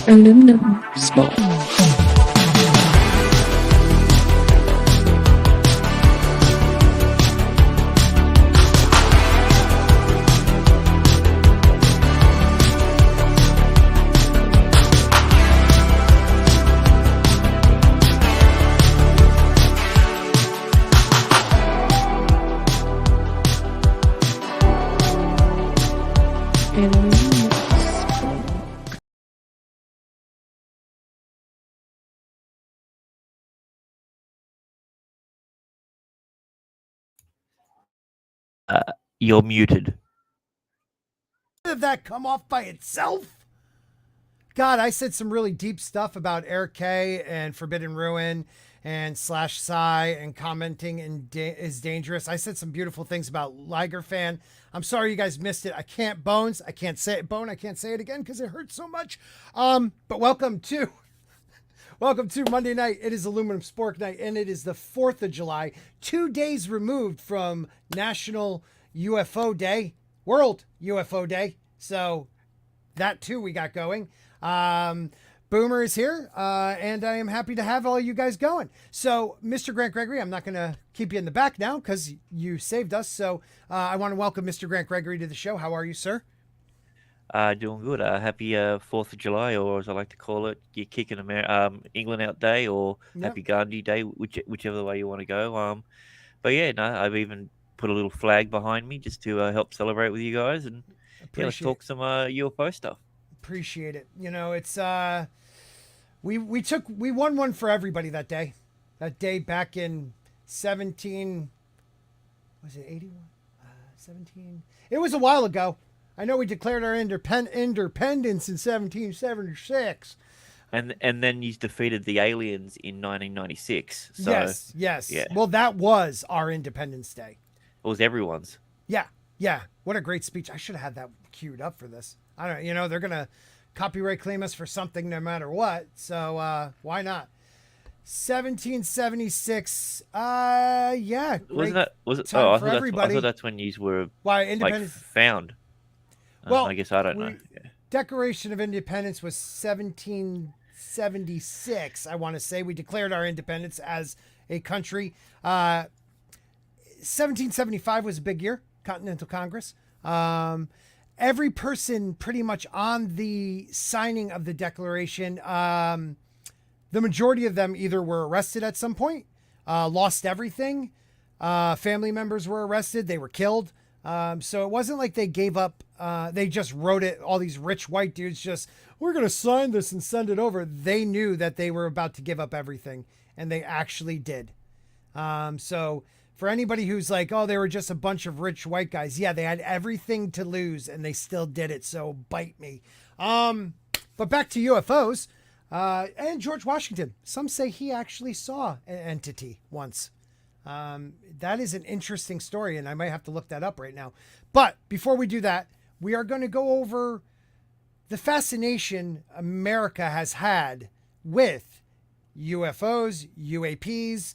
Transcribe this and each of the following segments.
Aluminum Spork. You're muted. Did that come off by itself? God, I said some really deep stuff about Eric K and Forbidden Ruin and Slash Psy and commenting is dangerous. I said some beautiful things about Liger Fan. I'm sorry you guys missed it. I can't say it again because it hurts so much. But welcome to Monday night. It is Aluminum Spork night, and it is the 4th of July, 2 days removed from National UFO Day, World UFO Day. So that too we got going. Boomer is here, and I am happy to have all you guys going. So, Mr. Grant Gregory, I'm not going to keep you in the back now because you saved us. So I want to welcome Mr. Grant Gregory to the show. How are you, sir? Doing good. Happy 4th of July, or as I like to call it, you're kicking England out day, or Happy Gandhi Day, whichever way you want to go. But yeah, no, I've even put a little flag behind me just to help celebrate with you guys, and let's talk some UFO stuff. Appreciate it. You know, it's we won one for everybody that day. That day back in 17, was it 81? 17. It was a while ago. I know we declared our independence in 1776. And then you defeated the aliens in 1996. So, yes. Yeah. Well, that was our Independence Day. It was everyone's. Yeah. What a great speech. I should have had that queued up for this. I don't know, they're going to copyright claim us for something no matter what. So why not? 1776. Yeah. Wasn't that, was it? Oh, I thought that's when you were found. Well, I guess I don't know. Yeah. Declaration of Independence was 1776. I want to say we declared our independence as a country. 1775 was a big year, Continental Congress. Every person pretty much on the signing of the declaration, the majority of them either were arrested at some point, lost everything. Family members were arrested. They were killed. So it wasn't like they gave up. They just wrote it. All these rich white dudes we're going to sign this and send it over. They knew that they were about to give up everything, and they actually did. So for anybody who's like, oh, they were just a bunch of rich white guys. Yeah, they had everything to lose and they still did it. So bite me. But back to UFOs, and George Washington. Some say he actually saw an entity once. That is an interesting story, and I might have to look that up right now. But before we do that, we are going to go over the fascination America has had with UFOs, UAPs,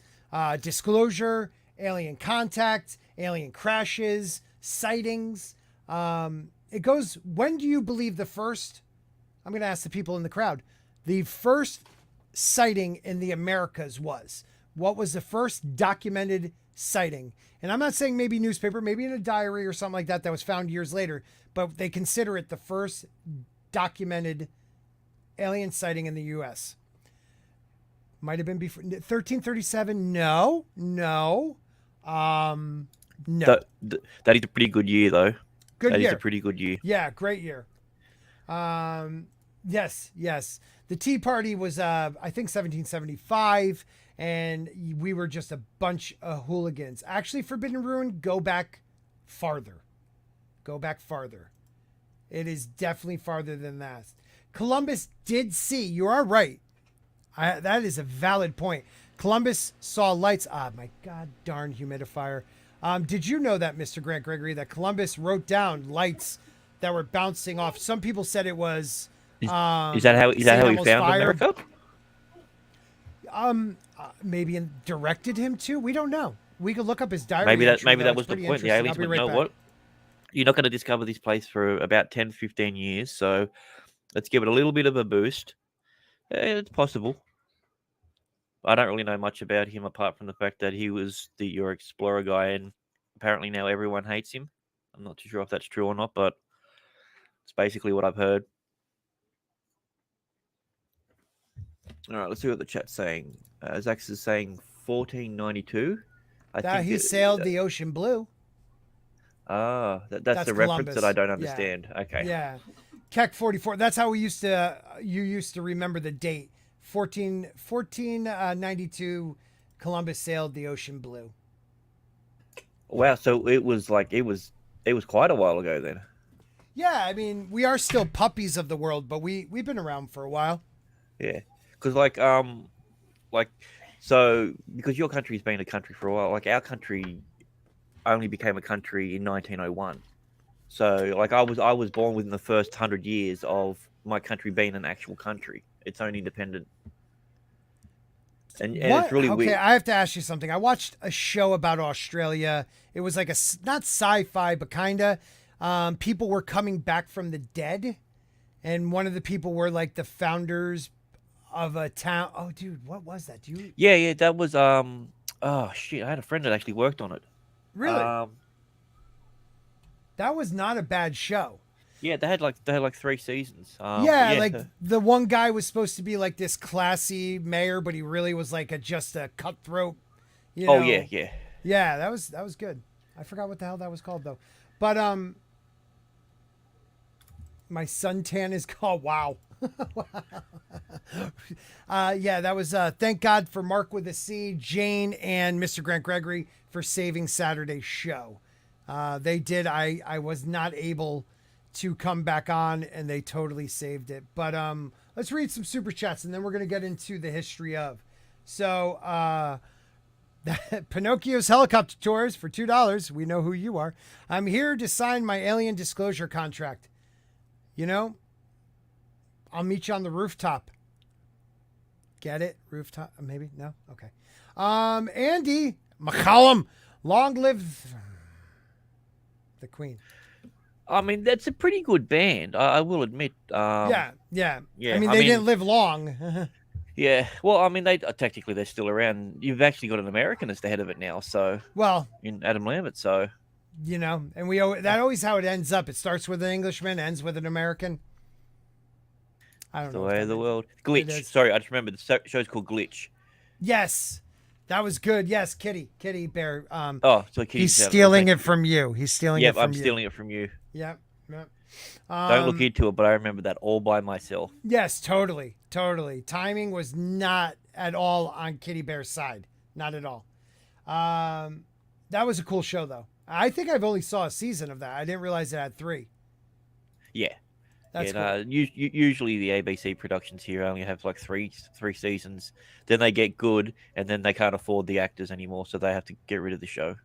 disclosure, alien contact, alien crashes, sightings. It goes, when do you believe the first, I'm going to ask the people in the crowd, the first sighting in the Americas was? What was the first documented sighting? And I'm not saying maybe newspaper, maybe in a diary or something like that was found years later, but they consider it the first documented alien sighting in the U.S. Might have been before 1337. No. No. That is a pretty good year, though. That is a pretty good year. Yeah, great year. Yes. The Tea Party was, I think, 1775, and we were just a bunch of hooligans. Actually, Forbidden Ruin, go back farther. It is definitely farther than that. Columbus did see, you are right. That is a valid point. Columbus saw lights. My God darn humidifier. Did you know that, Mr. Grant Gregory, that Columbus wrote down lights that were bouncing off? Some people said it was. Is that how he found America? Maybe directed him to. We don't know. We could look up his diary. Maybe that was the point. The aliens would know what. You're not going to discover this place for about 10, 15 years. So let's give it a little bit of a boost. It's possible. I don't really know much about him apart from the fact that he was your explorer guy, and apparently now everyone hates him. I'm not too sure if that's true or not, but it's basically what I've heard. All right, let's see what the chat's saying. Zax is saying 1492. I think he sailed the ocean blue. That's the reference that I don't understand. Yeah. Okay. Yeah. Keck 44. That's how you used to remember the date. 1492 Columbus sailed the ocean blue. Wow, so it was quite a while ago then. Yeah, I mean, we are still puppies of the world, but we've been around for a while. Yeah. Cuz so because your country's been a country for a while, like our country only became a country in 1901. So like I was born within the first 100 years of my country being an actual country. Its own independent. And it's really weird. Okay, I have to ask you something. I watched a show about Australia. It was like not sci-fi, but kinda. People were coming back from the dead, and one of the people were like the founders of a town. Oh, dude, what was that? Do you? Yeah, that was oh shit! I had a friend that actually worked on it. Really? That was not a bad show. Yeah, they had like 3 seasons. Like the one guy was supposed to be like this classy mayor, but he really was like just a cutthroat. Oh yeah. Yeah, that was good. I forgot what the hell that was called though. But my suntan is called wow. Yeah, that was thank God for Mark with a C, Jane, and Mr. Grant Gregory for saving Saturday's show. They did. I was not able to come back on, and they totally saved it. But let's read some super chats, and then we're gonna get into the history of. So Pinocchio's helicopter tours for $2. We know who you are. I'm here to sign my alien disclosure contract. You know, I'll meet you on the rooftop. Get it? Rooftop? Maybe? No? Okay. Andy McCallum, long live the Queen. I mean, that's a pretty good band, I will admit. Yeah. I mean, they didn't live long. Yeah. Well, I mean, technically they're still around. You've actually got an American as the head of it now, so in Adam Lambert, so and that always how it ends up. It starts with an Englishman, ends with an American. I don't know. The way of the world. Glitch. Sorry, I just remember the show's called Glitch. Yes. That was good. Yes, Kitty Bear. So he's stealing it from you. He's stealing it from you. I'm stealing it from you. Yep. Don't look into it, but I remember that all by myself. Yes, totally. Timing was not at all on Kitty Bear's side. Not at all. That was a cool show, though. I think I've only saw a season of that. I didn't realize it had 3. Yeah. That's cool. Usually the ABC productions here only have like three seasons. Then they get good, and then they can't afford the actors anymore, so they have to get rid of the show.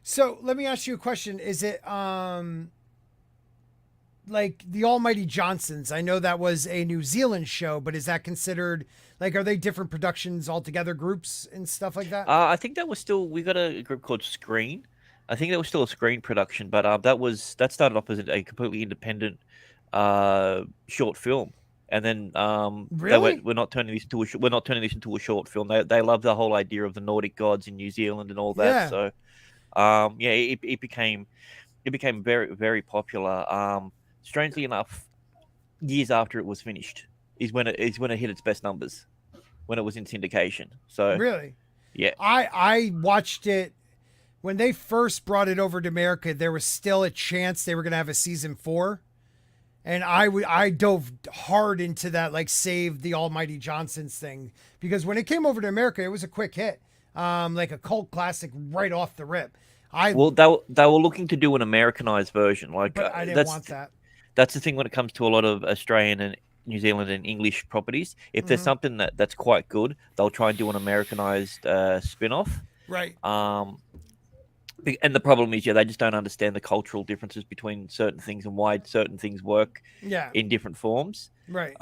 So let me ask you a question. Is it like the Almighty Johnsons? I know that was a New Zealand show, but is that considered like, are they different productions altogether, groups and stuff like that? I think that was still, we got a group called Screen. I think that was still a Screen production, but that started off as a completely independent short film, and then really? we're not turning this into a short film. They love the whole idea of the Nordic gods in New Zealand and all that. Yeah. So it became very, very popular. Strangely enough, years after it was finished is when it hit its best numbers, when it was in syndication. So really, yeah, I watched it when they first brought it over to America. There was still a chance they were going to have a season 4. And I dove hard into that, like, save the Almighty Johnsons thing, because when it came over to America, it was a quick hit, like a cult classic right off the rip. They were looking to do an Americanized version, but I didn't want that. That's the thing when it comes to a lot of Australian and New Zealand and English properties. If there's something that's quite good, they'll try and do an Americanized spin-off. Right. And the problem is, they just don't understand the cultural differences between certain things and why certain things work in different forms. Right.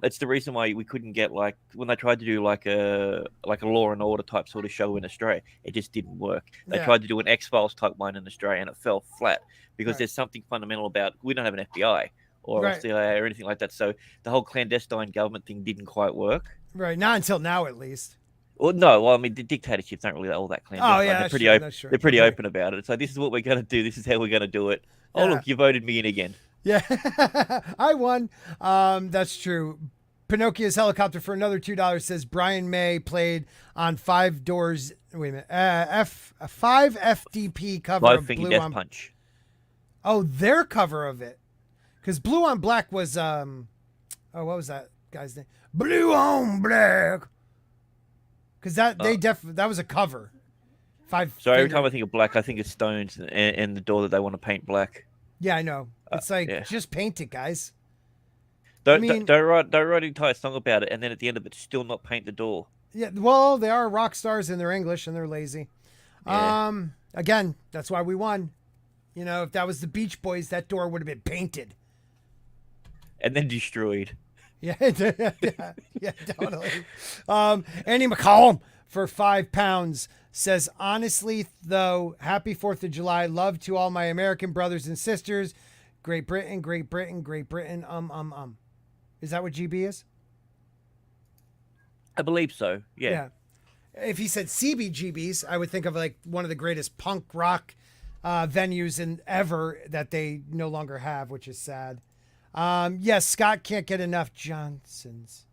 It's the reason why we couldn't get, like, when they tried to do like a Law and Order type sort of show in Australia, it just didn't work. They tried to do an X-Files type one in Australia, and it fell flat because there's something fundamental about, we don't have an FBI. or Right. CIA or anything like that. So the whole clandestine government thing didn't quite work. Right. Not until now, at least. Well, no, well, I mean, the dictatorships aren't really all that clandestine. Oh, yeah, They're that's pretty true. open. That's true. They're pretty Right. open about it. So this is what we're going to do. This is how we're going to do it. Oh, Yeah. look, you voted me in again. Yeah. I won. That's true. Pinocchio's helicopter for another $2 says Brian May played on 5 Doors. Wait a minute. 5 FDP cover Five of Finger Blue Death on. Punch. Oh, their cover of it. Because Blue on Black was oh, what was that guy's name? Blue on Black. Because that that was a cover. So every time I think of black, I think of Stones and the door that they want to paint black. Yeah, I know. It's just paint it, guys. Don't write an entire song about it, and then at the end of it, still not paint the door. Yeah, well, they are rock stars and they're English and they're lazy. Yeah. Again, that's why we won. You know, if that was the Beach Boys, that door would have been painted and then destroyed. Yeah, yeah, totally. Andy McCallum for £5 says, honestly, though, happy 4th of July. Love to all my American brothers and sisters. Great Britain, Great Britain, Great Britain. Is that what GB is? I believe so. Yeah. If he said CBGBs, I would think of like one of the greatest punk rock venues ever that they no longer have, which is sad. Yes, Scott can't get enough Johnson's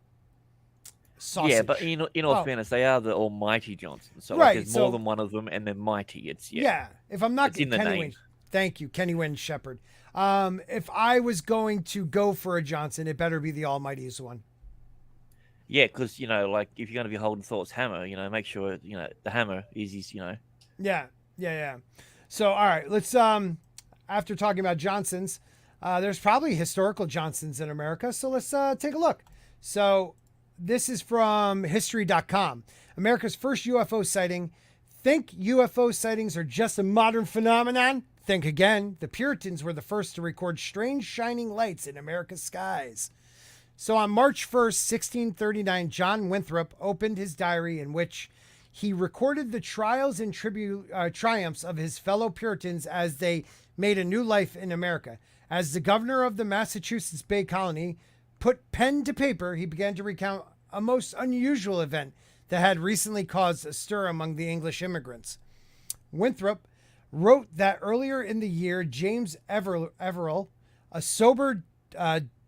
sausage. Yeah, but in all fairness, they are the almighty Johnsons. So right, there's more than one of them, and they're mighty. It's if I'm not in the Kenny name. Wayne, thank you, Kenny Wayne Shepherd. If I was going to go for a Johnson, it better be the almightiest one. Yeah, because like if you're going to be holding Thor's hammer, make sure the hammer is his. Yeah. So all right, let's after talking about Johnsons, there's probably historical Johnsons in America. So let's take a look. So this is from history.com. America's first UFO sighting. Think UFO sightings are just a modern phenomenon? Think again. The Puritans were the first to record strange shining lights in America's skies. So on March 1st, 1639, John Winthrop opened his diary in which he recorded the trials and triumphs of his fellow Puritans as they made a new life in America. As the governor of the Massachusetts Bay Colony put pen to paper, he began to recount a most unusual event that had recently caused a stir among the English immigrants. Winthrop wrote that earlier in the year, James Everell, a sober,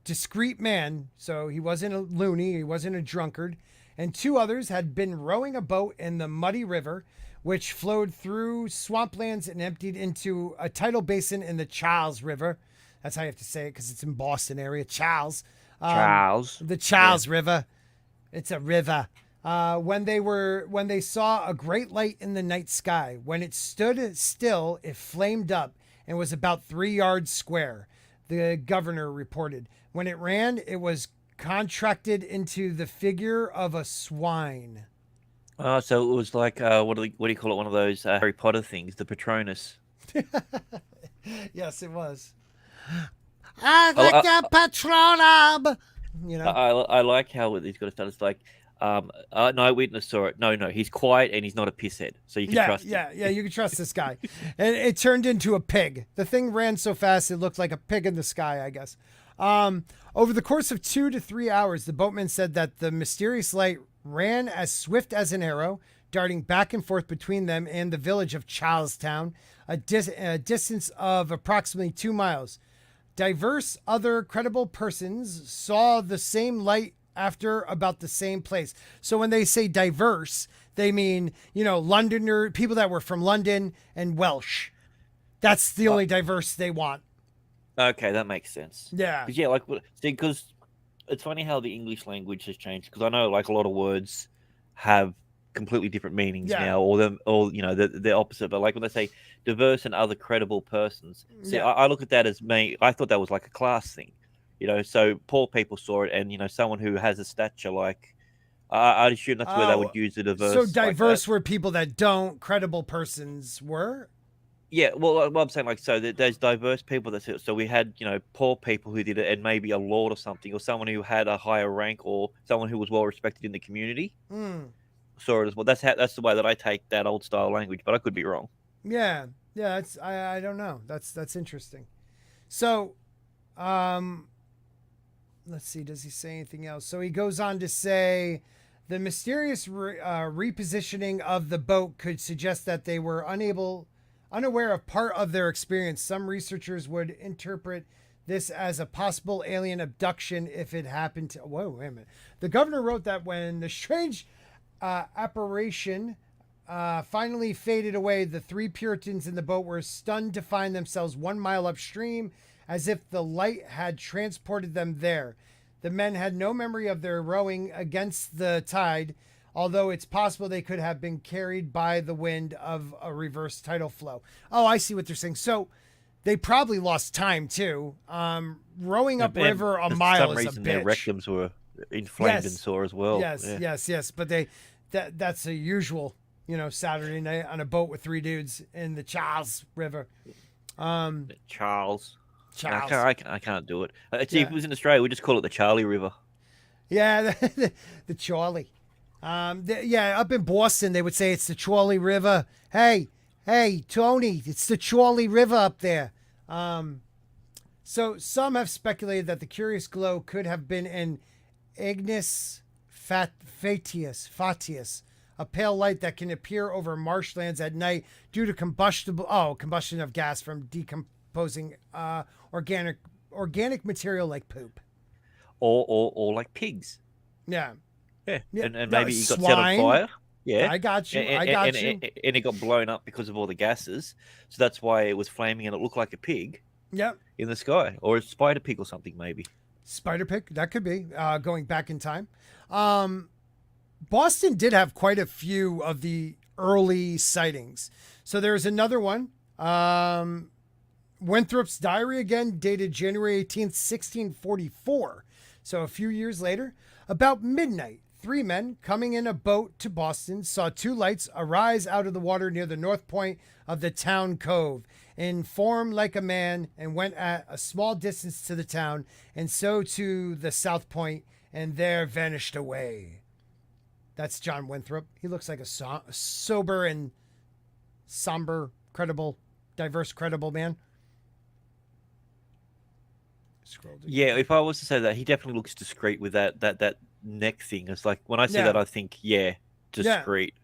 discreet man, so he wasn't a loony, he wasn't a drunkard, and 2 others had been rowing a boat in the muddy river, which flowed through swamplands and emptied into a tidal basin in the Charles River. That's how you have to say it because it's in Boston area. Charles. The Charles River. It's a river. When they saw a great light in the night sky. When it stood still, it flamed up and was about 3 yards square, the governor reported. When it ran, it was contracted into the figure of a swine. So it was like, what do you call it? One of those Harry Potter things, the Patronus. Yes, it was. I like the Patronum. I like how he's got to start. It's like, no witness saw it. No, he's quiet and he's not a pisshead, so you can trust him. Yeah, you can trust this guy. And it turned into a pig. The thing ran so fast it looked like a pig in the sky, I guess. Over the course of 2 to 3 hours, the boatman said that the mysterious light ran as swift as an arrow, darting back and forth between them and the village of Charlestown, a distance of approximately 2 miles. Diverse other credible persons saw the same light after about the same place. So when they say diverse, they mean, Londoner, people that were from London and Welsh. That's the only diverse they want. Okay, that makes sense. Yeah. Because it's funny how the English language has changed. Because I know, like, a lot of words have completely different meanings now, or they're opposite. But like when they say diverse and other credible persons, I look at that as I thought that was like a class thing. So poor people saw it, and someone who has a stature like, I'd assume that's where they would use the diverse. So diverse were people that don't. Credible persons were. Yeah, well, I'm saying there's diverse people so we had poor people who did it, and maybe a lord or something, or someone who had a higher rank, or someone who was well respected in the community. Saw it as well. That's the way that I take that old style language, but I could be wrong. Yeah. I don't know. That's interesting. So. Let's see. Does he say anything else? So he goes on to say the mysterious repositioning of the boat could suggest that they were unaware of part of their experience. Some researchers would interpret this as a possible alien abduction if it happened to... Whoa, wait a minute. The governor wrote that when the strange apparition finally faded away, the 3 Puritans in the boat were stunned to find themselves 1 mile upstream, as if the light had transported them there. The men had no memory of their rowing against the tide, although it's possible they could have been carried by the wind of a reverse tidal flow. Oh, I see what they're saying. So they probably lost time too. Rowing upriver a mile is a bitch. For some reason, their rectums were inflamed and sore as well. Yes. But that's a usual, Saturday night on a boat with 3 dudes in the Charles River. Charles. I can't do it. If it was in Australia, we just call it the Charlie River. Yeah, the Charlie. Up in Boston, they would say it's the Charlie River. Hey, Tony, it's the Charlie River up there. So some have speculated that the curious glow could have been an ignis fatuus, a pale light that can appear over marshlands at night due to combustion of gas from decomposing organic material like poop, or like pigs. Yeah. And maybe he got set on fire. Yeah, I got you. And it got blown up because of all the gases, so that's why it was flaming and it looked like a pig. Yep. In the sky, or a spider pig or something, maybe. Spider pig, that could be going back in time. Boston did have quite a few of the early sightings. So there's another one. Winthrop's diary again, dated January 18th, 1644. So a few years later, about midnight, 3 men coming in a boat to Boston saw 2 lights arise out of the water near the north point of the town cove, in form like a man, and went at a small distance to the town, and so to the south point, and there vanished away. That's John Winthrop. He looks like a sober and somber, diverse, credible man. Yeah, if I was to say that, he definitely looks discreet with that neck thing. It's like when I see that, I think, discreet.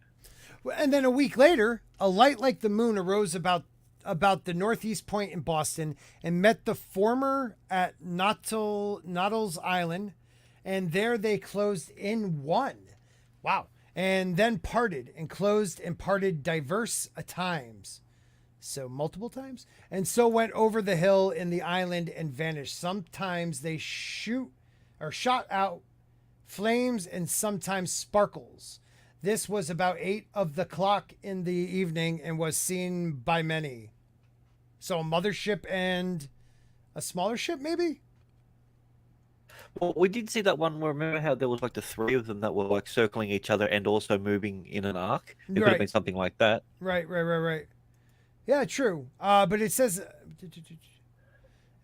Yeah. And then a week later, a light like the moon arose about the northeast point in Boston and met the former at Noddle's Island, and there they closed in one. Wow. And then parted and closed and parted diverse times. So multiple times, and so went over the hill in the island and vanished. Sometimes they shot out flames and sometimes sparkles. This was about 8 of the clock in the evening and was seen by many. So a mothership and a smaller ship, maybe? Well, we did see that one. Remember how there was like the 3 of them that were like circling each other and also moving in an arc? It could have been something like that. Right. Yeah, true. But it says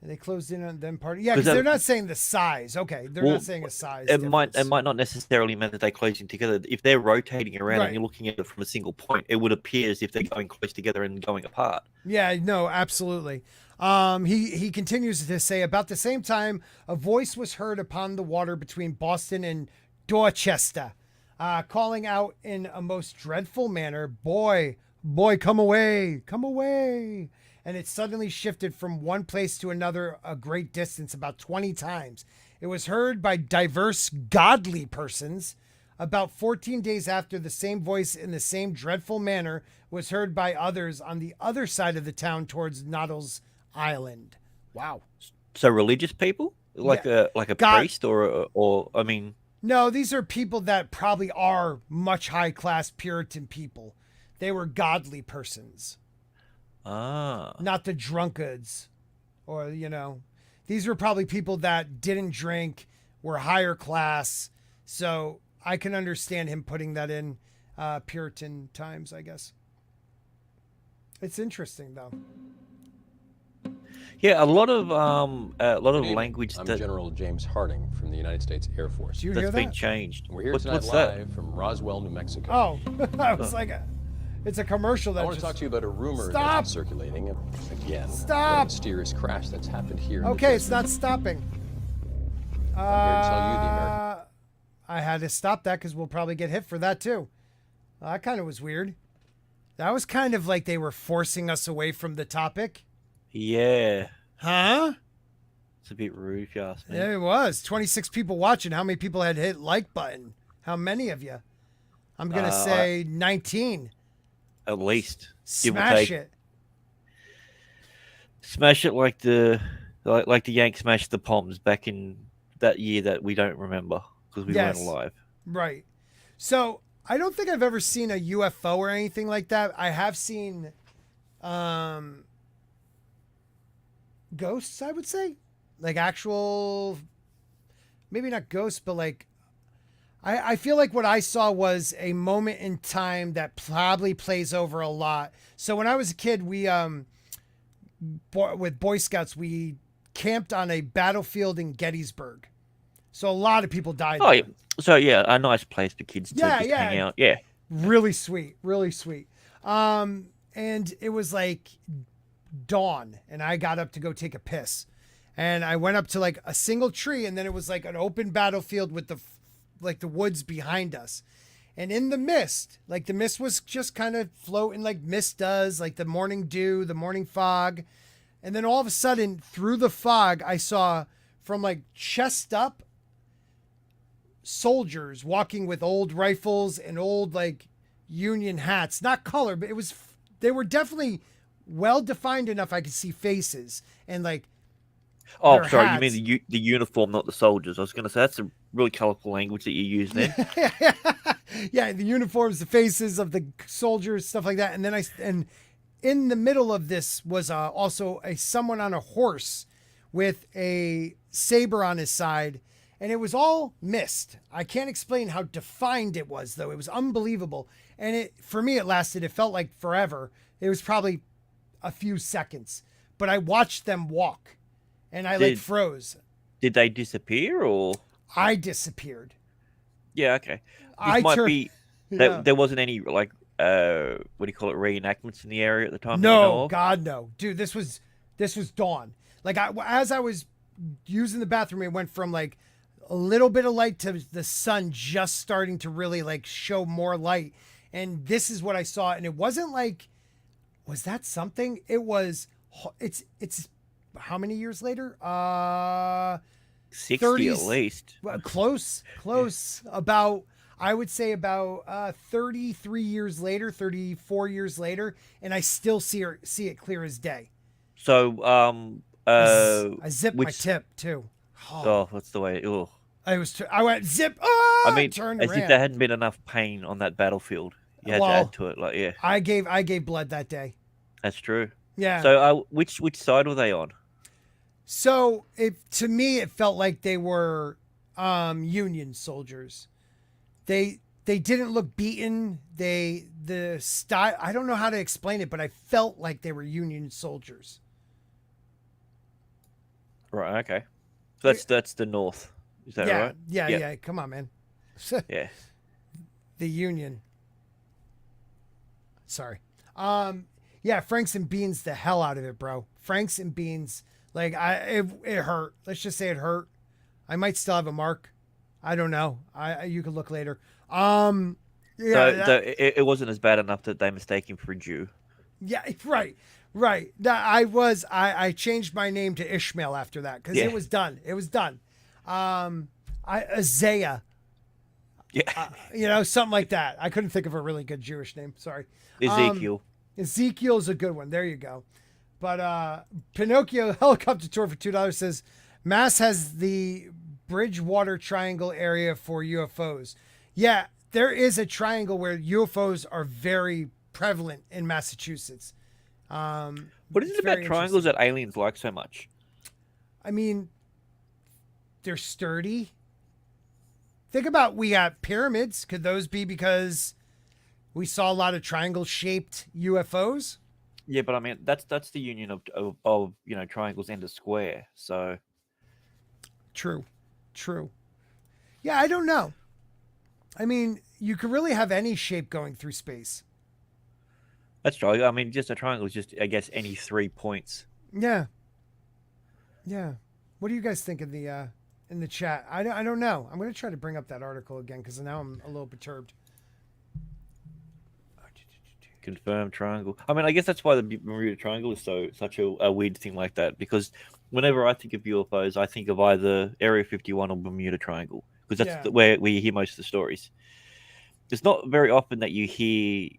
they closed in on them party. Yeah, because they're not saying the size. Okay, they're not saying a size. It might not necessarily mean that they close in together. If they're rotating around and you're looking at it from a single point, it would appear as if they're going close together and going apart. Yeah, no, absolutely. He continues to say, about the same time, a voice was heard upon the water between Boston and Dorchester, calling out in a most dreadful manner, boy, come away. And it suddenly shifted from one place to another a great distance, about 20 times. It was heard by diverse godly persons. About 14 days after, the same voice in the same dreadful manner was heard by others on the other side of the town towards Noddle's Island. Wow. So religious people? Like a priest or I mean... No, these are people that probably are much high-class Puritan people. They were godly persons. Not the drunkards. Or, these were probably people that didn't drink, were higher class. So I can understand him putting that in Puritan times, I guess. It's interesting, though. Yeah, a lot of language. I'm General James Harding from the United States Air Force. Did you hear that? Been changed. We're here tonight live from Roswell, New Mexico. Oh, I was like, It's a commercial that I want to talk to you about a rumor Stop! that's been circulating again. Stop! A mysterious crash that's happened here. Okay, it's not stopping. I'm here to tell you the American. I had to stop that because we'll probably get hit for that too. That kind of was weird. That was kind of like they were forcing us away from the topic. Yeah. Huh? It's a bit rude, if you ask me. Yeah, it was. 26 people watching. How many people had hit like button? How many of you? I'm going to say 19. At least. Give or Smash take. it. Smash it like the Yanks smashed the Poms back in that year that we don't remember because we weren't alive. Right. So I don't think I've ever seen a UFO or anything like that. I have seen ghosts, I would say. Like actual, maybe not ghosts, but like, I feel like what I saw was a moment in time that probably plays over a lot. So when I was a kid, we, with Boy Scouts, we camped on a battlefield in Gettysburg. So a lot of people died. Oh, there. yeah. So yeah, a nice place for kids to just Yeah. hang out. Yeah. Really sweet. Really sweet. And it was like dawn and I got up to go take a piss. And I went up to like a single tree and then it was like an open battlefield with the woods behind us. And in the mist, like the mist was just kind of floating like mist does, like the morning dew, the morning fog. And then all of a sudden through the fog, I saw from like chest up soldiers walking with old rifles and old like Union hats, not color, but they were definitely well defined enough. I could see faces and like, oh, sorry, hats. you mean the uniform, not the soldiers. I was going to say that's a really colorful language that you use there. Yeah, the uniforms, the faces of the soldiers, stuff like that. And then and in the middle of this was also someone on a horse with a saber on his side. And it was all mist. I can't explain how defined it was, though. It was unbelievable. And for me, it felt like forever. It was probably a few seconds. But I watched them walk. And I froze. Did they disappear or? I disappeared. Yeah, okay. There wasn't any like what do you call it, reenactments in the area at the time? No, God no. Dude, this was dawn. Like as I was using the bathroom, it went from like a little bit of light to the sun just starting to really like show more light. And this is what I saw. And it wasn't like, was that something? It's how many years later? 60 30s, at least. Close. About, I would say about 33 years later, 34 years later. And I still see it clear as day. So, I zipped my tip too. Oh, that's the way. Oh. I went zip. Oh, I mean, turned as around. if there hadn't been enough pain on that battlefield. You had to add to it. Like, yeah. I gave blood that day. That's true. Yeah. So, which side were they on? So, to me, it felt like they were Union soldiers. They didn't look beaten. The style. I don't know how to explain it, but I felt like they were Union soldiers. Right. Okay. So that's the North. Is that right? Yeah. Come on, man. Yeah. The Union. Sorry. Yeah, Franks and Beans the hell out of it, bro. Franks and Beans, like it hurt. Let's just say it hurt. I might still have a mark. I don't know. You could look later. Yeah. So it wasn't as bad enough that they mistake him for a Jew. Yeah, right. I changed my name to Ishmael after that because it was done. It was done. Isaiah. Yeah. Something like that. I couldn't think of a really good Jewish name. Sorry. Ezekiel. Ezekiel's a good one. There you go. But Pinocchio Helicopter Tour for $2 says Mass has the Bridgewater Triangle area for UFOs. Yeah, there is a triangle where UFOs are very prevalent in Massachusetts. What is it about triangles that aliens like so much? I mean, they're sturdy. Think about, we got pyramids. Could those be because we saw a lot of triangle-shaped UFOs? Yeah, but I mean that's the union of triangles and a square. So true. Yeah, I don't know. I mean, you could really have any shape going through space. That's right. I mean, just a triangle is just, I guess, any 3 points. Yeah. Yeah. What do you guys think in the chat? I don't know. I'm going to try to bring up that article again because now I'm a little perturbed. Confirmed triangle. I mean, I guess that's why the Bermuda Triangle is such a weird thing like that. Because whenever I think of UFOs, I think of either Area 51 or Bermuda Triangle, because that's where you hear most of the stories. It's not very often that you hear,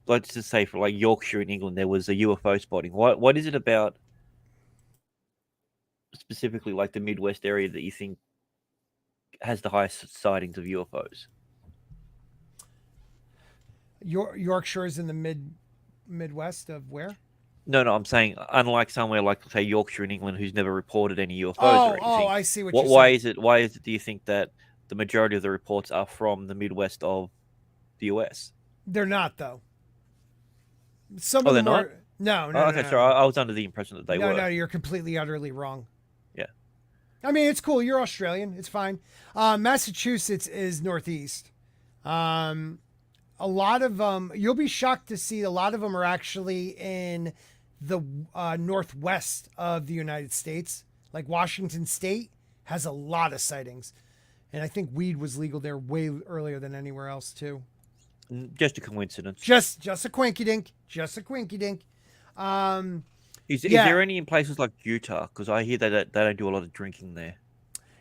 let's just say for like Yorkshire in England, there was a UFO spotting. What is it about specifically like the Midwest area that you think has the highest sightings of UFOs? Yorkshire is in the Midwest of where? No, I'm saying unlike somewhere like say Yorkshire in England, who's never reported any UFOs or anything. Oh, I see what you're why saying. Why is it? Do you think that the majority of the reports are from the Midwest of the US? They're not though. Some of them they're are. not? No. Okay, sorry. I was under the impression that they were. No, you're completely utterly wrong. Yeah. I mean, it's cool. You're Australian. It's fine. Massachusetts is northeast. A lot of them, you'll be shocked to see a lot of them are actually in the northwest of the United States. Like Washington State has a lot of sightings. And I think weed was legal there way earlier than anywhere else too. Just a coincidence. Just a quinky dink. Just a quinky dink. Is there any in places like Utah? Because I hear that they don't do a lot of drinking there.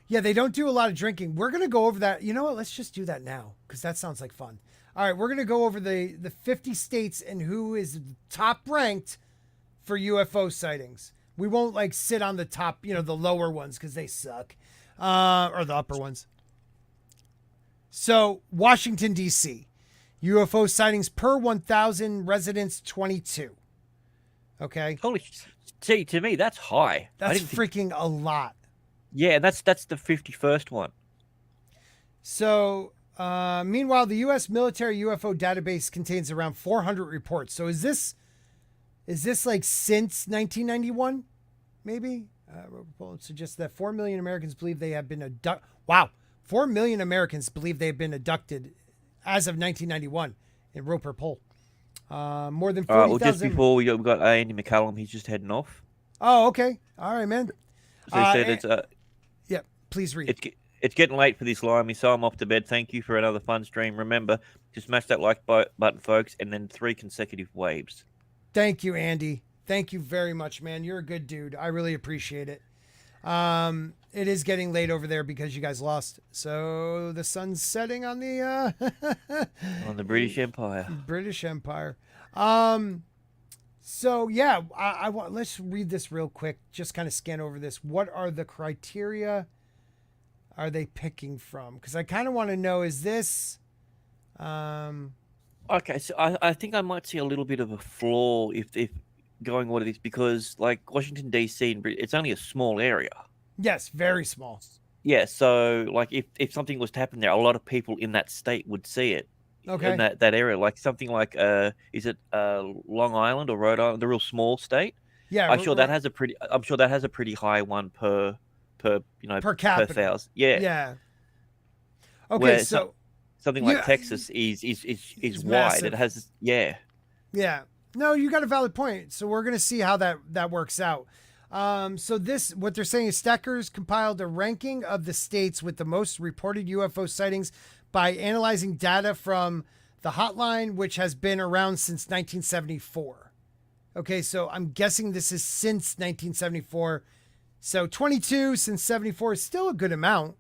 Yeah, they don't do a lot of drinking. We're going to go over that. You know what? Let's just do that now because that sounds like fun. All right, we're going to go over the 50 states and who is top ranked for UFO sightings. We won't like sit on the top, the lower ones because they suck, or the upper ones. So Washington, D.C., UFO sightings per 1,000 residents, 22. Okay. Holy, see, to me, that's high. That's freaking a lot. Yeah, that's the 51st one. So, meanwhile, the U.S. military UFO database contains around 400 reports. So is this like since 1991? Maybe? It suggests that 4 million Americans believe they have been abducted. Wow. 4 million Americans believe they have been abducted as of 1991 in Roper Poll. More than 40,000. Well, just before we've got Andy McCallum, he's just heading off. Oh, okay. All right, man. So he said it's yeah, please read. It's getting late for this limey, so I'm off to bed. Thank you for another fun stream. Remember, just smash that like button, folks, and then 3 consecutive waves. Thank you, Andy. Thank you very much, man. You're a good dude. I really appreciate it. It is getting late over there because you guys lost. So the sun's setting on the on the British Empire. British Empire. So yeah, I want. Let's read this real quick. Just kind of scan over this. What are the criteria? Are they picking from? Because I kind of want to know. Is this? Okay, so I think I might see a little bit of a flaw if going what it is, because like Washington D.C. it's only a small area. Yes, very small. Yeah, so like if something was to happen there, a lot of people in that state would see it. Okay. In that area, like something like is it Long Island or Rhode Island, the real small state? Yeah, I'm sure that has a pretty high one per per capita. per thousand. Yeah. Yeah. Okay, Where so something like Texas is wide. massive. It has Yeah. No, you got a valid point. So we're gonna see how that works out. So what they're saying is Stackers compiled a ranking of the states with the most reported UFO sightings by analyzing data from the hotline, which has been around since 1974. Okay, so I'm guessing this is since 1974. So 22 since 74 is still a good amount.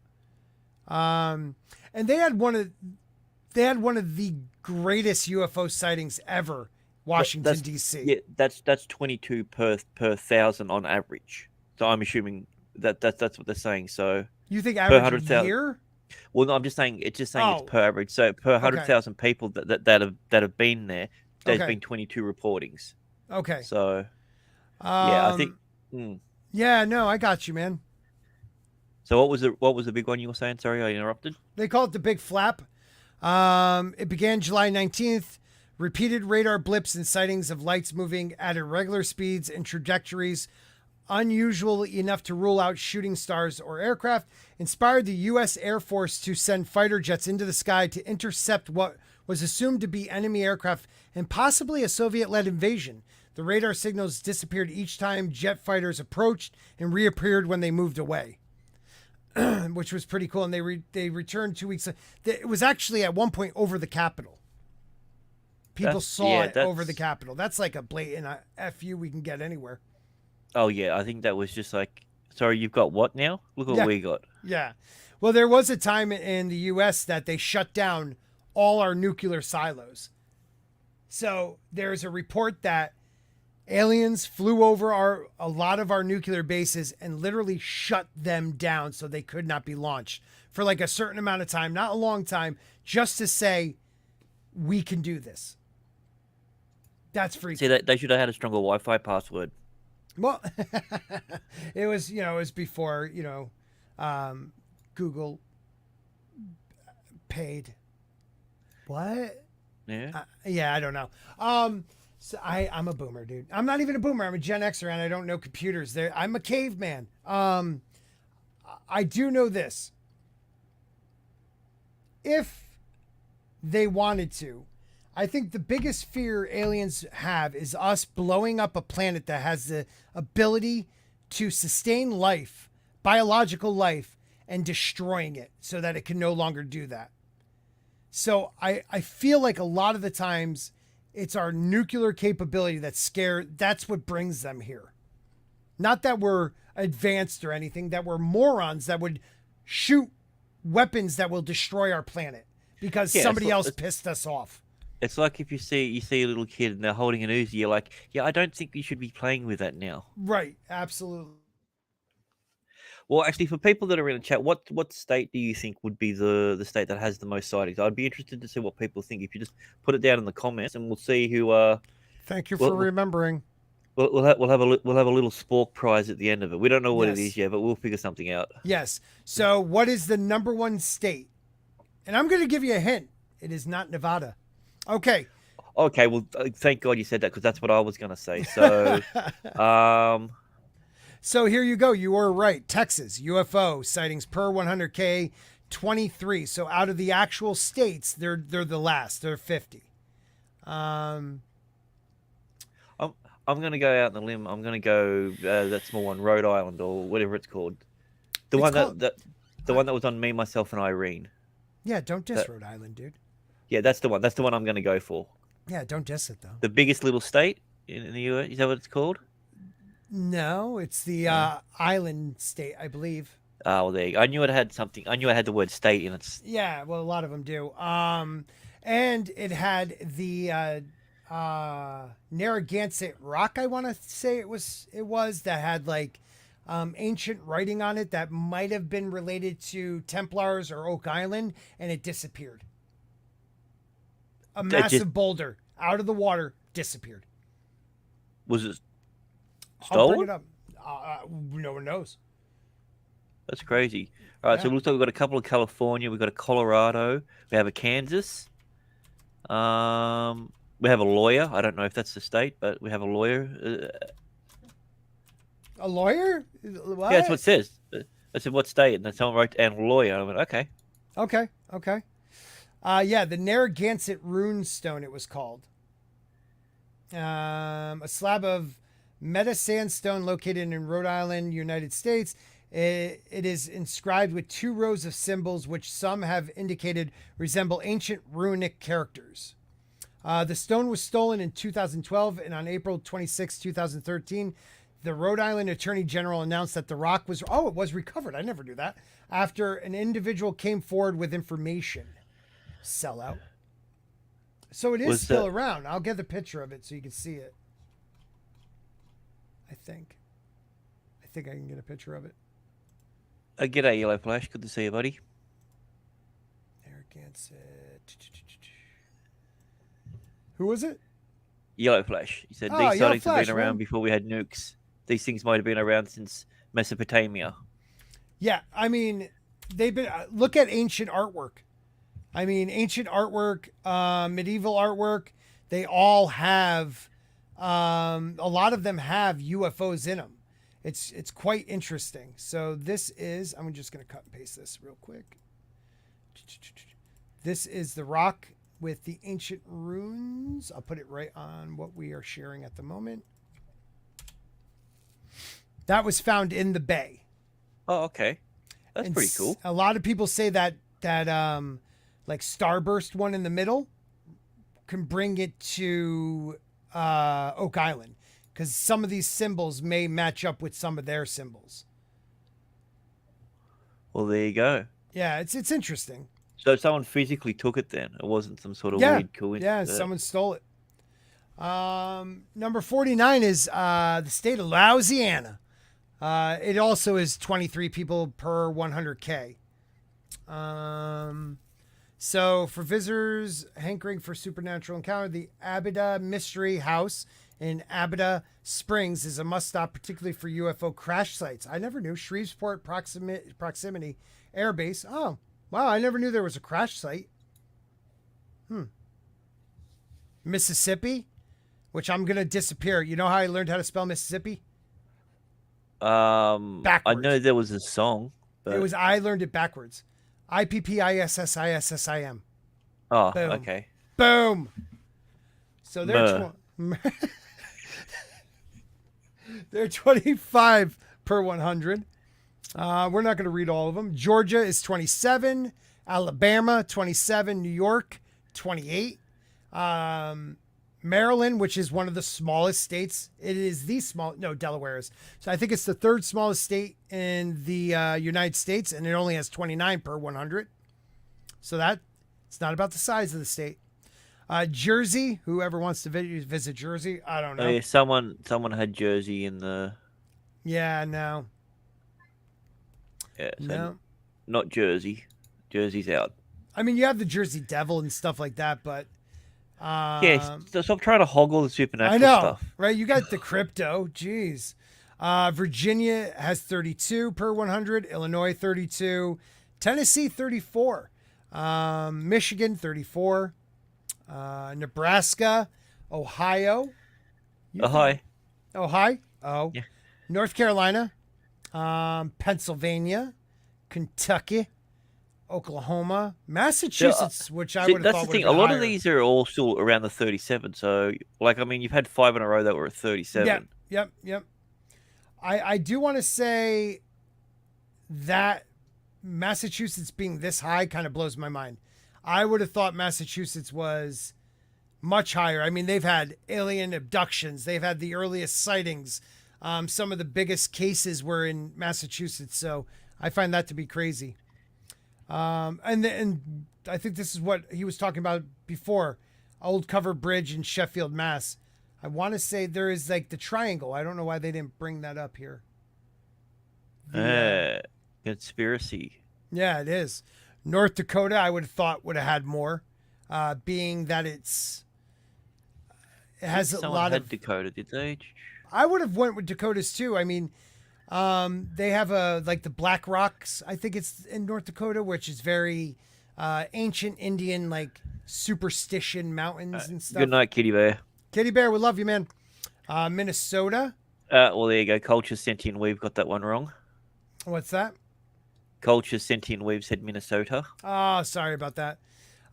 And they had one of the greatest UFO sightings ever. Washington D.C. Yeah, that's 22 per thousand on average. So I'm assuming that's what they're saying. So you think average 100,000 year? Well, no, I'm just saying it's per average. So per 100,000 people that have been there, there's been 22 reportings. Okay. So yeah, I think. Yeah, no, I got you, man. So what was the big one you were saying? Sorry, I interrupted. They call it the Big Flap. It began July 19th. Repeated radar blips and sightings of lights moving at irregular speeds and trajectories, unusual enough to rule out shooting stars or aircraft, inspired the U.S. Air Force to send fighter jets into the sky to intercept what was assumed to be enemy aircraft and possibly a Soviet-led invasion. The radar signals disappeared each time jet fighters approached and reappeared when they moved away, which was pretty cool. And they returned 2 weeks. It was actually at one point over the Capitol. People saw it over the Capitol. That's like a blatant FU we can get anywhere. Oh, yeah. I think that was just like, sorry, you've got what now? Look what we got. Yeah. Well, there was a time in the U.S. that they shut down all our nuclear silos. So there's a report that aliens flew over a lot of our nuclear bases and literally shut them down so they could not be launched for like a certain amount of time, not a long time, just to say, we can do this. That's freaky. See, they should have had a stronger Wi-Fi password. Well, it was, it was before, Google paid. What? Yeah. Yeah, I don't know. So I'm a boomer, dude. I'm not even a boomer. I'm a Gen Xer and I don't know computers. I'm a caveman. I do know this. If they wanted to, I think the biggest fear aliens have is us blowing up a planet that has the ability to sustain life, biological life, and destroying it so that it can no longer do that. So I feel like a lot of the times it's our nuclear capability that's what brings them here. Not that we're advanced or anything, that we're morons that would shoot weapons that will destroy our planet because somebody else pissed us off. It's like if you see a little kid and they're holding an Uzi, you're like, yeah, I don't think you should be playing with that now. Right, absolutely. Well, actually, for people that are in the chat, what state do you think would be the state that has the most sightings? I'd be interested to see what people think. If you just put it down in the comments, and we'll see who. Thank you for remembering. We'll have a little Spork prize at the end of it. We don't know what it is yet, but we'll figure something out. Yes. So, what is the number one state? And I'm going to give you a hint. It is not Nevada. Okay. Okay. Well, thank God you said that because that's what I was going to say. So, So here you go. You were right. Texas, UFO sightings per 100K, 23. So out of the actual states, they're the last. They're 50. I'm going to go out on the limb. I'm going to go that small one, Rhode Island or whatever it's called. The one that was on Me, Myself, and Irene. Yeah, don't diss Rhode Island, dude. Yeah, that's the one. That's the one I'm going to go for. Yeah, don't diss it, though. The biggest little state in the US. Is that what it's called? No, it's the island state, I believe. Oh, well, there you go. I knew it had something. I knew it had the word state in it. Yeah, well, a lot of them do. And it had the Narragansett Rock, I want to say it was that had like ancient writing on it that might have been related to Templars or Oak Island, and it disappeared. A massive boulder out of the water disappeared. Was it I'll stolen? bring it up. No one knows. That's crazy. All right, so it looks like we've got a couple of California. We've got a Colorado. We have a Kansas. We have a lawyer. I don't know if that's the state, but we have a lawyer. A lawyer? What? Yeah, that's what it says. I said, what state? And then someone wrote, and lawyer. I went, okay. Okay. Yeah, the Narragansett Rune Stone, it was called. A slab of meta sandstone located in Rhode Island, United States. It is inscribed with 2 rows of symbols, which some have indicated resemble ancient runic characters. The stone was stolen in 2012, and on April 26, 2013, the Rhode Island Attorney General announced that the rock was... Oh, it was recovered. I never knew that. After an individual came forward with information. Sellout. So it is still around. I'll get the picture of it so you can see it. I think I can get a picture of it. G'day, Yellow Flash. Good to see you, buddy. Narragansett. Who was it? Yellow Flash. He said these sightings have been around before we had nukes. These things might have been around since Mesopotamia. Yeah, I mean, they've been... Look at ancient artwork. I mean, ancient artwork, medieval artwork, they all have... a lot of them have UFOs in them. It's quite interesting. So this is... I'm just going to cut and paste this real quick. This is the rock with the ancient runes. I'll put it right on what we are sharing at the moment. That was found in the bay. Oh, okay. That's pretty cool. A lot of people say that like Starburst one in the middle can bring it to Oak Island, because some of these symbols may match up with some of their symbols. Well, there you go. Yeah, it's interesting. So someone physically took it then. It wasn't some sort of weird coincidence. Yeah, someone stole it. Number 49 is the state of Louisiana. It also is 23 people per 100K. So for visitors hankering for supernatural encounter, the Abida Mystery House in Abida Springs is a must-stop, particularly for UFO crash sites. I never knew. Shreveport Proximity Air Base. Oh, wow, I never knew there was a crash site. Mississippi, which I'm going to disappear. You know how I learned how to spell Mississippi? Backwards. I know there was a song. But... I learned it backwards. IPPISSISSIM. Oh, Boom. okay. Boom. So they're they're 25 per 100. We're not going to read all of them. Georgia is 27. Alabama 27. New York 28. Maryland, which is one of the smallest states. It is the small. No, Delaware is. So I think it's the third smallest state in the United States, and it only has 29 per 100. So it's not about the size of the state. Jersey, whoever wants to visit Jersey, I don't know. Oh, yeah, someone had Jersey in the. Yeah, no. Yeah, so no. Not Jersey. Jersey's out. I mean, you have the Jersey Devil and stuff like that, but. Yeah, stop trying to hoggle the supernatural I know, stuff. Right? You got the crypto. Jeez. Virginia has 32 per 100. Illinois 32. Tennessee 34. Michigan 34. Nebraska. Ohio. Ohio. Ohio. Oh. Yeah. North Carolina. Pennsylvania. Kentucky. Oklahoma, Massachusetts, which I would have thought would have been That's the thing. A lot higher. of these are all still around the 37. So, like, I mean, you've had 5 in a row that were at 37. Yep. I do want to say that Massachusetts being this high kind of blows my mind. I would have thought Massachusetts was much higher. I mean, they've had alien abductions. They've had the earliest sightings. Some of the biggest cases were in Massachusetts. So I find that to be crazy. And I think this is what he was talking about before, Old Cover Bridge in Sheffield, Mass. I want to say there is like the triangle. I don't know why they didn't bring that up here. Conspiracy. Yeah, it is. North Dakota, I would have thought would have had more, being that it has a lot of Dakota, did they? I would have went with Dakotas too. I mean, they have like the Black Rocks, I think it's in North Dakota, which is very ancient Indian, like superstition mountains and stuff. Good night, Kitty Bear. Kitty Bear, we love you, man. Minnesota. Well, there you go. Culture Sentient Weave got that one wrong. What's that? Culture Sentient Weave said Minnesota. Oh, sorry about that.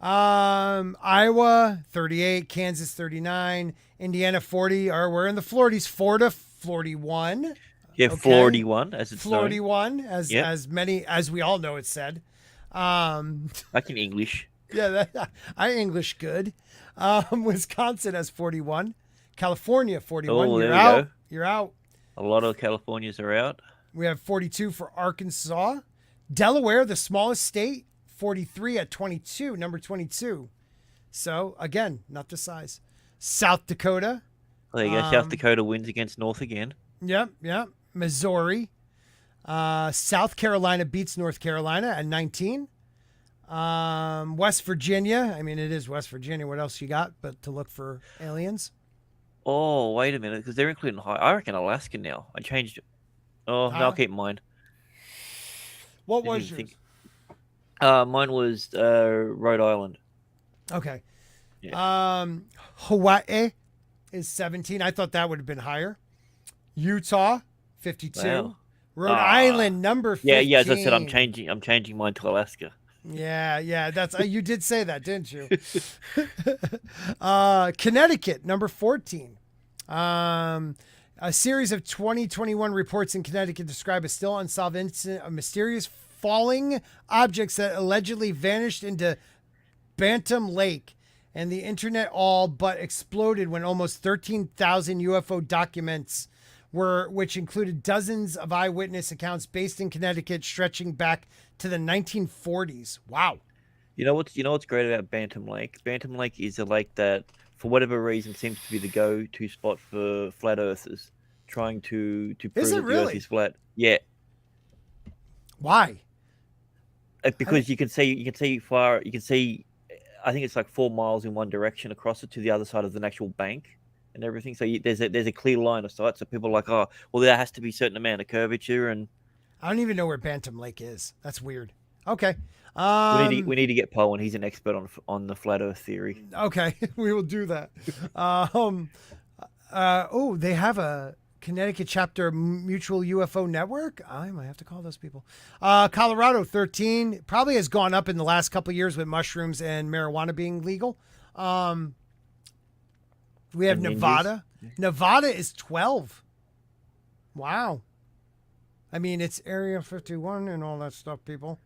Iowa, 38. Kansas, 39. Indiana, 40. Or we're in the Floridas. Florida, 41. Yeah, okay. 41 as it's known. 41 as many as we all know it's said. I can English. Yeah, I English good. Wisconsin has 41. California 41. Oh, You're there we out. go. You're out. A lot of Californias are out. We have 42 for Arkansas. Delaware, the smallest state, 43 at 22, number 22. So again, not the size. South Dakota. There you go. South Dakota wins against North again. Yep. Missouri. South Carolina beats North Carolina at 19. West Virginia. I mean, it is West Virginia. What else you got but to look for aliens? Oh, wait a minute, because they're including high. I reckon Alaska now. I changed it. Oh, no, I'll keep mine. What was yours? Mine was Rhode Island. Okay. Yeah. Hawaii is 17. I thought that would have been higher. Utah, 52. Wow. Rhode Island, number 15. Yeah, as I said, I'm changing mine to Alaska. Yeah. That's you did say that, didn't you? Connecticut, number 14. A series of 2021 reports in Connecticut describe a still unsolved incident of mysterious falling objects that allegedly vanished into Bantam Lake, and the internet all but exploded when almost 13,000 UFO documents which included dozens of eyewitness accounts based in Connecticut stretching back to the 1940s. Wow. You know what's great about Bantam Lake? Bantam Lake is a lake that, for whatever reason, seems to be the go-to spot for flat earthers trying to prove Is it that the really? Earth is flat. Yeah, Why? because you can see far. You can see, I think it's like 4 miles in one direction across it to the other side of the actual bank and everything. So there's a clear line of sight. So people are like, oh, well, there has to be a certain amount of curvature, and I don't even know where Bantam Lake is. That's weird. Okay. we need to get Paul, and he's an expert on the flat Earth theory. Okay, we will do that. They have a Connecticut chapter Mutual UFO Network. I might have to call those people. Colorado 13 probably has gone up in the last couple of years with mushrooms and marijuana being legal. We have And Nevada. Nevada is 12. Wow. I mean, it's Area 51 and all that stuff, people.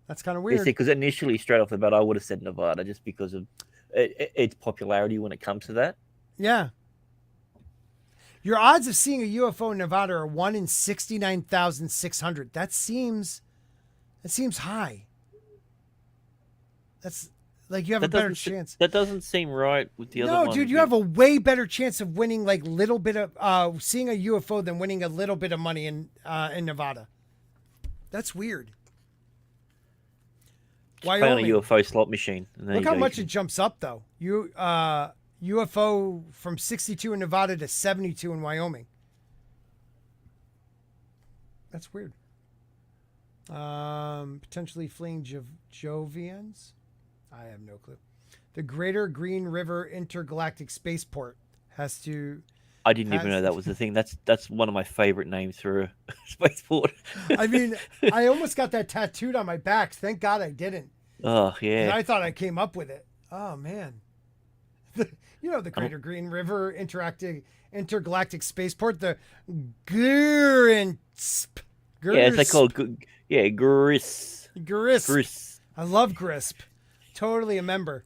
That's kind of weird. Because initially, straight off the bat, I would have said Nevada just because of its popularity when it comes to that. Yeah. Your odds of seeing a UFO in Nevada are 1 in 69,600. That seems high. That's like you have a better chance. That doesn't seem right with the other one. No, dude, you have a way better chance of winning like little bit of seeing a UFO than winning a little bit of money in Nevada. That's weird. Play on a UFO slot machine. Look how much it jumps up though. UFO from 62 in Nevada to 72 in Wyoming. That's weird. Potentially fleeing Jovians. I have no clue. The Greater Green River Intergalactic Spaceport has to. I didn't even know that was the thing. That's one of my favorite names for a spaceport. I mean, I almost got that tattooed on my back. Thank God I didn't. Oh yeah. I thought I came up with it. Oh man. The Greater Green River Intergalactic Spaceport, the GRISP. Yeah, it's like called GRISP. GRISP. I love GRISP. Totally a member.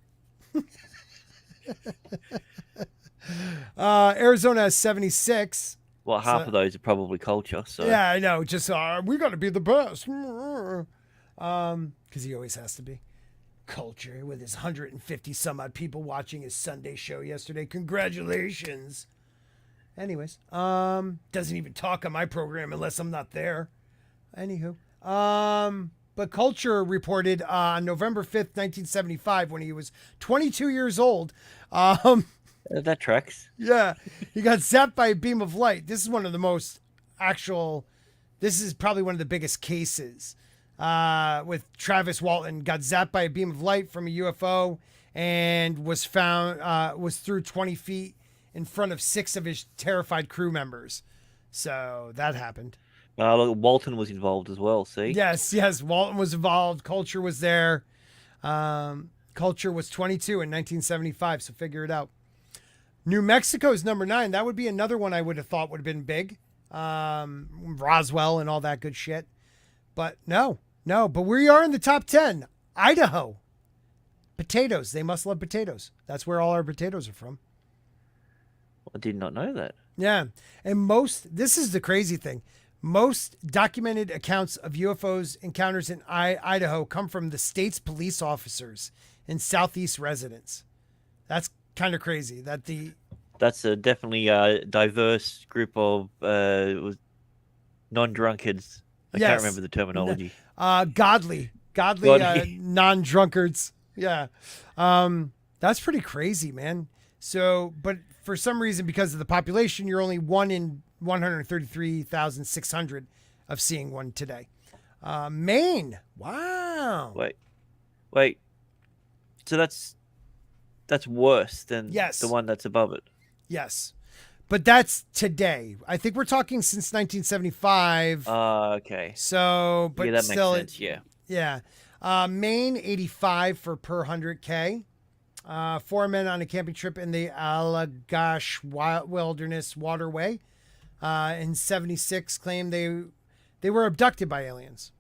Arizona has 76. Well, half of those are probably culture. So yeah, I know. Just we got to be the best. Because he always has to be. Culture with his 150 some odd people watching his Sunday show yesterday. Congratulations. Anyways, doesn't even talk on my program unless I'm not there. Anywho, but Culture reported on November 5th, 1975, when he was 22 years old. that tracks. Yeah, he got zapped by a beam of light. This is one of the most this is probably one of the biggest cases. With Travis Walton, got zapped by a beam of light from a UFO and was through 20 feet in front of 6 of his terrified crew members. So that happened. Walton was involved as well, see? Yes, Walton was involved. Culture was there. Culture was 22 in 1975, so figure it out. New Mexico is number 9. That would be another one I would have thought would have been big. Roswell and all that good shit. But no, but we are in the top 10. Idaho. Potatoes. They must love potatoes. That's where all our potatoes are from. I did not know that. Yeah. And this is the crazy thing. Most documented accounts of UFOs encounters in Idaho come from the state's police officers and Southeast residents. That's kind of crazy. That's definitely a diverse group of non-drunkards. I can't remember the terminology. Godly non-drunkards. Yeah. That's pretty crazy, man. So, but for some reason, because of the population, you're only 1 in 133,600 of seeing one today. Maine. Wow. Wait. So that's worse than Yes. the one that's above it. Yes. But that's today. I think we're talking since 1975. Okay. So, but yeah, that still, makes sense. Yeah. yeah. Maine, 85 for per 100K. 4 men on a camping trip in the Allagash Wilderness Waterway in 76 claimed they were abducted by aliens.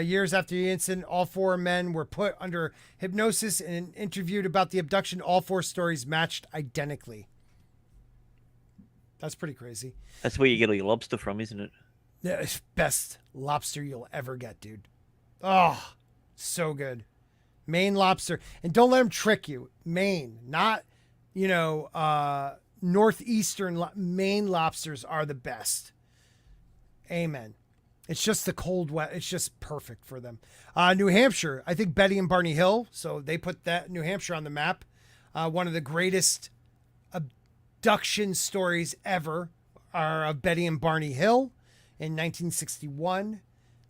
Years after the incident, all 4 men were put under hypnosis and interviewed about the abduction. All 4 stories matched identically. That's pretty crazy. That's where you get all your lobster from, isn't it? The best lobster you'll ever get, dude. Oh, so good. Maine lobster. And don't let them trick you. Maine, not, northeastern Maine lobsters are the best. Amen. It's just the cold wet. It's just perfect for them. New Hampshire, I think Betty and Barney Hill. So they put that New Hampshire on the map. One of the greatest abduction stories ever are of Betty and Barney Hill in 1961.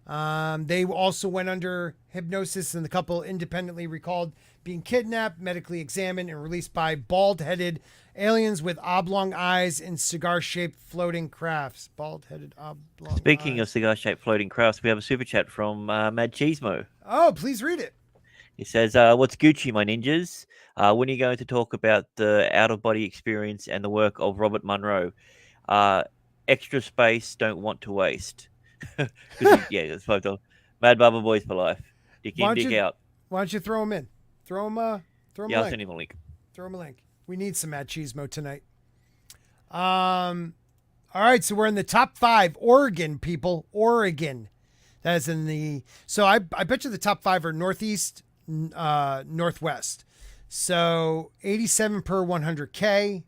They also went under hypnosis, and the couple independently recalled being kidnapped, medically examined, and released by bald-headed aliens with oblong eyes and cigar-shaped floating crafts. Bald-headed oblong Speaking eyes. of cigar-shaped floating crafts, we have a super chat from Mad Cheesemo. Oh, please read it. He says, what's Gucci, my ninjas? When are you going to talk about the out-of-body experience and the work of Robert Monroe? Extra space, don't want to waste. Yeah, that's $5. Mad Barber Boys for life. Dick in, dick out. Why don't you throw him in? Throw him a I'll link. send him a link. Throw him a link. We need some Mad Cheesemo tonight. All right, so we're in the top 5. Oregon, people. Oregon. That is in the... So I bet you the top 5 are Northeast, Northwest. So 87 per 100K.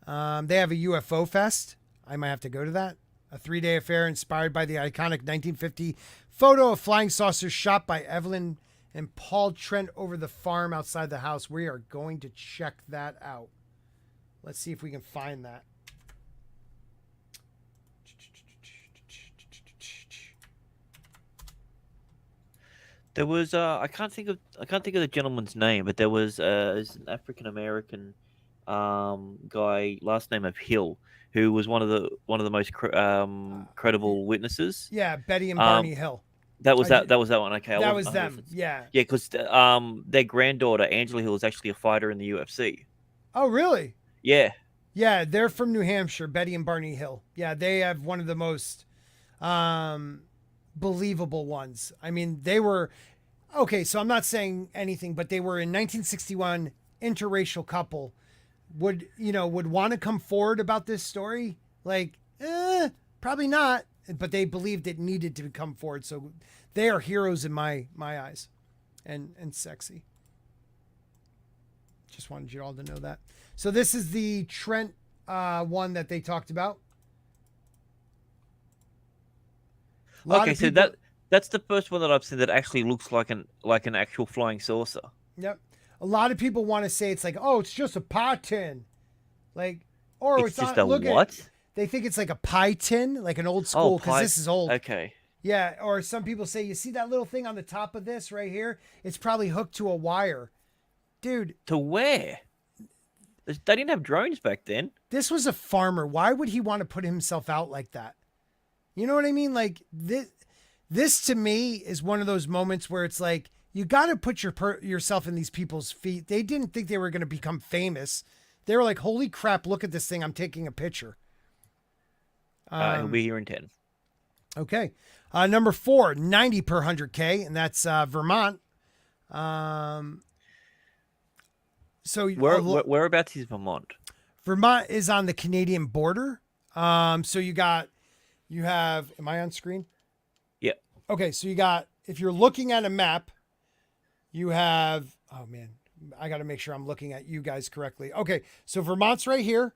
They have a UFO fest. I might have to go to that. A 3-day affair inspired by the iconic 1950 photo of flying saucers shot by Evelyn and Paul Trent over the farm outside the house. We are going to check that out. Let's see if we can find that. There was I can't think of the gentleman's name, but there was an African American guy, last name of Hill, who was one of the most credible witnesses. Yeah, Betty and Barney Hill. That was that one. Okay, That was them. Yeah. Yeah, because their granddaughter Angela Hill is actually a fighter in the UFC. Oh, really? Yeah. Yeah, they're from New Hampshire, Betty and Barney Hill. Yeah, they have one of the most believable ones. I mean, they were okay. So I'm not saying anything, but they were in 1961 interracial couple. Would want to come forward about this story? Like, probably not. But they believed it needed to come forward. So they are heroes in my eyes, and sexy. Just wanted you all to know that. So this is the Trent one that they talked about. Okay, so that's the first one that I've seen that actually looks like an actual flying saucer. Yep. A lot of people want to say it's like, oh, it's just a pie tin. Like, or It's just a what? They think it's like a pie tin, like an old school, because this is old. Okay. Yeah, or some people say, you see that little thing on the top of this right here? It's probably hooked to a wire. Dude. To where? They didn't have drones back then. This was a farmer. Why would he want to put himself out like that? You know what I mean? Like, this to me is one of those moments where it's like, you got to put yourself in these people's feet. They didn't think they were going to become famous. They were like, holy crap, look at this thing. I'm taking a picture. He'll be here in 10. Okay. Number 4, 90 per 100K, and that's Vermont. So whereabouts is Vermont? Vermont is on the Canadian border. So you have, am I on screen? Yeah. Okay. So you got, if you're looking at a map, you have, oh man, I got to make sure I'm looking at you guys correctly. Okay. So Vermont's right here.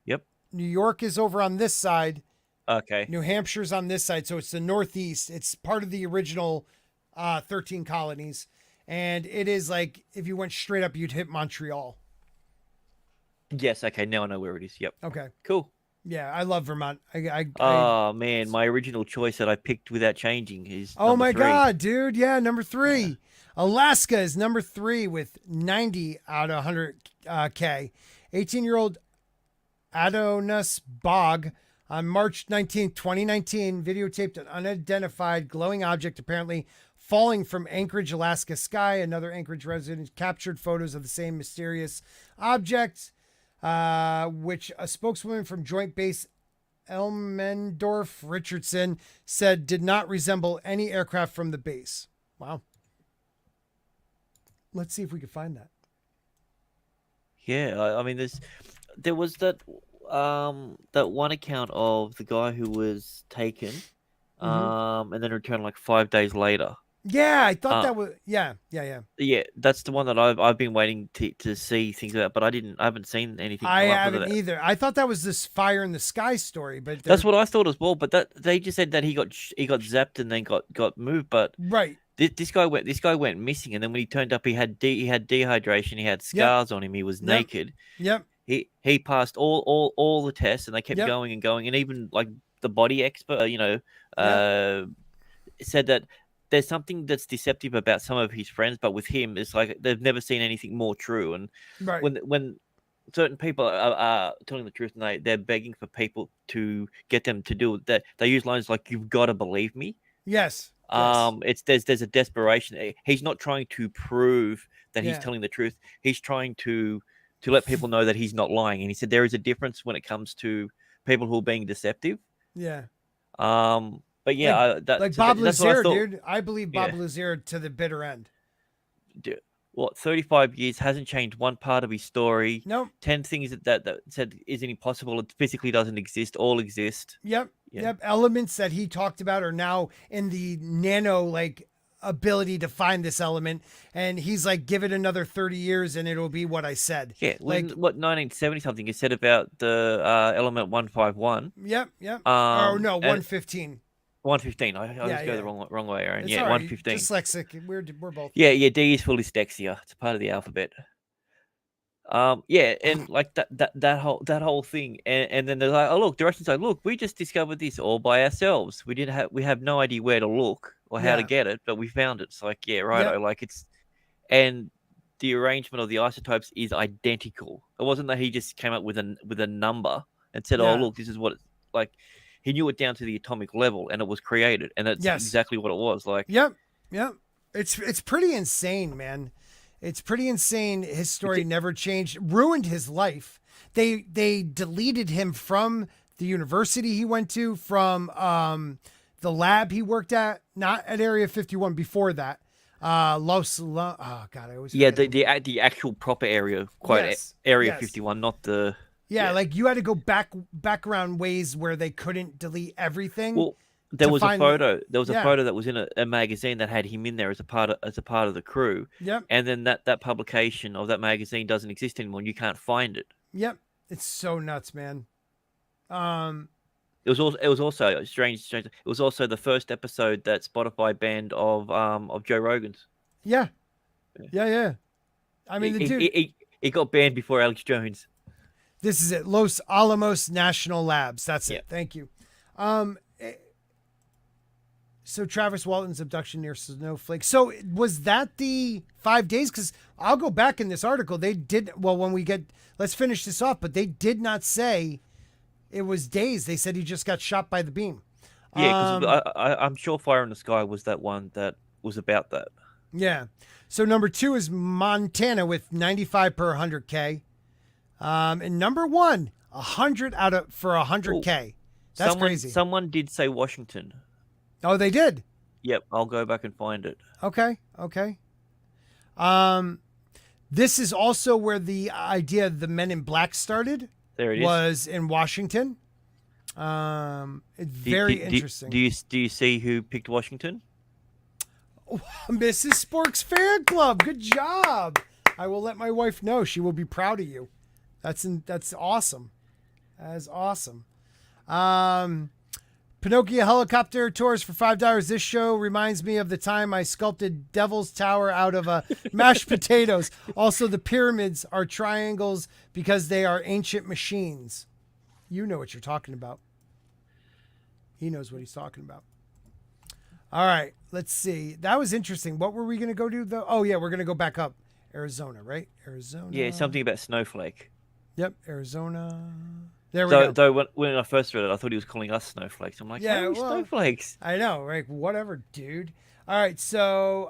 Yep. New York is over on this side. Okay. New Hampshire's on this side. So it's the Northeast. It's part of the original 13 colonies. And it is like, if you went straight up, you'd hit Montreal. Yes. Okay. Now I know where it is. Yep. Okay. Cool. Yeah. I love Vermont. Oh man. My original choice that I picked without changing is oh my 3. God, dude. Yeah. Number 3. Alaska is number 3 with 90 out of 100K. 18-year-old Adonis Bog on March 19th, 2019, videotaped an unidentified glowing object apparently falling from Anchorage, Alaska sky. Another Anchorage resident captured photos of the same mysterious object, which a spokeswoman from Joint Base Elmendorf Richardson said did not resemble any aircraft from the base. Wow. Let's see if we can find that. Yeah, I mean, there was that one account of the guy who was taken, and then returned like 5 days later. Yeah, I thought that was yeah. Yeah, that's the one that I've been waiting to see things about, but I haven't seen anything. I haven't either. I thought that was this fire in the sky story, but that's what I thought as well. But they just said that he got zapped and then got moved. But right, this guy went missing, and then when he turned up, he had dehydration, he had scars on him, he was naked. Yep. He passed all the tests, and they kept going and going, and even like the body expert, said that there's something that's deceptive about some of his friends, but with him, it's like they've never seen anything more true. And when certain people are telling the truth and they're begging for people to get them to do that, they use lines like "You've got to believe me." Yes. There's a desperation. He's not trying to prove that he's telling the truth. He's trying to let people know that he's not lying. And he said there is a difference when it comes to people who are being deceptive. Yeah. But yeah, like Bob Lazar, dude. I believe Bob Lazar to the bitter end. Dude, 35 years, hasn't changed one part of his story. Nope. 10 things that said isn't impossible. It physically doesn't exist. All exist. Yep. Elements that he talked about are now in the nano ability to find this element, and he's like, give it another 30 years and it'll be what I said. Yeah, what 1970 something he said about the element 151. Yep. 115. 115. I always go the wrong way around. It's 115. Dyslexic. We're both. Yeah. D is for dyslexia. It's a part of the alphabet. And like that whole thing, and then they're like, oh look, directions like, look, we just discovered this all by ourselves. We have no idea where to look or how to get it, but we found it. It's like, like it's, and the arrangement of the isotopes is identical. It wasn't that he just came up with a number and said, oh look, this is what it's like. He knew it down to the atomic level, and it was created, and that's exactly what it was. Like, yep. It's pretty insane, man. It's pretty insane. His story never changed. Ruined his life. They deleted him from the university he went to, from the lab he worked at, not at Area 51. Before that, I always the actual proper area, Area 51, not the. Yeah, like you had to go background ways where they couldn't delete everything. Well, there was a photo. There was a photo that was in a magazine that had him in there as a part of the crew. Yep. And then that publication of that magazine doesn't exist anymore, and you can't find it. Yep. It's so nuts, man. It was also strange. It was also the first episode that Spotify banned of Joe Rogan's. Yeah. I mean, it got banned before Alex Jones. This is it. Los Alamos National Labs. That's it. Thank you. So Travis Walton's abduction near Snowflake. So was that the 5 days? Because I'll go back in this article. They did. Well, let's finish this off. But they did not say it was days. They said he just got shot by the beam. Yeah, because I'm sure Fire in the Sky was that one that was about that. Yeah. So number 2 is Montana with 95 per 100K. And number 1, 100 for 100K. That's crazy. Someone did say Washington. Oh, they did? Yep, I'll go back and find it. Okay. This is also where the idea of the Men in Black started. There it is. Was in Washington. It's very interesting. Do you see who picked Washington? Oh, Mrs. Spork's fan club. Good job. I will let my wife know. She will be proud of you. That's awesome. That is awesome. Pinocchio helicopter tours for $5. This show reminds me of the time I sculpted Devil's Tower out of mashed potatoes. Also, the pyramids are triangles because they are ancient machines. You know what you're talking about. He knows what he's talking about. All right, let's see. That was interesting. What were we going to go do, though? Oh, yeah, we're going to go back up. Arizona, right? Arizona. Yeah, something about Snowflake. Yep, Arizona. There we go. Though when I first read it, I thought he was calling us snowflakes. I'm like, snowflakes. I know, right? Whatever, dude. All right, so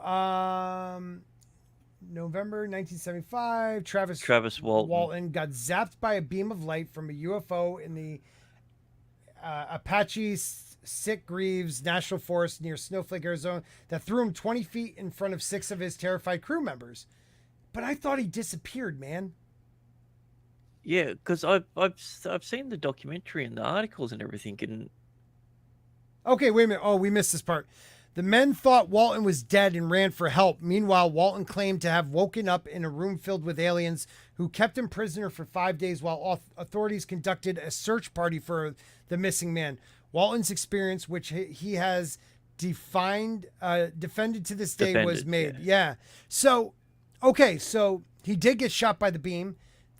November 1975, Travis Walton. got zapped by a beam of light from a UFO in the Apache Sitgreaves National Forest near Snowflake, Arizona, that threw him 20 feet in front of 6 of his terrified crew members. But I thought he disappeared, man. Yeah, because I've seen the documentary and the articles and everything, and Okay, wait a minute. Oh, we missed this part. The men thought Walton was dead and ran for help. Meanwhile, Walton claimed to have woken up in a room filled with aliens who kept him prisoner for 5 days while authorities conducted a search party for the missing man. Walton's experience, which he has defended to this day, was made. Yeah. So, okay, so he did get shot by the beam.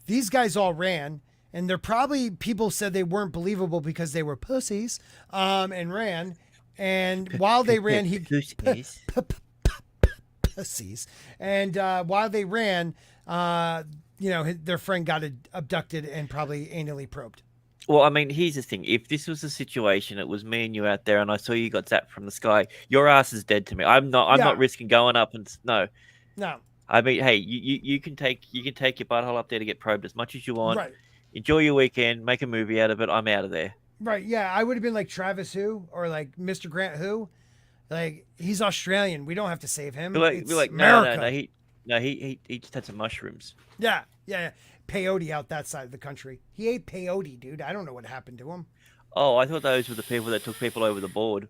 These guys all ran. And they're probably, people said they weren't believable because they were pussies, and ran. And while they ran, pussies. And while they ran, their friend got abducted and probably anally probed. well, I mean, here's the thing: if this was a situation, it was me and you out there, and I saw you got zapped from the sky, your ass is dead to me. I'm not risking going up and no. I mean, hey, you can take your butthole up there to get probed as much as you want. Right. Enjoy your weekend, make a movie out of it. I'm out of there. Right, yeah. I would have been like Travis Who or like Mr. Grant Who. Like, he's Australian. We don't have to save him. It's America. No, he just had some mushrooms. Yeah. Peyote out that side of the country. He ate peyote, dude. I don't know what happened to him. Oh, I thought those were the people that took people over the border.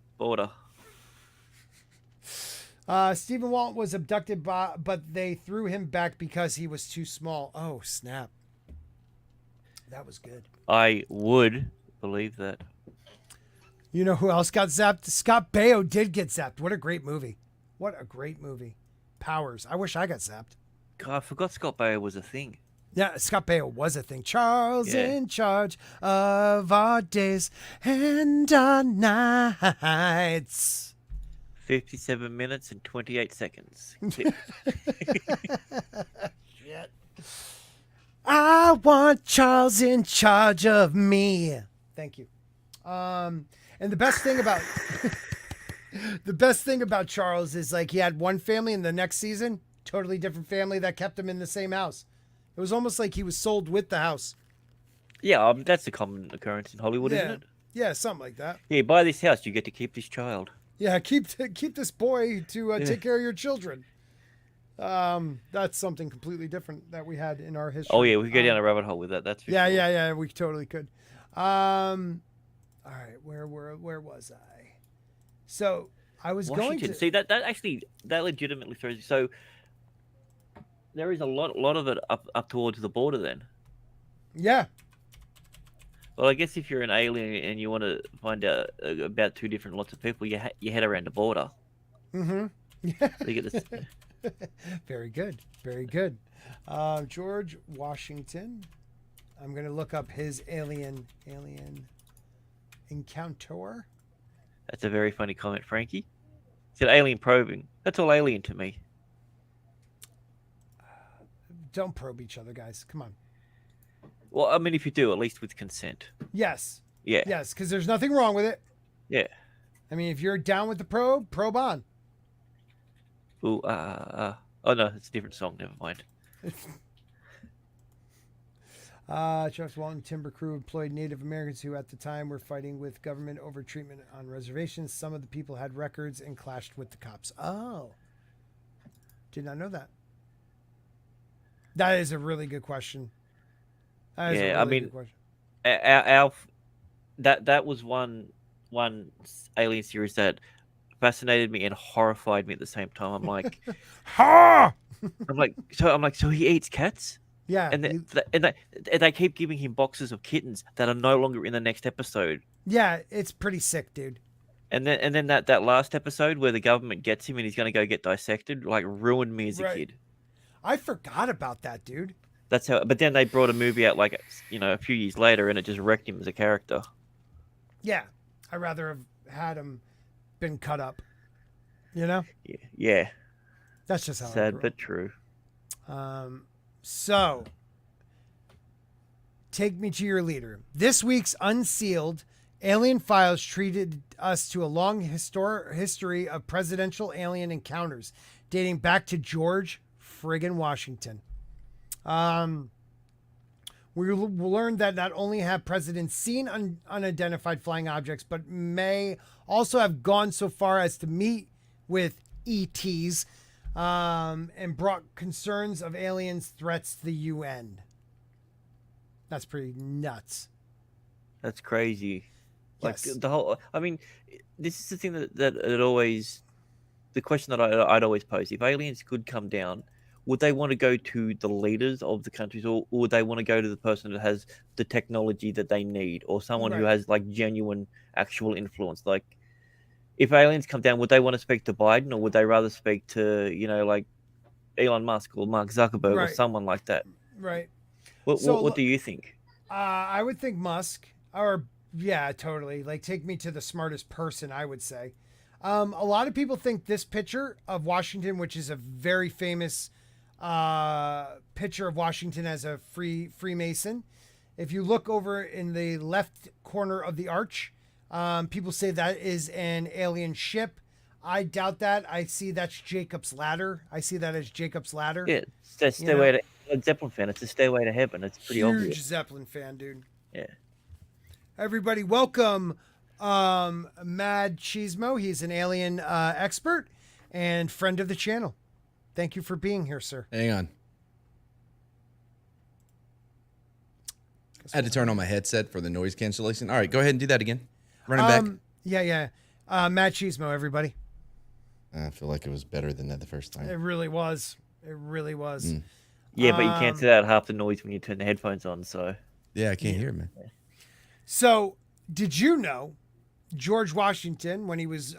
Stephen Walton was abducted but they threw him back because he was too small. Oh, snap. That was good. I would believe that. You know who else got zapped? Scott Baio did get zapped. What a great movie. Powers. I wish I got zapped. God, I forgot Scott Baio was a thing. Yeah, Scott Baio was a thing. Charles in charge of our days and our nights. 57 minutes and 28 seconds. Shit. I want Charles in charge of me. Thank you. And the best thing about Charles is like he had one family, and the next season, totally different family that kept him in the same house. It was almost like he was sold with the house. Yeah, that's a common occurrence in Hollywood, isn't it? Yeah, something like that. Yeah, buy this house, you get to keep this child. Yeah, keep this boy to take care of your children. That's something completely different that we had in our history. Oh yeah, we could go down a rabbit hole with that. That's for sure. Yeah, we totally could. All right, where was I? So I was Washington. going to See that legitimately throws. So there is a lot of it up towards the border then. Yeah. Well, I guess if you're an alien and you want to find out about two different lots of people, you head around the border. Mm-hmm. Yeah. So you get this. Very good. George Washington. I'm going to look up his alien encounter. That's a very funny comment, Frankie. He said alien probing. That's all alien to me. Don't probe each other, guys. Come on. Well, I mean, if you do, at least with consent. Yes. Yeah. Yes, because there's nothing wrong with it. Yeah. I mean, if you're down with the probe on. Ooh, oh no, it's a different song. Never mind. Charles Walton Timber Crew employed Native Americans who at the time were fighting with government over treatment on reservations. Some of the people had records and clashed with the cops. Oh. Did not know that. That is a really good question. Good question. That was one alien series that fascinated me and horrified me at the same time. I'm like, ha! So he eats cats? Yeah. And they keep giving him boxes of kittens that are no longer in the next episode. Yeah, it's pretty sick, dude. And then that last episode where the government gets him and he's going to go get dissected, like, ruined me as a kid. I forgot about that, dude. That's how. But then they brought a movie out, like, a few years later, and it just wrecked him as a character. Yeah, I'd rather have had him been cut up. You know? Yeah. That's just how. Sad but true. So, take me to your leader. This week's Unsealed Alien files treated us to a long history of presidential alien encounters dating back to George friggin' Washington. We learned that not only have presidents seen unidentified flying objects, but may also have gone so far as to meet with ETs and brought concerns of aliens threats to the UN. That's pretty nuts. That's crazy. Like Yes. the whole, I mean, this is the thing that it always, the question that I'd always pose: if aliens could come down, would they want to go to the leaders of the countries, or would they want to go to the person that has the technology that they need, or someone who Right. has like genuine, actual influence? Like, if aliens come down, would they want to speak to Biden, or would they rather speak to, like Elon Musk or Mark Zuckerberg or Right. someone like that? Right. What So, what do you think? I would think Musk, or yeah, totally. Like, take me to the smartest person, I would say. A lot of people think this picture of Washington, which is a very famous picture of Washington as a Freemason. If you look over in the left corner of the arch, people say that is an alien ship. I doubt that. I see that's Jacob's ladder. I see that as Jacob's ladder. Yeah, it's that stairway to Zeppelin fan. It's a stairway to heaven. It's pretty Huge obvious. Zeppelin fan, dude. Yeah. Everybody, welcome Mad Cheesemo. He's an alien expert and friend of the channel. Thank you for being here, sir. Hang on. I had to turn on my headset for the noise cancellation. All right, go ahead and do that again. Run it back. Yeah. Mad Cheesemo, everybody. I feel like it was better than that the first It time. really was. It really was. Yeah, but you cancel out half the noise when you turn the headphones on. So Yeah, I can't hear it, man. So, did you know George Washington, when he was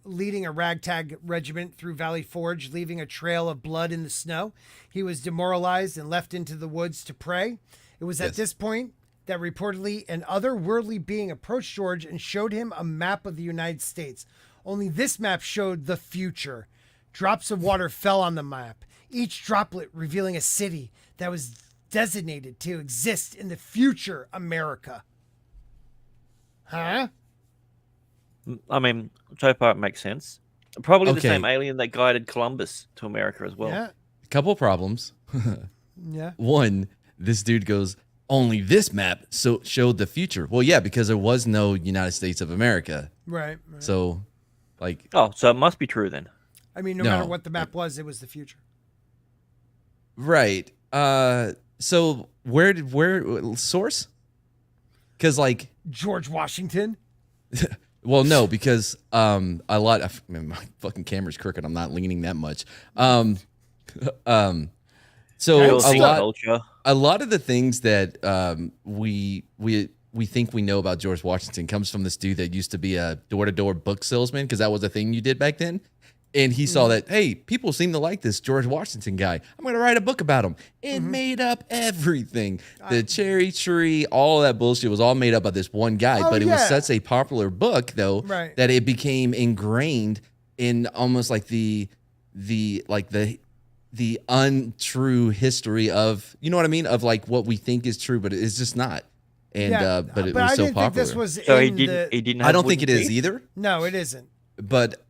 leading a ragtag regiment through Valley Forge, leaving a trail of blood in the snow, he was demoralized and left into the woods to pray? It was at Yes. this point that reportedly an otherworldly being approached George and showed him a map of the United States. Only this map showed the future. Drops of water fell on the map, each droplet revealing a city that was designated to exist in the future America. Huh? I mean, so far it makes sense. Probably the Okay. same alien that guided Columbus to America as well. Yeah. A couple problems. Yeah. One, this dude goes, only this map showed the future. Well, yeah, because there was no United States of America. Right. So, like, Oh, so it must be true then. I mean, no No. matter what the map was, it was the future. right. So where source? Because, like, George Washington. well, no, because man, my fucking camera's crooked. I'm not leaning that much. So Real Real thing, a culture. lot of the things that we think we know about George Washington comes from this dude that used to be a door-to-door book salesman, because that was a thing you did back then. And he saw that, hey, people seem to like this George Washington guy. I'm going to write a book about him. It made up everything. The cherry tree, all that bullshit was all made up by this one guy. Oh, but it was yeah. such a popular book, though, Right. that it became ingrained in almost like the untrue history of, you know what I mean? Of like what we think is true, but it's just not. And Yeah, but it I was so didn't popular. think this was So he in didn't. the... He didn't. Have I don't think it wooden is teeth? either. No, it isn't. But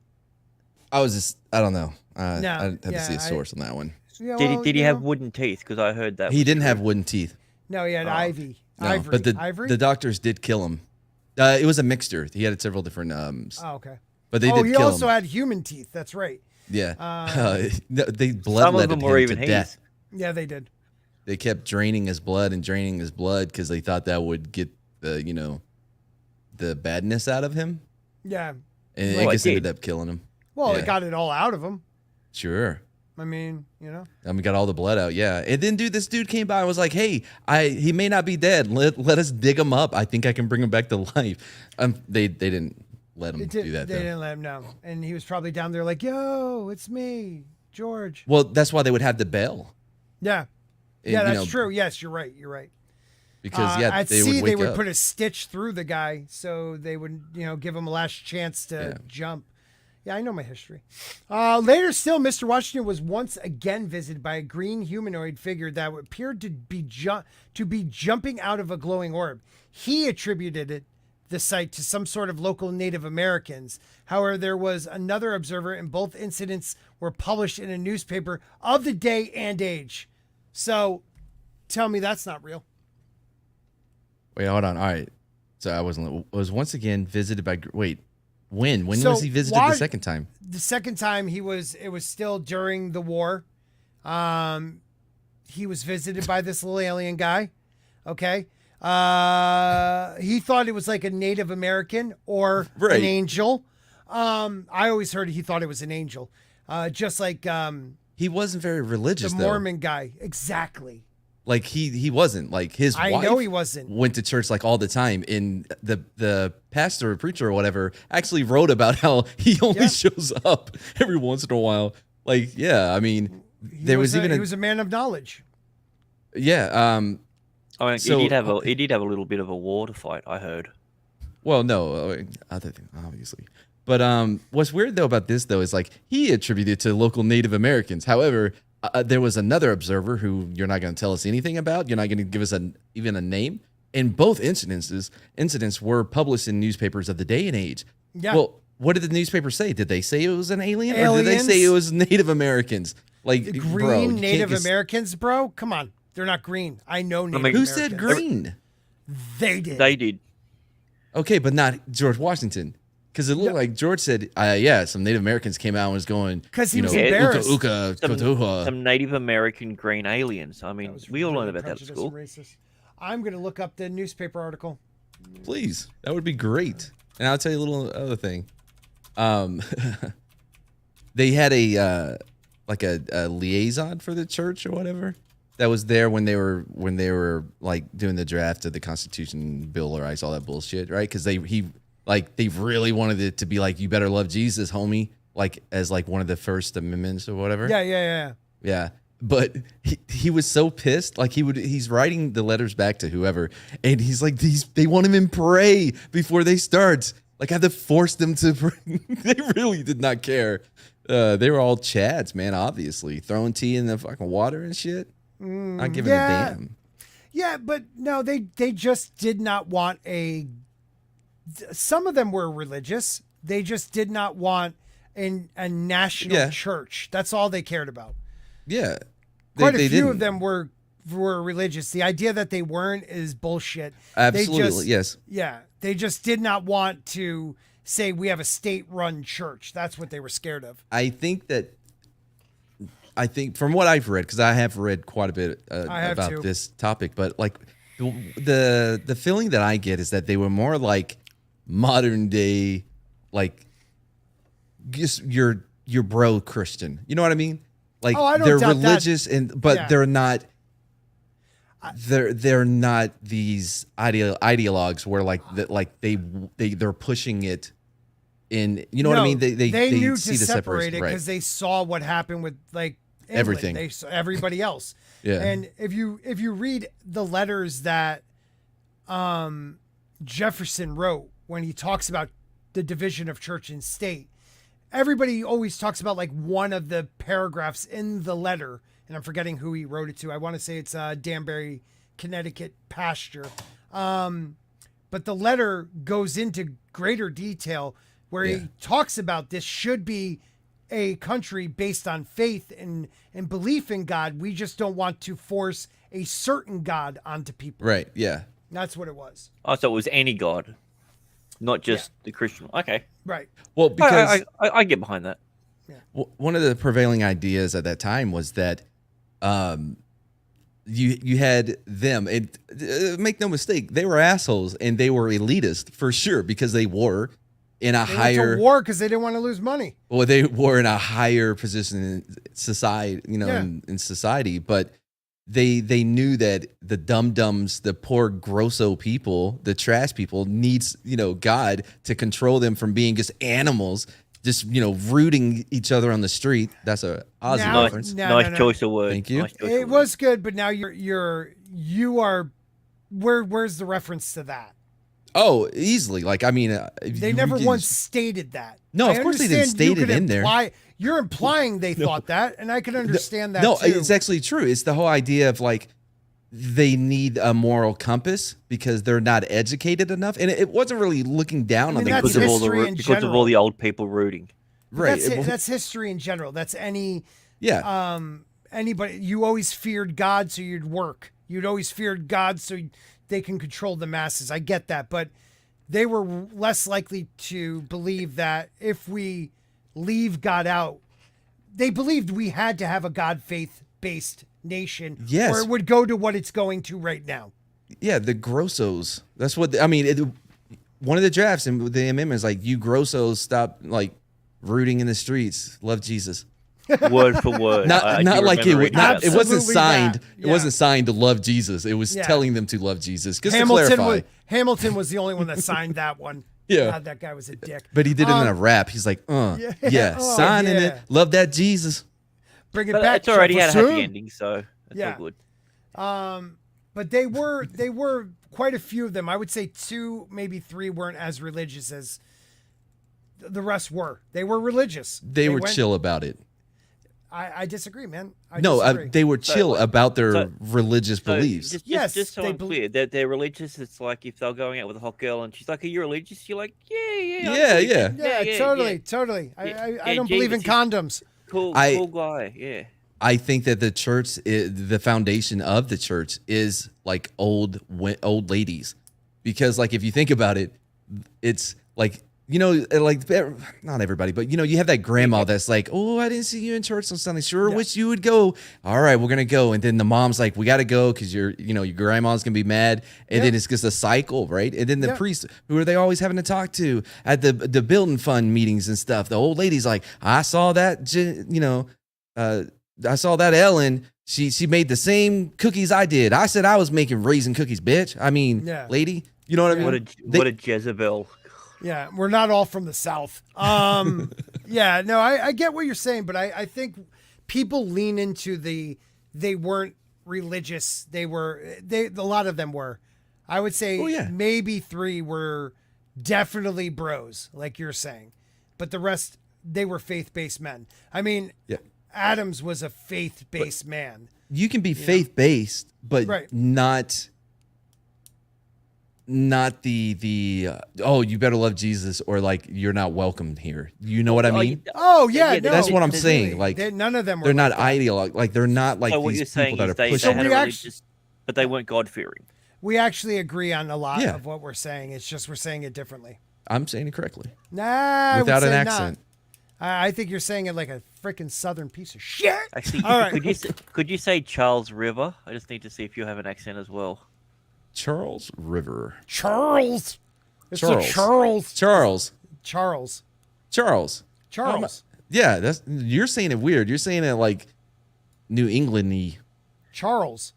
I don't know. I No, have to see yeah, a source on that one. Yeah, Did well, he? Did he you have know. wooden teeth? Because I heard that. He was didn't true. have wooden teeth. No, he had Oh. ivory. No, Ivory. but Ivory? the doctors did kill him. It was a mixture. He had several different Oh, okay. but they Oh, did he kill also him. had human teeth. That's right. Yeah. They Some of bloodletted them him were even to his. death. Yeah, they did. They kept draining his blood because they thought that would get the the badness out of him, Yeah. and Well, it it just ended did. up killing him. Well, Yeah. it got it all out of him. Sure. I mean, I mean, got all the blood out, yeah. And then, this dude came by and was like, "Hey, he may not be dead. Let us dig him up. I think I can bring him back to life." They didn't let him do that, They though. didn't let him know. And he was probably down there like, yo, it's me, George. Well, that's why they would have the bell. Yeah. And, Yeah, you that's know, true. Yes, you're right. You're right. Because At they sea, would wake they would up. put a stitch through the guy so they would, give him a last chance to Yeah. jump. Yeah, I know my history. Later still, Mr. Washington was once again visited by a green humanoid figure that appeared to be jumping out of a glowing orb. He attributed the site to some sort of local Native Americans. However, there was another observer, and both incidents were published in a newspaper of the day and age. So tell me that's not real. Wait, hold on. All right. So I was once again visited by. Wait, when was he visited the second time? The second time it was still during the war. He was visited by this little alien guy. Okay. He thought it was like a Native American or an angel. I always heard he thought it was an angel. Just like he wasn't very religious. The Mormon guy, exactly. Like he wasn't, like his wife. I know he wasn't. Went to church like all the time, and the pastor or preacher or whatever actually wrote about how he only shows up every once in a while. Like, yeah, I mean, he was a man of knowledge. Yeah. I mean, he did have a little bit of a war to fight, I heard. Well, no, other thing, obviously. But what's weird though about this though is like he attributed to local Native Americans. However, there was another observer who you're not going to tell us anything about. You're not going to give us even a name. And both incidents were published in newspapers of the day and age. Yeah. Well, what did the newspaper say? Did they say it was an alien? Or did they say it was Native Americans? Like the green Native Americans, bro? Come on. They're not green. I know Native Americans. Who said green? They did. They did. Okay, but not George Washington. Because it looked like George said, some Native Americans came out and was going, because he was embarrassed. Some Native American green aliens. I mean, we all learned about that at school. I'm going to look up the newspaper article. Please. That would be great. And I'll tell you a little other thing. They had a liaison for the church or whatever that was there when they were like doing the draft of the Constitution, Bill of Rights, all that bullshit, right? Because they really wanted it to be like, you better love Jesus, homie, like as like one of the first amendments or whatever. Yeah. But he was so pissed. Like he's writing the letters back to whoever, and he's like, they want him to pray before they start. Like I have to force them to pray. They really did not care. They were all chads, man, obviously. Throwing tea in the fucking water and shit. Not giving a damn. Yeah, but no, they just did not want some of them were religious. They just did not want a national church. That's all they cared about. Yeah. Quite a few of them were religious. The idea that they weren't is bullshit. Absolutely, yes. Yeah. They just did not want to say we have a state-run church. That's what they were scared of. I think from what I've read, because I have read quite a bit about this topic, but like the feeling that I get is that they were more like modern day, like just your bro Christian. You know what I mean? Like they're religious but they're not. They're not these ideologues where they're pushing it in. You know what I mean? They knew see to the separate it because they saw what happened with like England. Everything. They saw everybody else. Yeah. And if you read the letters that Jefferson wrote when he talks about the division of church and state, everybody always talks about like one of the paragraphs in the letter, and I'm forgetting who he wrote it to. I want to say it's Danbury, Connecticut pasture. But the letter goes into greater detail where he talks about this should be a country based on faith and belief in God. We just don't want to force a certain God onto people. Right, yeah. That's what it was. Oh, so it was any God, not just the Christian. Okay. Right. Well, because I get behind that. Yeah. One of the prevailing ideas at that time was that you had them, and make no mistake, they were assholes and they were elitist for sure because they were in a higher went to war because they didn't want to lose money. Well, they were in a higher position in society, in society, but they knew that the dum-dums, the poor grosso people, the trash people needs, God to control them from being just animals, just, rooting each other on the street. That's a Aussie reference. Nice choice of words. Thank you. It was good, but now you are where's the reference to that? Oh, easily. Like, I mean, they never once stated that. No, of course they didn't state it in there. You're implying they thought that, and I can understand that. No, too. it's actually true. It's the whole idea of like, they need a moral compass because they're not educated enough, and it wasn't really looking down on them that's because of all the history in because of all general. the old people rooting. right. That's history in general. That's any Yeah. anybody. You always feared God, so you'd work. You'd always feared God, so they can control the masses. I get that, but they were less likely to believe that if we leave God out, they believed we had to have a God faith based nation, Yes. or it would go to what it's going to right now. Yeah, the grossos. That's what I mean. One of the drafts and the amendments like, you grossos stop like rooting in the streets. Love Jesus. Word for word. Not Do like remember it wasn't Absolutely signed. that. It wasn't signed to love Jesus. It was Yeah. telling them to love Jesus. Just to clarify. Hamilton was the only one that signed that one. Yeah. God, that guy was a dick. But he did it in a rap. He's like, yeah, Oh, signing yeah. it. Love that Jesus. Bring it But back. it's already had a Jefferson. happy ending, so it's Yeah. all good. But they were quite a few of them. I would say 2, maybe 3 weren't as religious as the rest were. They were religious. They were went- chill about it. I disagree, man. I No, disagree. they were chill about their so- religious So beliefs. Yes, just so they I'm clear, they're religious. It's like if they're going out with a hot girl and she's like, "Are you religious?" You're like, "Yeah, I'm Yeah, religious." yeah, totally. I Yeah, don't believe in Jesus, condoms. Cool guy. Yeah. I think that the church, the foundation of the church, is like old ladies, because like if you think about it, it's like, you know, like not everybody, but you know, you have that grandma that's like, "Oh, I didn't see you in church on Sunday. Sure, wish you would go. All right, we're gonna go." And then the mom's like, "We got to go because your grandma's gonna be mad." And then it's just a cycle, right? And then the priest, who are they always having to talk to at the building fund meetings and stuff? The old lady's like, "I saw that, I saw that Ellen. She made the same cookies I did. I said I was making raisin cookies, bitch. I mean, lady, you know what I mean? What a Jezebel. Yeah, we're not all from the South. Yeah, no, I get what you're saying, but I think people lean into they weren't religious. A lot of them were. I would say maybe 3 were definitely bros, like you're saying, but the rest, they were faith-based men. I mean, Adams was a faith-based man. You can be faith-based, but not the oh, you better love Jesus, or like you're not welcome here. You know what I mean? Oh yeah, no, that's what I'm saying. Like none of them were. They're not like ideologue. Like they're not like So what these you're people saying that is are they pushing. had a we religious, but they weren't God-fearing. We actually agree on a lot Yeah. of what we're saying. It's just we're saying it differently. I'm saying it correctly. Nah, I would Without an say accent. not. I think you're saying it like a freaking Southern piece of shit. Actually, All right. could you say Charles River? I just need to see if you have an accent as well. Charles River. Charles. It's Charles. a Charles. Charles. Charles. Charles. Charles. Yeah, you're saying it weird. You're saying it like New England-y. Charles.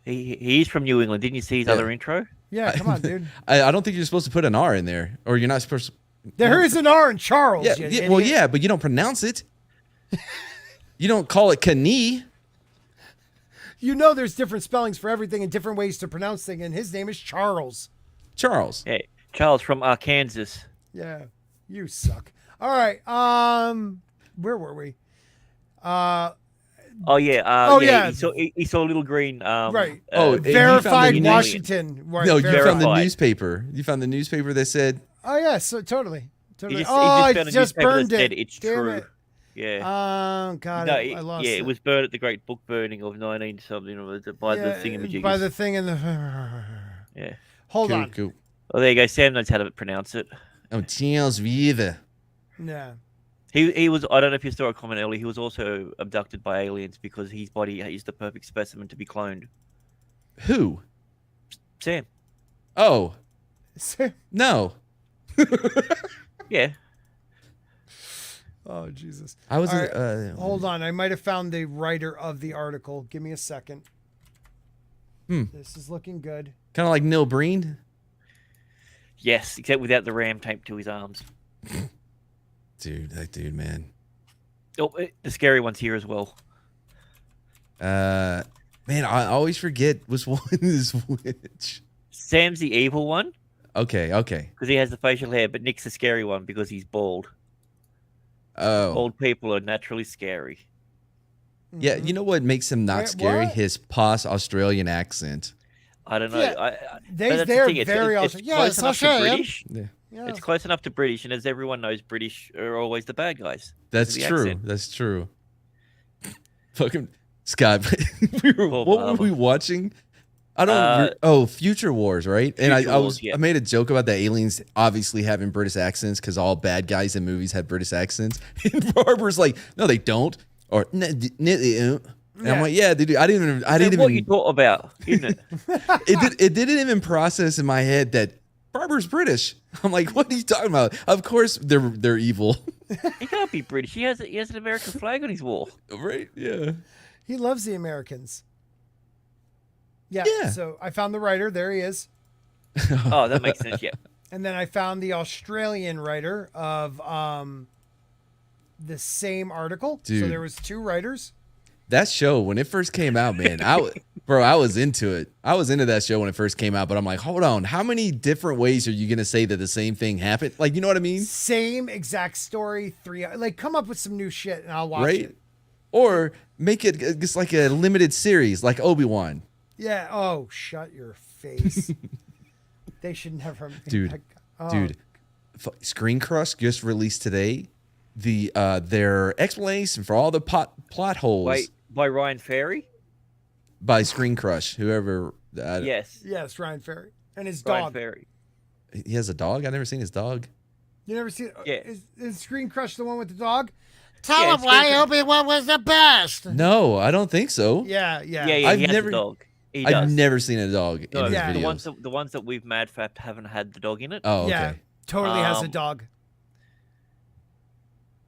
He's from New England. Didn't you see his other intro? Yeah, come on, dude. I don't think you're supposed to put an R in there, or you're not supposed to. There is an R in Charles. Yeah, you yeah, well, idiot. yeah, but you don't pronounce it. You don't call it Kani. You know there's different spellings for everything and different ways to pronounce things, and his name is Charles. Charles. Hey, Charles from Arkansas. Yeah, you suck. All right, where were we? Oh yeah. Oh, yeah. He saw Little Green. Right. And you found Verified the Washington. Right, No, you found the Verified. newspaper. You found the newspaper that said, Oh yeah, so totally. He just I found a just newspaper that burned said it. it's Damn true. it. Yeah. Oh God, I lost yeah, it. it was burned at the Great Book Burning of 19 something by the thingamajiggers. By the thing in the. Yeah. Hold cool, on. cool. Oh, there you go. Sam knows how to pronounce it. Oh, Charles River. Yeah. He was. I don't know if you saw a comment earlier. He was also abducted by aliens because his body is the perfect specimen to be cloned. Who? Sam. Oh, no. Yeah. Oh Jesus. I was. All right, hold on. I might have found the writer of the article. Give me a second. This is looking good. Kind of like Neil Breen. Yes, except without the ram taped to his arms. Dude, that dude, man. Oh, the scary one's here as well. Man, I always forget which one is which. Sam's the evil one Okay. because he has the facial hair, but Nick's the scary one because he's bald. Oh. Bald people are naturally scary. Yeah, you know what makes him not Wait, scary? what? His posh Australian accent. I don't know. Yeah, but they're that's the thing, very it's awesome. close Yes, enough to Australian. British. Yeah. Yeah. It's close enough to British, and as everyone knows, British are always the bad guys. That's The true. accent. That's true. Fucking Scott, what were we watching? I don't. Future Wars, right? And Future Wars, yeah. I made a joke about the aliens obviously having British accents because all bad guys in movies have British accents. And Barbara's like, no, they don't. Or no, they don't. And I'm like, yeah, dude. I didn't even. What you thought about, isn't it? It didn't even process in my head that Barbara's British. I'm like, what are you talking about? Of course they're evil. He can't be British. He has an American flag on his wall. Right? Yeah. He loves the Americans. Yeah. Yeah. So I found the writer. There he is. Oh, that makes sense. Yeah. And then I found the Australian writer of the same article. So Dude. there was 2 writers. That show, when it first came out, man, I was into it. I was into that show when it first came out, but I'm like, hold on, how many different ways are you going to say that the same thing happened? Like, you know what I mean? Same exact story, 3, like come up with some new shit and I'll watch Right? it. Or make it just like a limited series, like Obi-Wan. Yeah. Oh, shut your face. They should never make Dude, that. Oh, Dude, Screen Crush just released today their explanation for all the plot holes Wait, by Ryan Ferry? by Screen Crush. Whoever, Yes. Yes, Ryan Ferry. And his Ryan dog. Ferry. he has a dog. I've never seen his dog. You never see Yeah. Is Screen Crush the one with the dog? Yeah, Tell him it's why Screen- Obi-Wan was the best. No, I don't think so. Yeah. Yeah, I've he has never- a dog. He I've does. never seen a dog in No, his Yeah. videos. the ones that we've mad fapped haven't had the dog in it. Oh, okay. Yeah. Totally has a Um, dog.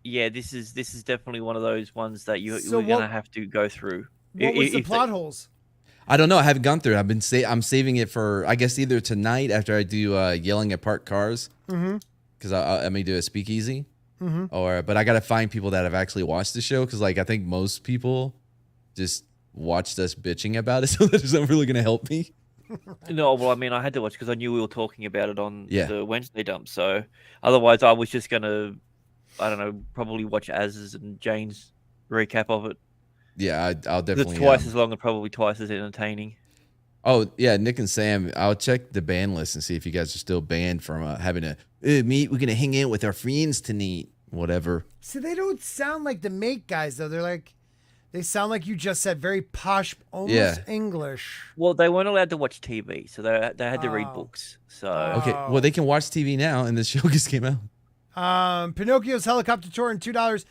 Yeah, this is definitely one of those ones that you're So gonna what- have to go through. What was the if plot holes? I don't know. I haven't gone through it. I'm saving it for, I guess, either tonight after I do yelling at parked cars, because I may do a speakeasy, but I got to find people that have actually watched the show, because like I think most people just watched us bitching about it, so that isn't really going to help me. No, well, I mean, I had to watch because I knew we were talking about it on Yeah. the Wednesday dump. So otherwise, I was just gonna, I don't know, probably watch Az's and Jane's recap of it. Yeah, I'll 'Cause definitely. It's twice as long and probably twice as entertaining. Oh yeah, Nick and Sam. I'll check the ban list and see if you guys are still banned from having a meet. We're gonna hang out with our friends tonight. Whatever. See, they don't sound like the Make guys though. They sound like you just said, very posh, almost Yeah. English. Well, they weren't allowed to watch TV, so they had to read Oh. books. So Okay, well they can watch TV now, and the show just came out. Pinocchio's helicopter tour and $2.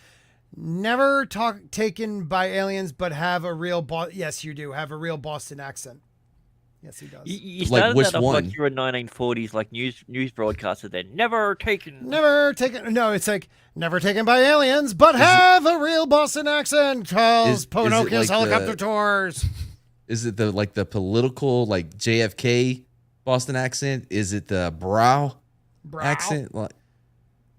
Never taken by aliens, but have a real Yes, you do have a real Boston accent. Yes, he does. you Like, started which that off one? like you're a 1940s like news broadcaster. Then never taken. Never taken. No, it's like never taken by aliens, but have a real Boston accent. Calls Is it Pinocchio's like helicopter the- tours. Is it the political like JFK Boston accent? Is it the brow accent? Like,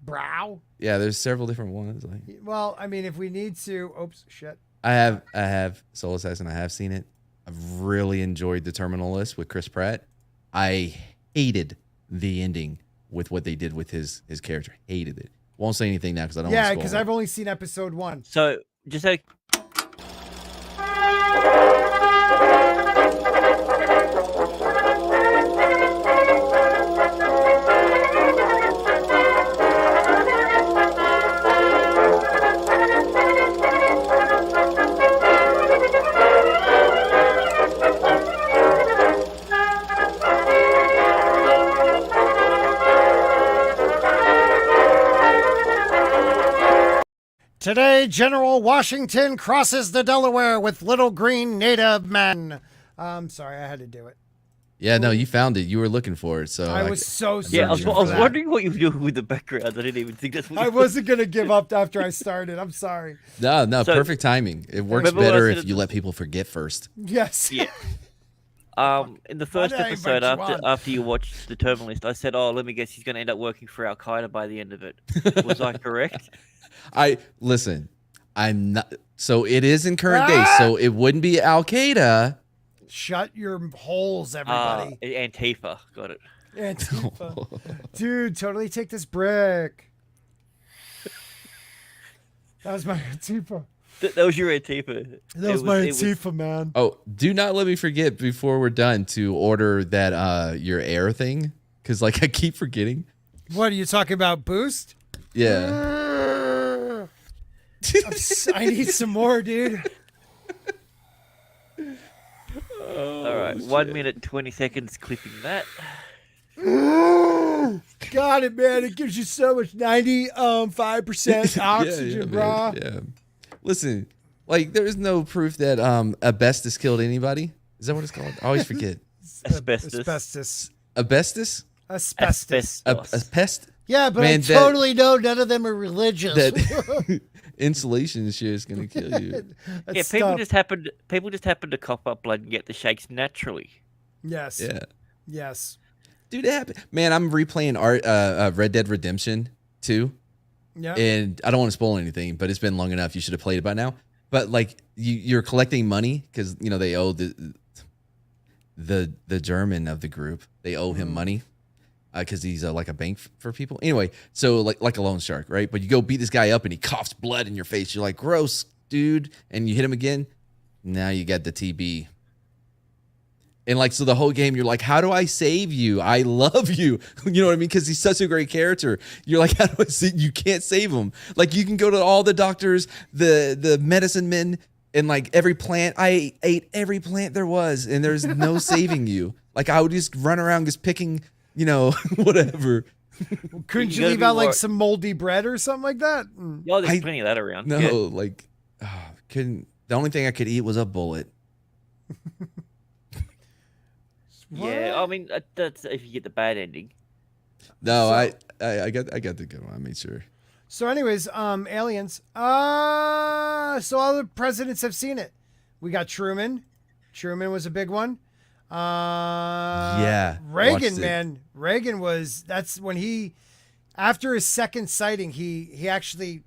Brow. yeah, there's several different ones. Like Well, I mean, if we need to. Oops, shit. I have Soul Assassin. I have seen it. I've really enjoyed the Terminal List with Chris Pratt. I hated the ending with what they did with his character. Hated it. Won't say anything now because I don't. Yeah, want because to I've only seen episode 1. So just like. Today, General Washington crosses the Delaware with little green native men. I'm sorry, I had to do it. Yeah, no, you found it. You were looking for it. So I was so Yeah, I was, searching I was for that. wondering what you were doing with the background. I didn't even think that's what I you wasn't gonna give up after I started. I'm sorry. no, So- perfect timing. It works Remember when I better said if it- you let people forget first. Yes. Yeah. In the first did I episode, invite you on? after you watched the Terminal List, I said, "Oh, let me guess, he's going to end up working for Al Qaeda by the end of it." Was I correct? Listen. I'm not. So it is in current day. So it wouldn't be Al Qaeda. Shut your holes, everybody. Antifa, got it. Antifa. Dude, totally take this brick. That was my Antifa. That was your Antifa. That was my Antifa, man. Oh, do not let me forget before we're done to order that your air thing, because like I keep forgetting. What are you talking about? Boost? Yeah. I need some more, dude. All right, 1 minute 20 seconds clipping that. Got it, man. It gives you so much 95% oxygen, bro. Yeah. Listen, like there's no proof that asbestos killed anybody. Is that what it's called? I always forget. Asbestos. Asbestos. Asbestos? Asbestos. Asbestos? Yeah, but Man, I totally know none of them are religious. That insulation shit is gonna kill you. Yeah, people just happen to cough up blood and get the shakes naturally. Yes. Yeah. Yes. Dude, it happened. Man, I'm replaying Red Dead Redemption 2. Yeah. And I don't want to spoil anything, but it's been long enough. You should have played it by now. But like you're collecting money because they owe the German of the group. They owe him money because he's like a bank for people. Anyway, so like a loan shark, right? But you go beat this guy up and he coughs blood in your face. You're like, gross, dude. And you hit him again. Now you got the TB. And like, so the whole game, you're like, how do I save you? I love you. You know what I mean? Because he's such a great character. You're like, how do I save you? Can't save him. Like, you can go to all the doctors, the medicine men, and like every plant. I ate every plant there was, and there's no saving you. Like, I would just run around just picking, whatever. Couldn't you leave out like some moldy bread or something like that? Yeah, there's plenty of that around. No, yeah. like, couldn't. The only thing I could eat was a bullet. Yeah, I mean that's if you get the bad ending. No, I got the good one. I made sure. So, anyways, aliens. So all the presidents have seen it. We got Truman. Truman was a big one. Yeah, Reagan, man. Reagan that's when he, after his second sighting, he actually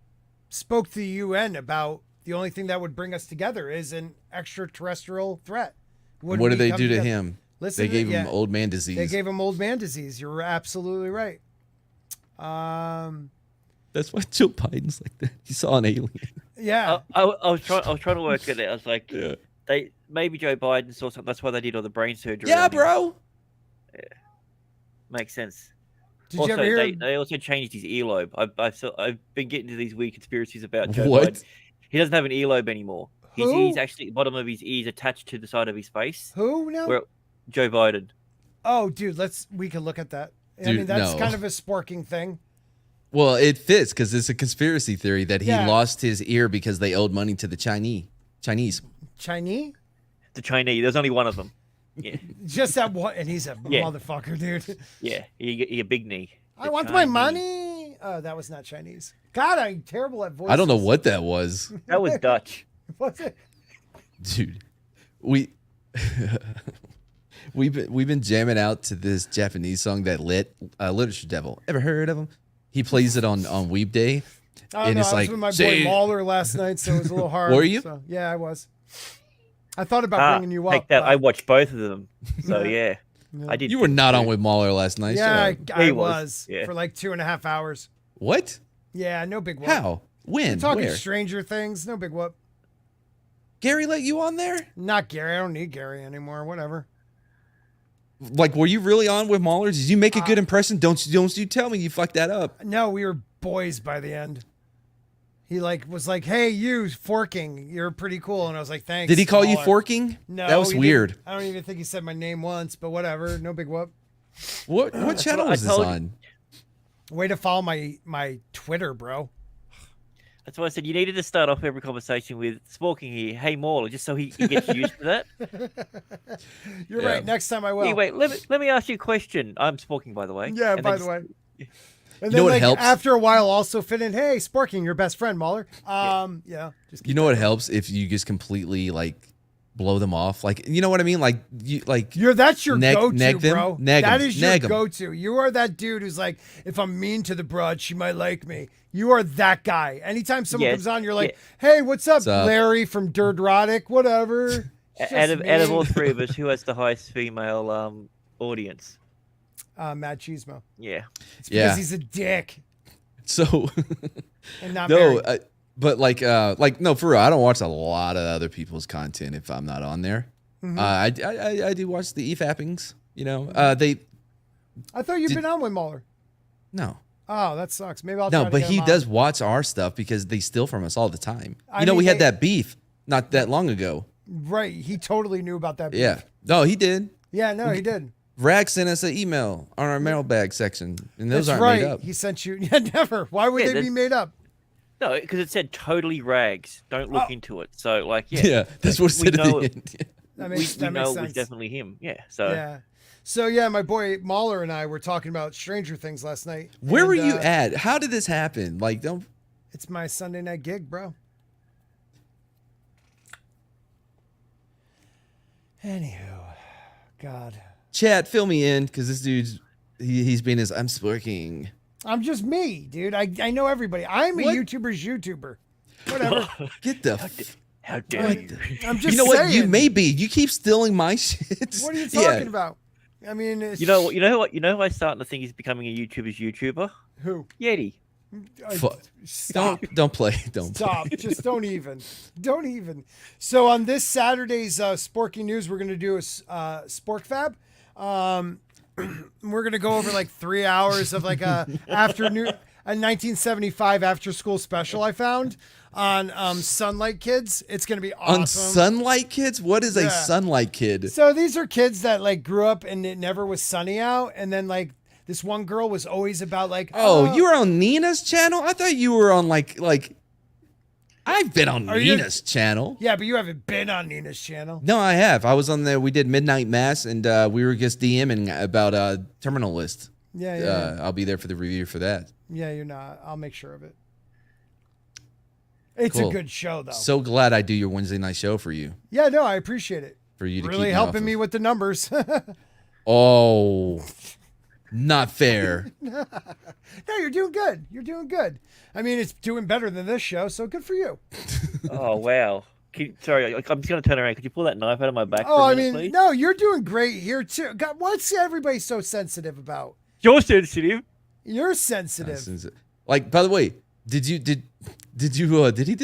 spoke to the UN about the only thing that would bring us together is an extraterrestrial threat. What did they do to him? Listen, they gave him old man disease. They gave him old man disease. You're absolutely right. That's why Joe Biden's like that. He saw an alien. Yeah. I was trying to work at it. I was like, Yeah. maybe Joe Biden saw something. That's why they did all the brain surgery. Yeah, on him. bro. Yeah. Makes sense. Did also, you ever hear? they also changed his earlobe. I've been getting to these weird conspiracies about Joe What? Biden. He doesn't have an earlobe anymore. His Who? ears actually, the bottom of his ears attached to the side of his face. Who now? Where Joe Biden. Oh, dude, we can look at that. I Dude, mean, that's no. kind of a sporking thing. Well, it fits because it's a conspiracy theory that he Yeah. lost his ear because they owed money to the Chinese. Chinese? The Chinese. There's only one of them. Yeah, Just that one, and he's a Yeah. motherfucker, dude. yeah. He a big knee. I want my money. Oh, that was not Chinese. God, I'm terrible at voices. I don't know what that was, That was Dutch. What's it? dude. We've been jamming out to this Japanese song that Literature Devil. Ever heard of him? He plays it on Weeb Day. I don't And know. it's I was like, with my say- boy Mahler last night, so it was a little hard. Were you? So, yeah, I was. I thought about bringing you up. Take that. but- I watched both of them. So yeah, I did. You were not on with Mahler last night. Yeah, Shut up. I He was was, yeah. for like 2.5 hours. What? Yeah, no big whoop. How? When? We're talking Where? Stranger Things. No big whoop. Gary let you on there? Not Gary. I don't need Gary anymore. Whatever. Like, were you really on with Mahler? Did you make a good impression? Don't you tell me you fucked that up. No, we were boys by the end. He was like, "Hey, you Forking, you're pretty cool," and I was like, "Thanks." Did he call you Mahler." Forking? No, That was he weird. didn't. I don't even think he said my name once, but whatever. No big whoop. What channel I was this told you. on? Way to follow my Twitter, bro. That's why I said you needed to start off every conversation with Sporking here. Hey, Molho, just so he gets used to that. You're Yeah. right. Next time I will. Hey, wait, let me ask you a question. I'm Sporking, by the way. Yeah, And by then the way. And You know what like, helps? after a while, also fit in. Hey, Sporking, your best friend, Mahler. Yeah. Just You know what helps if you just completely like blow them off? Like, you know what I mean? Like that's your neg go-to, them, bro. neg That 'em, is your neg 'em. go-to. You are that dude who's like, if I'm mean to the broad, she might like me. You are that guy. Anytime someone Yes, comes on, you're like, yeah. hey, what's up, What's up? Larry from Dirtrotic? Whatever. It's out just of all me. three of us, who has the highest female audience? Mad Chismo. Yeah. It's because Yeah. he's a dick So and not no, married. But like no, for real, I don't watch a lot of other people's content if I'm not on there. I do watch the e-fappings. You know, I thought you'd been on with Molho. No. Oh, that sucks. Maybe I'll No, try to but get he him on. does watch our stuff because they steal from us all the time. I We mean, had that beef not that long ago. Right. He totally knew about that. Yeah. beef. No, he did. Yeah, no, he did. Rag sent us an email on our mailbag section, and those That's aren't right. made up. He sent you. Yeah, never. Why would they be made up? No, because it said totally rags. Don't look into it. So, like, yeah. Yeah, that's what it said at the know end. That We makes, that know makes it was sense. definitely him. Yeah. So, Yeah. So yeah, my boy Molho and I were talking about Stranger Things last night. Where and, were you at? How did this happen? Like, don't. It's my Sunday night gig, bro. Anywho, God. Chat, fill me in, because this dude's he's been I'm sporking. I'm just me, dude. I know everybody. I'm a What? YouTuber's YouTuber. Whatever. Get the. how dare you? I'm just You know what? You saying. may be. You keep stealing my shit. What are you Yeah. talking about? I mean, it's, You know what? You know who I'm starting to think he's becoming a YouTuber? who? Yeti. Fu- Stop. Don't play. Don't Stop. play. Just don't even. Don't even. So on this Saturday's Sporking News, we're going to do a Spork Fab. We're going to go over like 3 hours of like a 1975 after school special I found on Sunlight Kids. It's going to be awesome. On Sunlight Kids? What is a Yeah. Sunlight Kid? So these are kids that like grew up and it never was sunny out. And then like this one girl was always about like, Oh, you were on Nina's channel? I thought you were on like I've been on Are you- Nina's channel. Yeah, but you haven't been on Nina's channel. No, I have. I was on there. We did Midnight Mass, and we were just DMing about Terminal List. Yeah. I'll be there for the review for that. Yeah, you're not. I'll make sure of it. It's Cool. a good show, though. So glad I do your Wednesday night show for you. Yeah, no, I appreciate it. For you to Really keep helping off me of- with the numbers. Oh, not fair. No, you're doing good. You're doing good. I mean, it's doing better than this show, so good for you. Oh wow. Sorry, I'm just gonna turn around. Could you pull that knife out of my back? Oh, for a I minute, mean, please? no, you're doing great here too. God, what's everybody so sensitive about? You're sensitive. You're sensitive. Like, by the way, did he do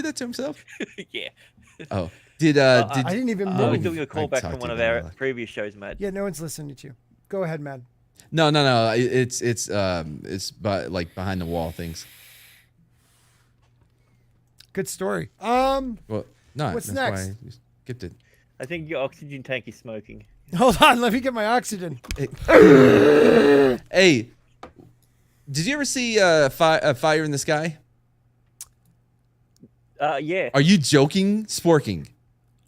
that to himself? Yeah. Oh, did I didn't even I know. was doing a callback talked from one to of you our about it. previous shows, Matt. Yeah, no one's listening to you. Go ahead, man. No. It's like behind the wall things. Good story. Well, no. What's that's next? why I skipped it. I think your oxygen tank is smoking. Hold on, let me get my oxygen. Hey, did you ever see Fire in the Sky? Yeah. Are you joking? Sporking,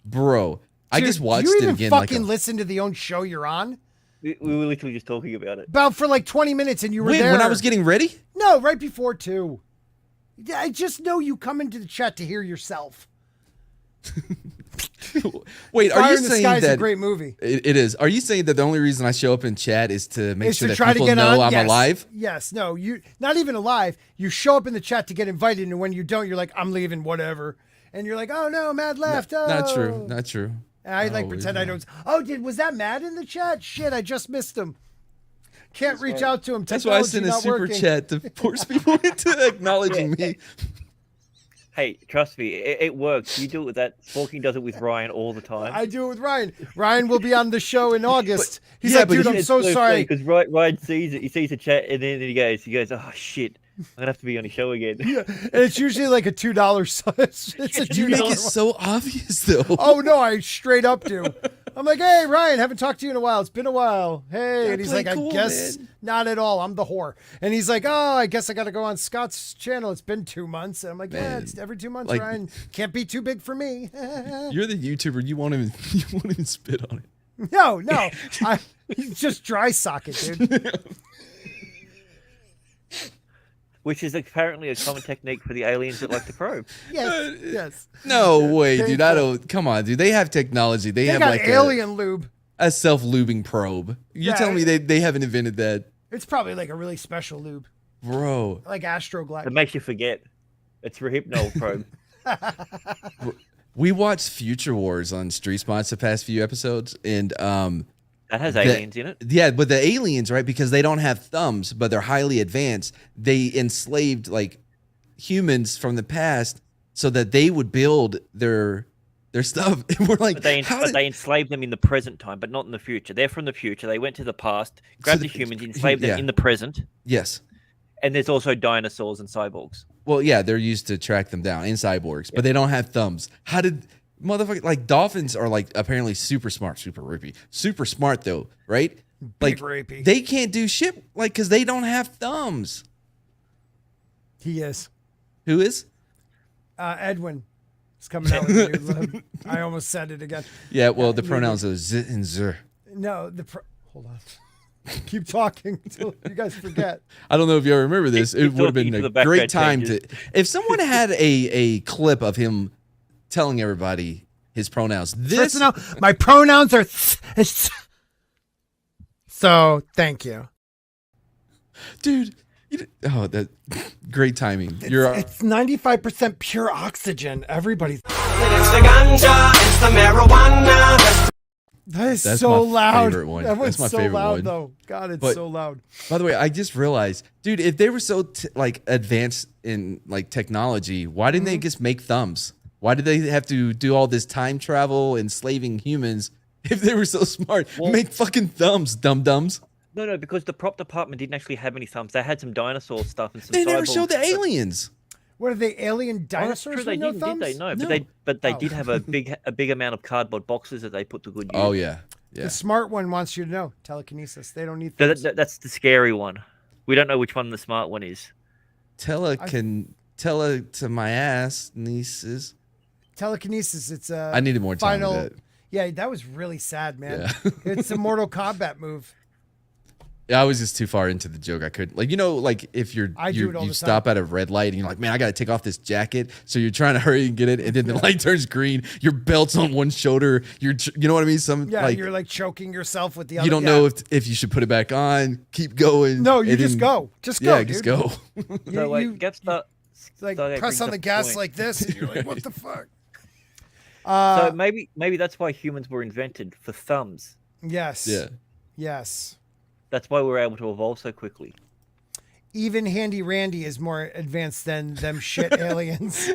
bro. I Dude, just watched do you it even again. fucking listen to the own show you're on? We were literally just talking about it. About for like 20 minutes, and you were there when I was getting ready. No, right before too. Yeah, I just know you come into the chat to hear yourself. Wait, are Fire you in the saying Sky is that a great movie. it is? Are you saying that the only reason I show up in chat is to make Is sure to that try to people get know on. I'm Yes. alive? Yes, no, you not even alive. You show up in the chat to get invited, and when you don't, you're like, I'm leaving, whatever. And you're like, oh no, Mad left. Oh, Not true. Not true. And I like No, pretend no. I don't. Oh, was that Mad in the chat? Shit, I just missed him. Can't reach out to him. That's why I Technology sent a not super working. chat to force people into acknowledging me. Hey, trust me, it works. You do it with that. Sporking does it with Ryan all the time. I do it with Ryan. Ryan will be on the show in August. He's yeah, like, but dude, I'm so sorry. Because Ryan sees it. He sees the chat, and then he goes, oh shit, I'm gonna have to be on the show again. Yeah, and it's usually like a $2. It's a You $2. make it so obvious, though. Oh no, I straight up do. I'm like, hey Ryan, haven't talked to you in a while. It's been a while. Hey, Yeah, and he's play like, cool, I guess man. not at all. I'm the whore. And he's like, oh, I guess I got to go on Scott's channel. It's been 2 months. And I'm like, yeah, Man, it's every 2 months. like- Ryan can't be too big for me. You're the YouTuber. You won't even spit on it. No, he's just dry socket, dude. Which is apparently a common technique for the aliens that like to probe. Yes, yes. No way, dude. I Painful. don't. Come on, dude. They have technology. They They have got like alien lube. a self-lubing probe. You're Yeah, telling me they haven't invented that, It's probably like a really special lube, bro? like It Astroglide. makes you forget. It's for hypno probe. We watched Future Wars on Street Spots the past few episodes, and That has aliens in it. yeah, but the aliens, right? Because they don't have thumbs, but they're highly advanced. They enslaved like humans from the past so that they would build their stuff. And we're like, but they enslaved them in the present time, but not in the future. They're from the future. They went to the past, grabbed the humans, enslaved them in the present. Yes. And there's also dinosaurs and cyborgs. Well, yeah, they're used to track them down in cyborgs, but they don't have thumbs. How did motherfucker like dolphins are like apparently super smart, super rapey, super smart though, right? Like rapey. They can't do shit like because they don't have thumbs. He is. Who is? Edwin. It's coming out with a new look. I almost said it again. Yeah, well, the pronouns are z and zer. No, hold on. Keep talking until you guys forget. I don't know if you remember this. It would have been a great time to if someone had a clip of him telling everybody his pronouns. My pronouns are so thank you. Dude, that great timing. It's 95% pure oxygen. Everybody's It's the ganja, it's the marijuana. That's so so loud. Favorite one. That one's That's my so favorite loud, one. though. God, it's so loud. By the way, I just realized, dude, if they were so like advanced in like technology, why didn't they just make thumbs? Why did they have to do all this time travel, enslaving humans? If they were so smart, make fucking thumbs, dum-dums. No, because the prop department didn't actually have any thumbs. They had some dinosaur stuff and some. They never cyborg showed the stuff. aliens. What are they, alien dinosaurs True, they with no didn't, thumbs? did they? No, No. but they did have a big amount of cardboard boxes that they put to good use. Oh yeah, yeah. The smart one wants you to know telekinesis. They don't need thumbs. That's the scary one. We don't know which one the smart one is. Tell her to my ass, nieces. Telekinesis. It's a. I needed more time final. with that. Yeah, that was really sad, man. Yeah. It's a Mortal Kombat move. Yeah, I was just too far into the joke. I couldn't, like, like if you stop at a red light and you're like, man, I got to take off this jacket. So you're trying to hurry and get it, and then the light turns green. Your belt's on one shoulder. You know what I mean? You're like choking yourself with the other. You don't know if you should put it back on. Keep going. No, you just go. Just go. Yeah, just go. So like, press on the gas like this, and you're like, what the fuck? So maybe that's why humans were invented, for thumbs. Yes. Yeah. Yes. That's why we're able to evolve so quickly. Even Handy Randy is more advanced than them shit aliens.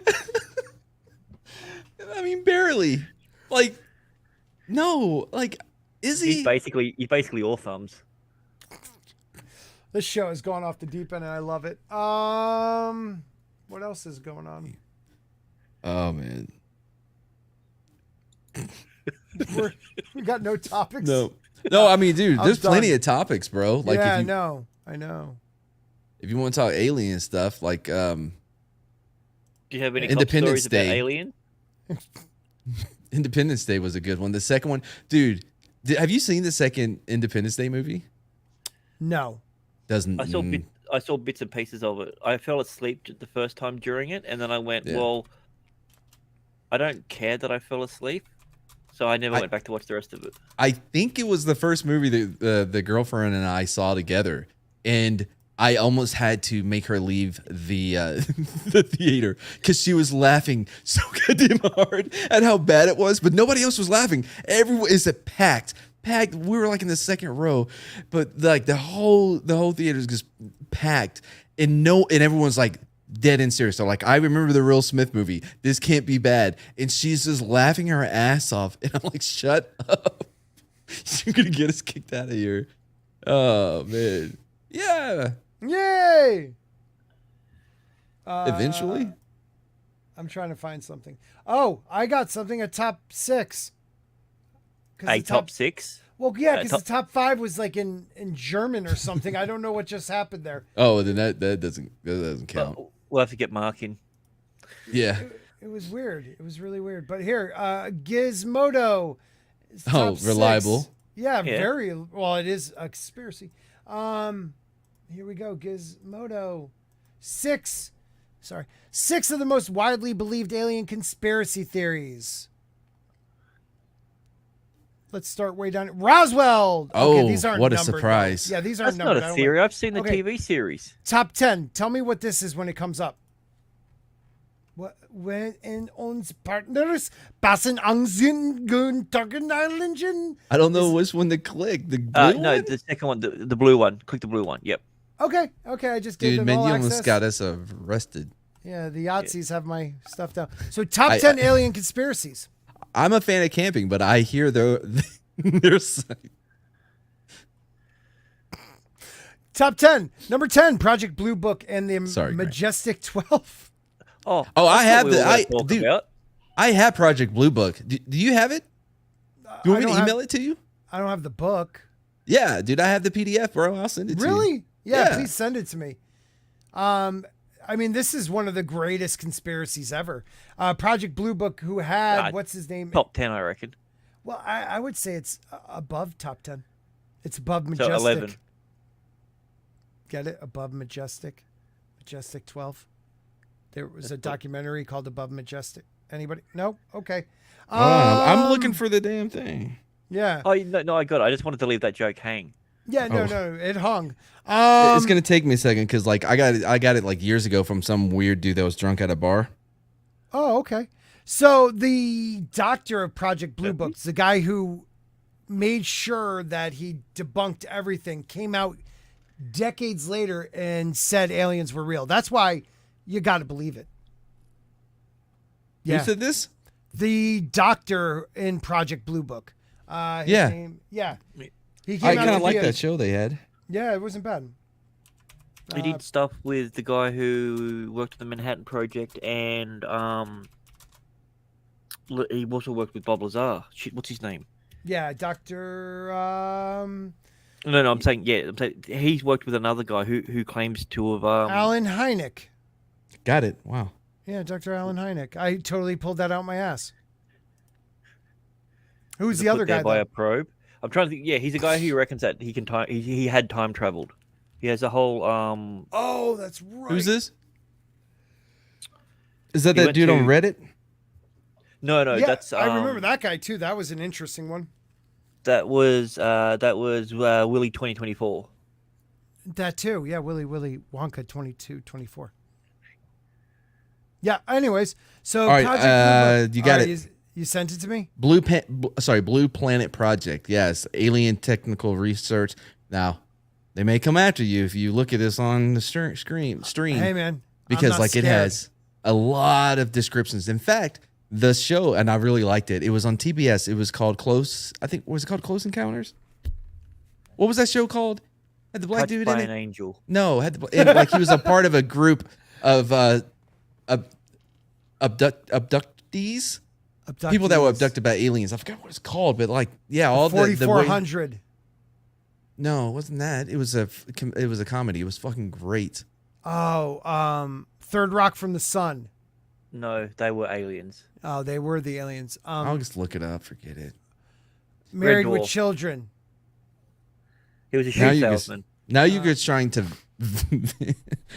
I mean, barely. Like, no. Like, is he? He's basically all thumbs. This show has gone off the deep end, and I love it. What else is going on? Oh man. We got no topics. No, I mean, dude, there's done. plenty of topics, bro. Like, yeah, if you, I know. If you want to talk alien stuff, like, Do you have any Independence stories Day. about aliens? Independence Day was a good one. The second one, dude, have you seen the second Independence Day movie? No. Doesn't. I saw bits and pieces of it. I fell asleep the first time during it, and then I went, well, I don't care that I fell asleep. So I never went back to watch the rest of it. I think it was the first movie that the girlfriend and I saw together, and I almost had to make her leave the the theater because she was laughing so goddamn hard at how bad it was, but nobody else was laughing. Everyone is packed. We were like in the second row, but like the whole theater is just packed, and everyone's like dead and serious. So like, I remember the Will Smith movie. This can't be bad. And she's just laughing her ass off. And I'm like, shut up. You're going to get us kicked out of here. Oh, man. Yeah. Yay. Eventually. I'm trying to find something. Oh, I got something, a top 6. Top 6? Well, yeah, because the top 5 was like in German or something. I don't know what just happened there. Oh, then that doesn't count. We'll have to get Mark in. Yeah. It was weird. It was really weird. But here, Gizmodo. Oh, reliable. 6. Yeah, very well. It is a conspiracy. Here we go. Gizmodo. 6 of the most widely believed alien conspiracy theories. Let's start way down. Roswell. Okay, these aren't what a numbered, surprise. though. Yeah, these aren't That's not numbered. a theory. I've seen the TV series. Top 10. Tell me what this is when it comes up. When in uns partners passen Angst Tagen. I don't know which one to click. The blue No, one? the second one, the blue one. Click the blue one. Yep. Okay. I just gave Dude, them all man, you almost access. got us arrested. Yeah, the Yahtzees have my stuff down. So top 10 alien conspiracies. I'm a fan of camping, but I hear there's Top 10. Number 10, Project Blue Book and the Sorry, Grant. Majestic 12. Oh, I have the. I have Project Blue Book. Do you have it? Do you want me to email it to you? I don't have the book. Yeah, dude, I have the PDF, bro. I'll send it to you. Really? Yeah, please send it to me. I mean, this is one of the greatest conspiracies ever. Project Blue Book, who had, what's his name? Top 10, I reckon. Well, I would say it's above top 10. It's above Majestic. So 11. Get it? Above Majestic. Majestic 12. There was a documentary called Above Majestic. Anybody? No? Okay. I'm looking for the damn thing. Yeah. Oh, no, I got it. I just wanted to leave that joke hang. Yeah, no, it hung. It's gonna take me a second because like I got it like years ago from some weird dude that was drunk at a bar. Oh, okay. So the doctor of Project Blue Book, the guy who made sure that he debunked everything, came out decades later and said aliens were real. That's why you got to believe it. Yeah. Who said this? The doctor in Project Blue Book. His name, He came I out kind of to like be that show they had. Yeah, it wasn't bad. He did stuff with the guy who worked at the Manhattan Project, and he also worked with Bob Lazar. Shit, what's his name? Yeah, Doctor. No, I'm saying he's worked with another guy who claims to have Alan Hynek. Got it. Wow. Yeah, Dr. Alan Hynek. I totally pulled that out my ass. Who's the other guy? By a probe. I'm trying to think. Yeah, he's a guy who reckons that he can time. He had time traveled. He has a whole. Oh, that's right. Who's this? Is that dude on Reddit? No, Yeah, that's. I remember that guy too. That was an interesting one. That was Willy 2024. That too. Yeah, Willy Wonka 2224. Yeah. Anyways, so all right, you got it. You sent it to me. Blue Planet Project. Yes, alien technical research. Now, they may come after you if you look at this on the stream. Hey man, because like scared. It has a lot of descriptions. In fact, the show, and I really liked it. It was on TBS. It was called Close. I think was it called Close Encounters? What was that show called? Had the black dude in it? An angel. No, like he was a part of a group of abductees. People that were abducted by aliens. I forgot what it's called, but like, yeah, all 4400. No, it wasn't that. It was a comedy. It was fucking great. Oh, Third Rock from the Sun. No, they were aliens. Oh, they were the aliens. I'll just look it up. Forget it. Married with Children. He was a shoe salesman. Now you're just trying to.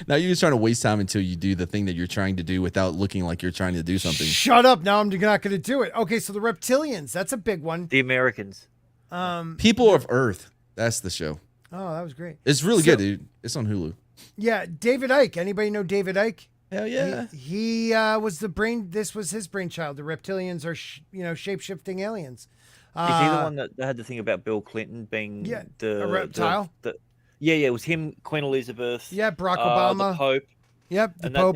Now you're just trying to waste time until you do the thing that you're trying to do without looking like you're trying to do something. Shut up! Now I'm not going to do it. Okay, so the reptilians. That's a big one. The Americans. People of Earth. That's the show. Oh, that was great. It's really good, dude. It's on Hulu. Yeah, David Icke. Anybody know David Icke? Hell yeah. He was the brain. This was his brainchild. The reptilians are, shape-shifting aliens. Is he the one that had the thing about Bill Clinton being a reptile? Yeah, it was him, Queen Elizabeth. Yeah, Barack Obama, the Pope. Yep, and Pope.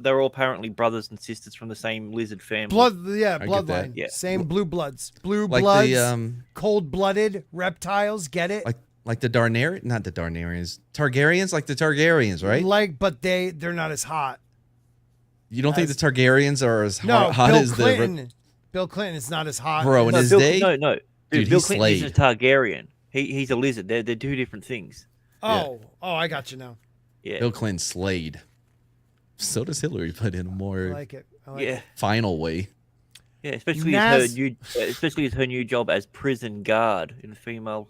They're all apparently brothers and sisters from the same lizard family. Bloodline. Yeah. Same blue bloods. Blue like bloods. The, cold-blooded reptiles. Get it? Like the Darnarians, not the Darnarians. Targaryens, like the Targaryens, right? But they're not as hot. You don't think the Targaryens are as hot Bill as Clinton. Bill Clinton is not as hot. Bro, in his day? No. Dude, Bill Clinton is a Targaryen. He's a lizard. They're two different things. Oh, I got you now. Yeah. Bill Clinton slayed. So does Hillary, but in a more I like it. final way. Yeah, especially as her new job as prison guard in the female.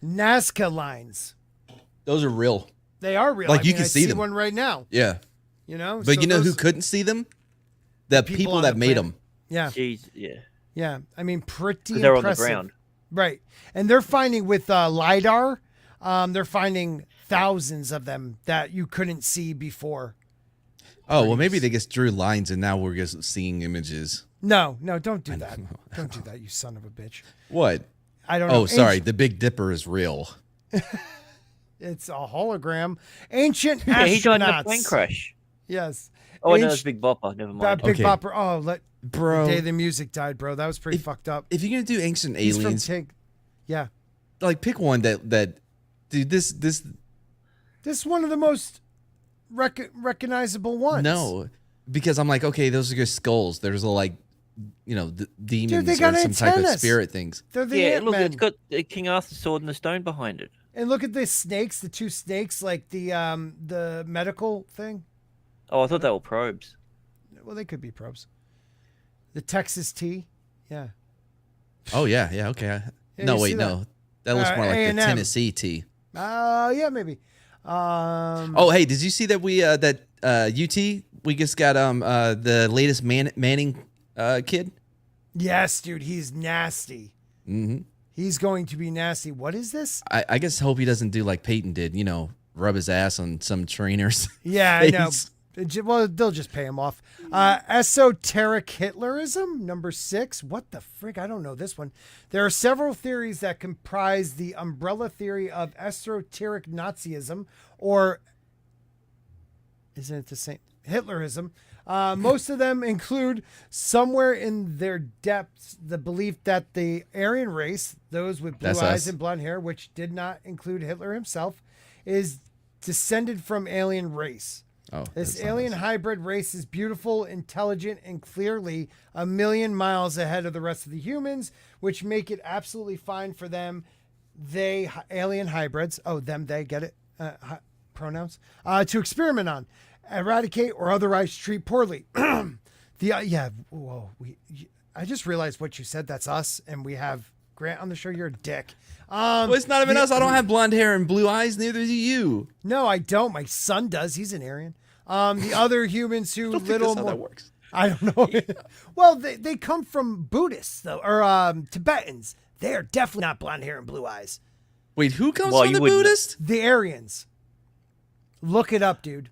Nazca lines. Those are real. They are real. Like you can see them. One right now. Yeah. But you know who couldn't see them? The people that made them. Yeah. Jeez, yeah. Yeah. I mean, pretty impressive. They're on the ground. Right. And they're finding with LiDAR, they're finding thousands of them that you couldn't see before. Oh, well, maybe they just drew lines and now we're just seeing images. No, don't do that. Don't do that, you son of a bitch. What? I don't know. Oh, sorry. The Big Dipper is real. It's a hologram. Ancient astronauts. Yeah, he died in a plane crash. Yes. Oh, no, it's Ancient- Big Bopper. Never mind. That Big Okay. Bopper. Oh, Bro, the day the music died, bro. That was pretty fucked up. if you're gonna do ancient He's from aliens, Tig. Yeah. like pick one that dude. This This is one of the most recognizable ones. no, because I'm like, okay, those are just skulls. There's like, demons they or got some type of antennas. spirit things. They're the Yeah, look, Ant-Men. it's got King Arthur's sword and the stone behind it. And look at the snakes, the two snakes, like the medical thing. Oh, I thought they were probes. Well, they could be probes. The Texas T. Yeah. Oh yeah, okay. Yeah, No, you wait, see no, that looks more like A&M. the Tennessee tea. Yeah, maybe. Oh, hey, did you see that we that UT we just got the latest Manning kid? Yes, dude, he's nasty. Mm-hmm. He's going to be nasty. What is this? I guess hope he doesn't do like Peyton did, rub his ass on some trainers. Yeah, I know. face. Well, they'll just pay him off. Esoteric Hitlerism, number 6. What the frick? I don't know this one. There are several theories that comprise the umbrella theory of esoteric Nazism, or isn't it the same? Hitlerism. Most of them include somewhere in their depths the belief that the Aryan race, those with blue That's eyes us. and blonde hair, which did not include Hitler himself, is descended from alien race. Oh, This that's not alien us. hybrid race is beautiful, intelligent, and clearly a million miles ahead of the rest of the humans, which make it absolutely fine for them. Alien hybrids, they get it, pronouns, to experiment on, eradicate, or otherwise treat poorly. I just realized what you said. That's us, and we have Grant on the show. You're a dick. Well, it's not even us. I don't have blonde hair and blue eyes. Neither do you. No, I don't. My son does. He's an Aryan. The other humans who I don't think little that's how more. that works. I don't know. Well, they come from Buddhists though, or Tibetans. They are definitely not blonde hair and blue eyes. Wait, who comes Well, from you the wouldn't- Buddhist? The Aryans. Look it up, dude.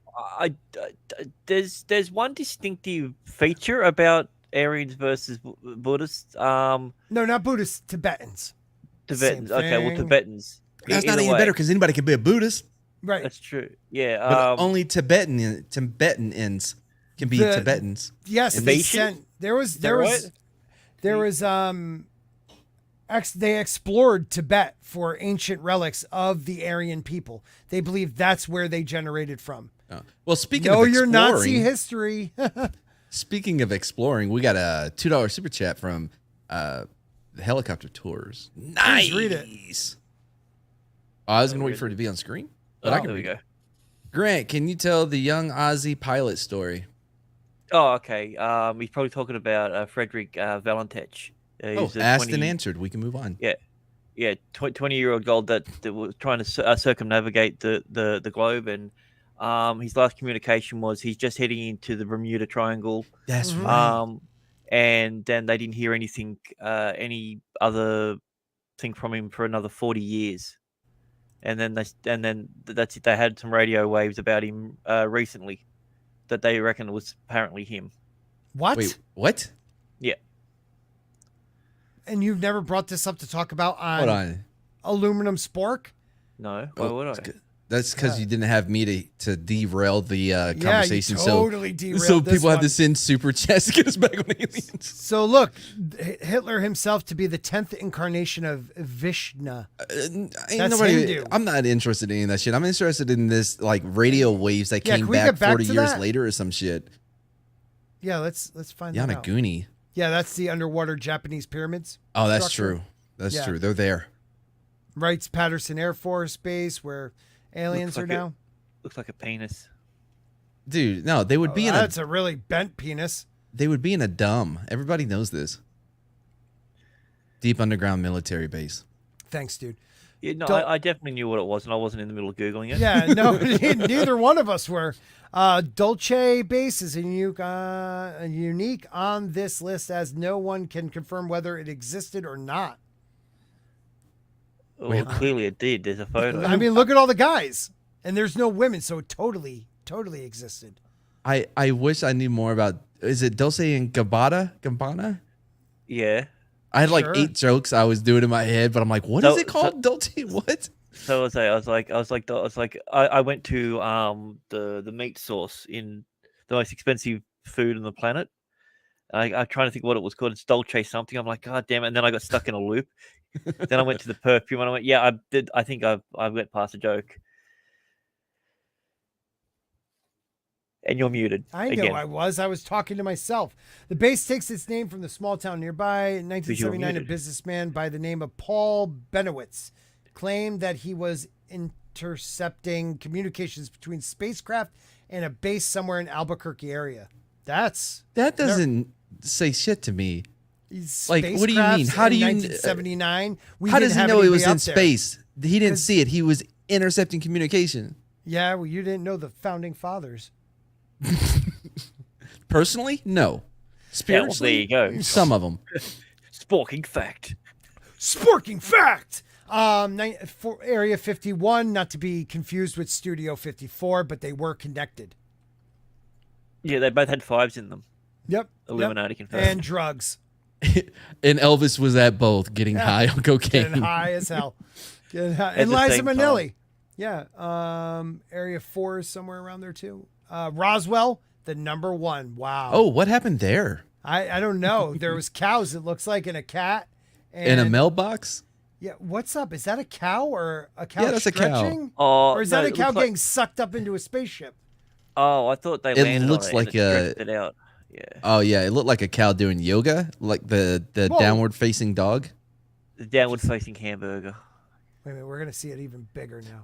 There's one distinctive feature about Aryans versus Buddhists. No, not Buddhists. Tibetans. Tibetans. Same Okay, well, thing. Tibetans. That's not Either even way, better because anybody can be a Buddhist. Right. That's true. Yeah. But only Tibetan Tibetans can be The- Tibetans. Yes, they Invasion? sent. There was right? they explored Tibet for ancient relics of the Aryan people. They believe that's where they generated from. Oh. Well, speaking Know of your exploring, Nazi history. speaking of exploring, we got a $2 super chat from the helicopter tours. Nice. Please read it. Oh, I was gonna wait for it to be on screen, but I can there we read it. go. Grant, can you tell the young Aussie pilot story? Oh, okay. He's probably talking about Frederick Valentech. Oh, asked and answered. We can move on. Yeah, 20-year-old gold that was trying to circumnavigate the globe, and his last communication was he's just heading into the Bermuda Triangle. That's right. And then they didn't hear anything, any other thing from him for another 40 years. And then that's it. They had some radio waves about him recently that they reckon was apparently him. What? Wait, what? Yeah. And you've never brought this up to talk about Hold on. Aluminum Spork? No, why would I? That's because you didn't have me to derail the conversation. Yeah, you totally derailed so this people have one. to send super chats to get us back on aliens. So look, Hitler himself to be the 10th incarnation of Vishnu. Ain't That's nobody, Hindu. I'm not interested in any of that shit. I'm interested in this like radio waves that Yeah, came can we back get back 40 to years that? later or some shit. Yeah, let's find that out. Yanaguni. Yeah, that's the underwater Japanese pyramids. Oh, that's structure. true. That's Yeah. true. They're there. Wrights Patterson Air Force Base, where aliens Looks are like now. Looks like a penis. Dude, no, they would be in That's a really bent penis. they would be in a dumb. Everybody knows this. Deep underground military base. Thanks, dude. Yeah, no, Don't- I definitely knew what it was, and I wasn't in the middle of googling it. Yeah, no, neither one of us were. Dolce Base is unique on this list, as no one can confirm whether it existed or not. Well, clearly it did. There's a photo. I mean, look at all the guys, and there's no women, so it totally existed. I wish I knew more about. Is it Dulce and Gabbana? Yeah. I had like Sure. 8 jokes I was doing in my head, but I'm like, what is it called? Dulce? What? So I went to the meat source in the most expensive food on the planet. I'm trying to think what it was called. It's Dolce something. I'm like, God damn it! And then I got stuck in a loop. Then I went to the perfume and I went, yeah, I did. I think I went past a joke. And you're muted. I know again. I was. I was talking to myself. The base takes its name from the small town nearby. In 1979, a muted. businessman by the name of Paul Benowitz claimed that he was intercepting communications between spacecraft and a base somewhere in Albuquerque area. That doesn't say shit to me. Like, Spacecrafts what do you mean? How do you? 1979. How does he know it was in space? space? He didn't see it. He was intercepting communication. Yeah, well, you didn't know the founding fathers. Personally, no. Spiritually, there you go. Some of them. Sporking fact. Sporking fact. Area 51, not to be confused with Studio 54, but they were connected. Yeah, they both had 5s in them. Yep. Illuminati confirmed. And drugs. And Elvis was at both, getting high on cocaine. Getting high as hell. Getting high. At And the Liza same Minnelli. Yeah. Area 4 is somewhere around there too. Roswell, the number 1. Wow. Oh, what happened there? I don't know. There was cows, it looks like, and a cat. In a mailbox? Yeah, what's up? Is that a cow or a cow Yeah, that's a cow. stretching? Oh, Or is no, that a it cow looks like- getting sucked up into a spaceship? Oh, I thought they It landed looks on it like and it stretched it out. Yeah. Oh yeah, it looked like a cow doing yoga, like the Whoa. downward facing dog. The downward facing hamburger. Wait a minute, we're going to see it even bigger now.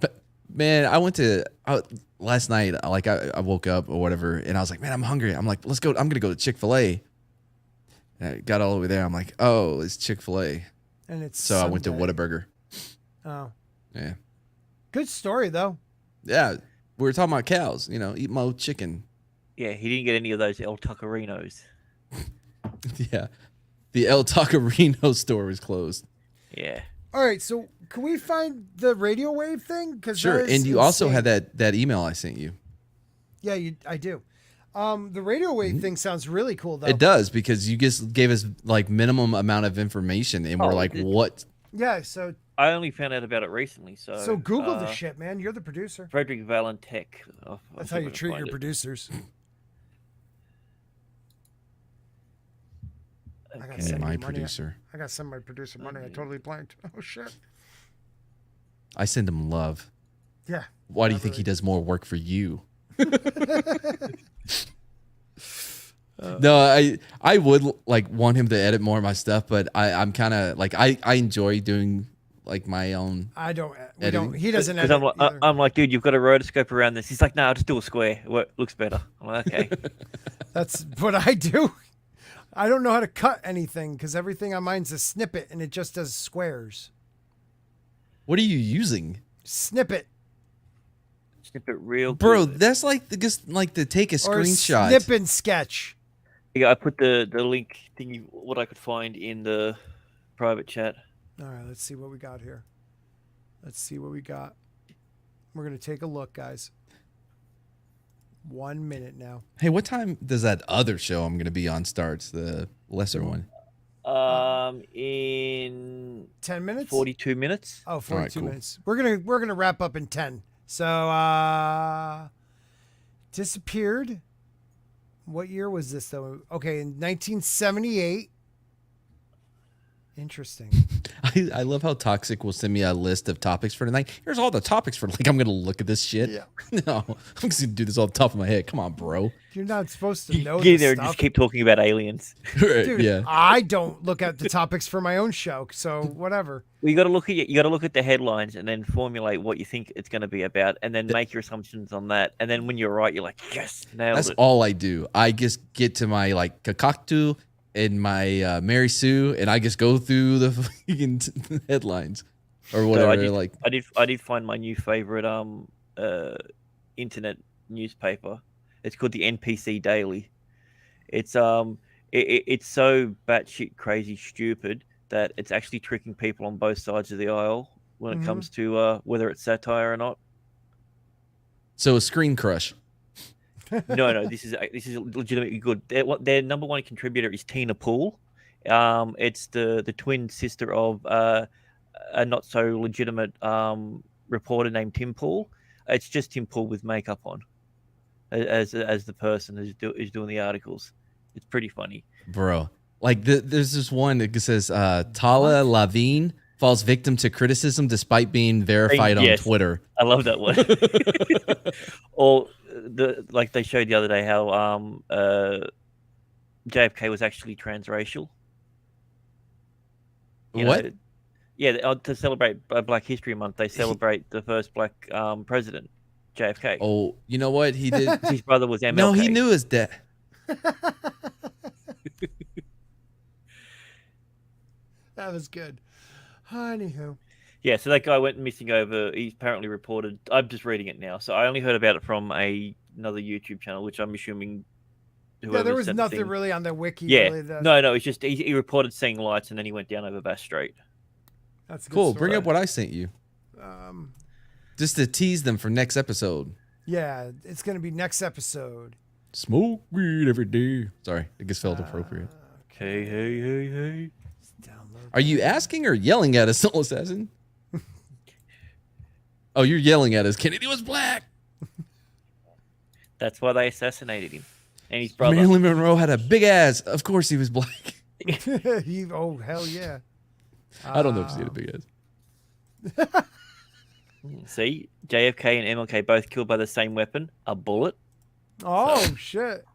Man, I went to last night. Like I woke up or whatever, and I was like, man, I'm hungry. I'm like, let's go. I'm gonna go to Chick-fil-A. And I got all the way there. I'm like, oh, it's Chick-fil-A. And it's So I went to Sunday. Whataburger. Oh, Yeah, good story though. yeah. We were talking about cows. You know, eat my chicken. Yeah, he didn't get any of those El Tuckerinos. Yeah, the El Tacorino store was closed. Yeah. All right, so can we find the radio wave thing? Because Sure, and you also had that email I sent you. Yeah, I do. The radio wave thing sounds really cool though. It does, because you just gave us like minimum amount of information, and we're Oh, like, it- what? Yeah, so I only found out about it recently, so Google the shit, man. You're the producer. Frederick Valentech. That's how you treat your producers. I gotta Okay. send My you money. producer. I gotta send my producer money. I totally blanked. Oh shit. I send him love. Yeah. Why do you think he does more work for you? No, I would like want him to edit more of my stuff, but I'm kind of like I enjoy doing like my own. I don't. We Editing? don't. He doesn't. Because Edit either. I'm like, dude, you've got a rotoscope around this. He's like, no, I'll just do a square. It looks better. I'm like, okay. That's what I do. I don't know how to cut anything because everything on mine's a snippet and it just does squares. What are you using, Snippet Snip it real bro? good. That's like just like to take a or screenshot. snip and sketch. Yeah, I put the link thingy, what I could find in the private chat. All right, let's see what we got here. Let's see what we got. We're gonna take a look, guys. 1 minute now. Hey, what time does that other show I'm gonna be on starts? The lesser one. In 10 minutes. 42 minutes. Oh, 42 All right, cool. minutes. We're gonna wrap up in 10. So disappeared. What year was this though? Okay, in 1978. Interesting. I love how Toxic will send me a list of topics for tonight. Here's all the topics for like I'm gonna look at this shit. Yeah. No, I'm just gonna do this off the top of my head. Come on, bro. You're not supposed to know Get in this there and stuff. just keep talking about aliens. Dude, Yeah. I don't look at the topics for my own show, so whatever. Well, you got to look at the headlines and then formulate what you think it's going to be about, and then make your assumptions on that. And then when you're right, you're like, yes, nailed That's it. all I do. I just get to my like Kakaktu and my Mary Sue, and I just go through the fucking headlines or So whatever. I did find my new favorite internet newspaper. It's called the NPC Daily. It's it's so batshit crazy stupid that it's actually tricking people on both sides of the aisle when it comes to whether it's satire or not. So a screen crush. No, this is legitimately good. Their number one contributor is Tina Poole. It's the twin sister of a not so legitimate reporter named Tim Poole. It's just Tim Poole with makeup on. as the person who's doing the articles. It's pretty funny. Bro. Like there's this one that says Tala Lavine falls victim to criticism despite being verified on Twitter. I love that one. Or like they showed the other day how JFK was actually transracial. What? Yeah, to celebrate Black History Month, they celebrate the first black president, JFK. Oh, you know what? He did. His brother was MLK. No, he knew his dad. That was good. Anywho. Yeah, so that guy went missing over. He's apparently reported. I'm just reading it now, so I only heard about it from another YouTube channel, which I'm assuming. Yeah, there was nothing really on the wiki. Yeah, really no, it's just he reported seeing lights, and then he went down over Bass Strait. That's a good cool. story. Bring up what I sent you. Just to tease them for next episode. Yeah, it's going to be next episode. Smoke weed every day. Sorry, it just felt appropriate. Hey. Download. Are you asking or yelling at us, Soul Assassin? Oh, you're yelling at us. Kennedy was black. That's why they assassinated him. And his brother. Marilyn Monroe had a big ass. Of course he was black. Oh, hell yeah. I don't know if he had a big ass. See, JFK and MLK both killed by the same weapon, a bullet. Oh, shit.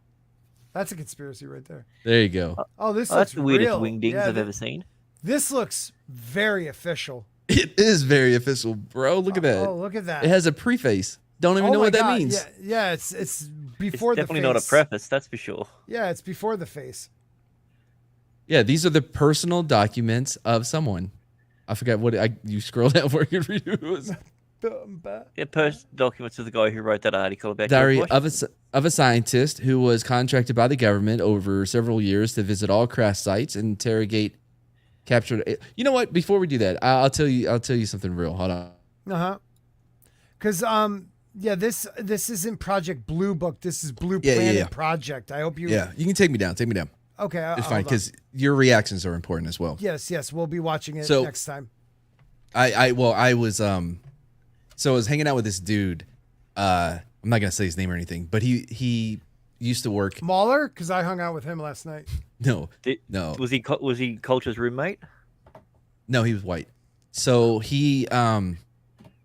That's a conspiracy right there. There you go. Oh, this Oh, that's looks the weirdest real. wingdings Yeah, I've ever seen. This looks very official. It is very official, bro. Look at that. Oh, look at that. It has a preface. Don't even know my what that God. means. Yeah, it's It's before the face. definitely not a preface, that's for sure. Yeah, it's before the face. Yeah, these are the personal documents of someone. I forgot what you scrolled down for your review. Yeah, documents of the guy who wrote that article about Diary George of a scientist who was contracted by the government over several years to visit all crash sites and interrogate captured. You know what? Before we do that, I'll tell you something real. Hold on. Because this isn't Project Blue Book. This is Blue Planet Project. I hope you. Yeah, you can take me down. Take me down. Okay, It's fine because your reactions are important as well. Yes, we'll be watching it So- next time. I was hanging out with this dude. I'm not gonna say his name or anything, but he used to work. Mahler, because I hung out with him last night. No. Was he Culture's roommate? No, he was white. So he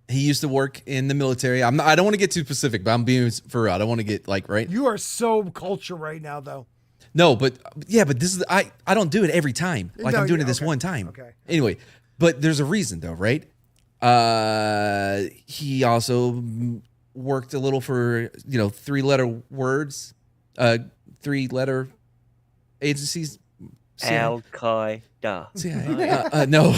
used to work in the military. I don't want to get too specific, but I'm being for real. I don't want to get right. You are so culture right now, though. No, but this is I don't do it every time. Like No, I'm doing you- it this okay. one time. Okay. Anyway, but there's a reason though, right? He also worked a little for 3-letter words, 3-letter agencies. Al Qaeda. No.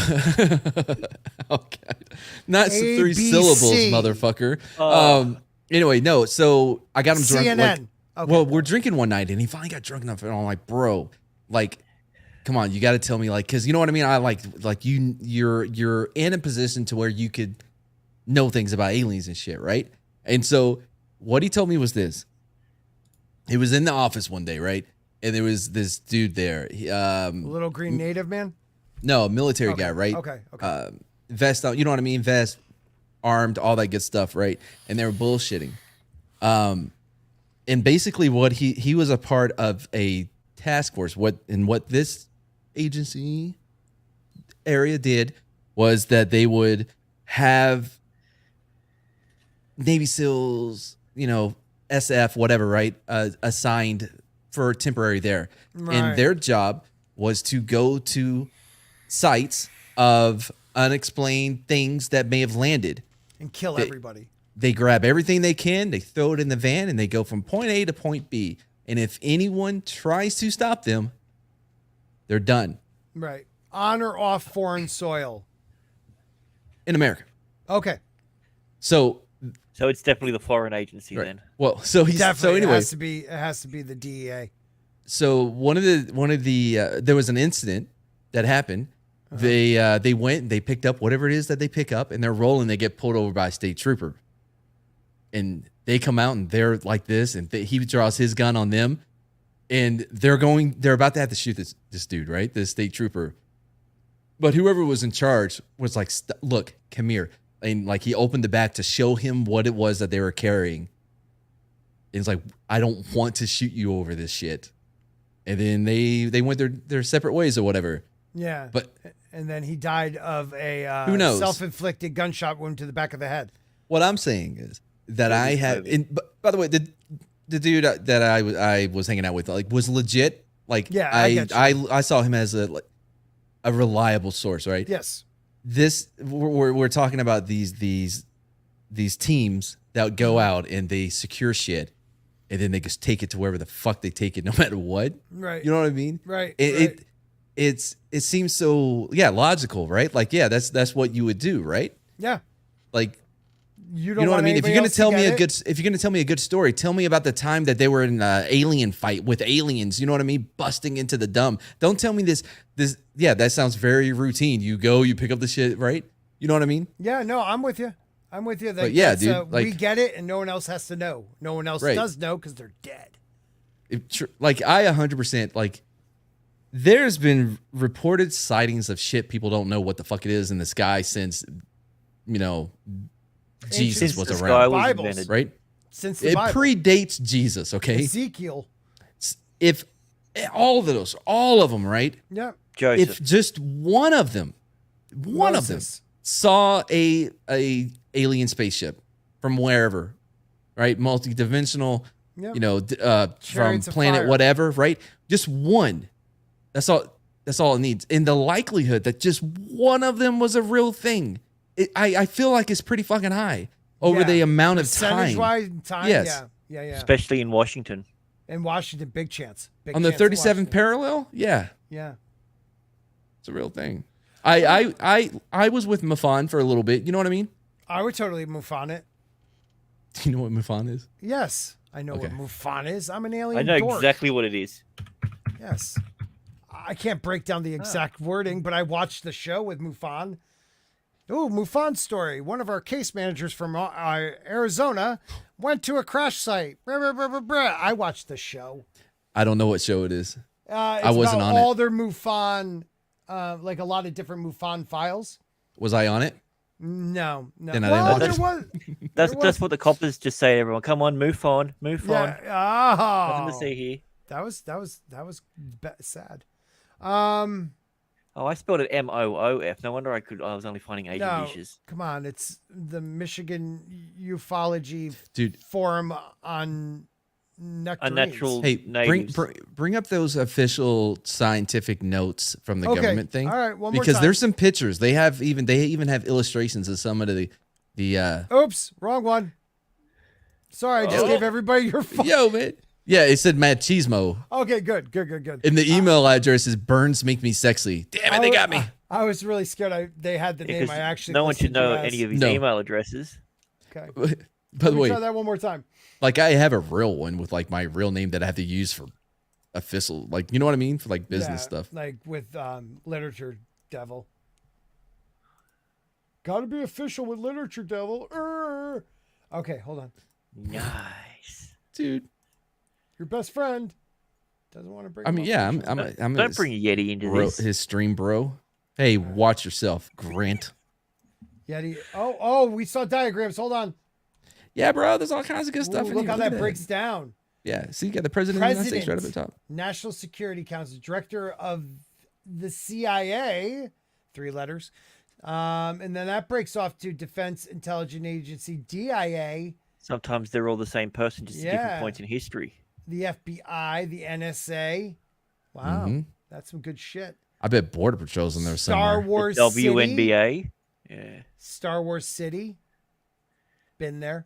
Oh, God. Not some 3 syllables, motherfucker. Anyway, no. So I got him drunk. CNN. Okay. Well, we're drinking one night, and he finally got drunk enough, and I'm like, bro, come on, you got to tell me, because you know what I mean. I you're in a position to where you could know things about aliens and shit, right? And so what he told me was this. He was in the office one day, right? And there was this dude there. Little green native man. No, a military guy, right? Okay. Vest on, you know what I mean? Vest, armed, all that good stuff, right? And they were bullshitting. And basically what he was a part of a task force. What this agency area did was that they would have Navy SEALs, SF, whatever, right? Assigned for temporary there. Right. And their job was to go to sites of unexplained things that may have landed. And kill everybody. They grab everything they can, they throw it in the van, and they go from point A to point B. And if anyone tries to stop them, they're done. Right. On or off foreign soil. In America. Okay. So it's definitely the foreign agency then. well, so he's Definitely. so anyway. It has to be the DEA. So one of the there was an incident that happened. They went and they picked up whatever it is that they pick up, and they're rolling. They get pulled over by a state trooper, and they come out and they're like this, and he draws his gun on them, and they're about to have to shoot this dude, right? This state trooper. But whoever was in charge was like, look, come here. And he opened the back to show him what it was that they were carrying. it's like, I don't want to shoot you over this shit. And then they went their separate ways or whatever. Yeah. But and then he died of a who knows? Self-inflicted gunshot wound to the back of the head. What I'm saying is that I had. By the way, the dude that I was hanging out with like was legit. Like, yeah, I saw him as a reliable source, right? Yes. We're talking about these teams that go out and they secure shit, and then they just take it to wherever the fuck they take it, no matter what. Right. You know what I mean? Right. It seems so logical, right? Like, yeah, that's what you would do, right? Yeah. Like, you know what I mean? If you're gonna tell me if you're gonna tell me a good story, tell me about the time that they were in an alien fight with aliens. You know what I mean? Busting into the dumb. Don't tell me this. Yeah, that sounds very routine. You go, you pick up the shit, right? You know what I mean? Yeah. No, I'm with you. But yeah, dude, we get it, and no one else has to know. No one else does know because they're dead. Like, I 100% like. There's been reported sightings of shit people don't know what the fuck it is in the sky since, Jesus was around, Bibles, right? Since the it Bible. Predates Jesus, okay? Ezekiel. If all of them, right? Yeah. Joseph. If just one of them saw a alien spaceship from wherever, right? Multi-dimensional, Yep. from Chariots of planet fire. whatever, right? Just one. That's all it needs. And the likelihood that just one of them was a real thing, I feel like it's pretty fucking high over the amount of time. Percentage-wise time, Yes. Yeah. Especially in Washington. In Washington, big chance. On the 37 parallel, yeah, Yeah. it's a real thing. I was with MÁ×nchausen for a little bit. You know what I mean? I would totally MÁ×nchausen it. Do you know what MÁ×nchausen is? Yes. I know what MÁ×nchausen is. I'm an alien I know dork. exactly what it is. Yes. I can't break down the exact wording, but I watched the show with MÁ×nchausen. Ooh, MÁ×nchausen's story. One of our case managers from Arizona went to a crash site. I watched the show. I don't know what show it is. I wasn't on all it. their MÁ×nchausen, like a lot of different MÁ×nchausen files. Was I on it? No. Then I didn't watch there it. was. That's what the coppers just say to everyone. Come on, move on. Yeah. Nothing to see here. That was sad. Oh, I spelled it MOOF. No wonder I was only finding Asian No, dishes. come on. It's the Michigan Ufology Dude. Forum on nectarines. Unnatural Hey, natives. bring up those official scientific notes from the government thing. All right, one more because time. there's some pictures. They even have illustrations of some of the Oops, wrong one. Sorry, I just gave everybody your phone. Yo, man. Yeah, it said machismo. Okay, good. And the email address is burns make me sexy. Damn it, they got me. I was really scared. They had the name. Because I actually no one listed should know you as. any of his No. email addresses. Okay. By Let the me way, try that one more time. like, I have a real one with like my real name that I have to use for official, like, you know what I mean, for like business Yeah, stuff. like with Literature Devil. Got to be official with Literature Devil. Okay, hold on. Nice. Dude, Your best friend doesn't want to bring. I mean, yeah, I'm Don't bring a Yeti into bro, this. his stream bro. Hey, watch yourself, Grant. Yeti. Oh, we saw diagrams. Hold on. Yeah, bro, there's all kinds of good stuff Ooh, in look here. how Look at that breaks down. Yeah, see, you got the president of the United States right up at the top. National Security Council, director of the CIA, 3 letters. And then that breaks off to Defense Intelligence Agency, DIA, Sometimes they're all the same person, just at Yeah. different points in history. the FBI, the NSA. Wow, Mhm. that's some good shit. I bet Border Patrol's in there Star somewhere. Wars WNBA. City. Yeah. Star Wars City. Been there.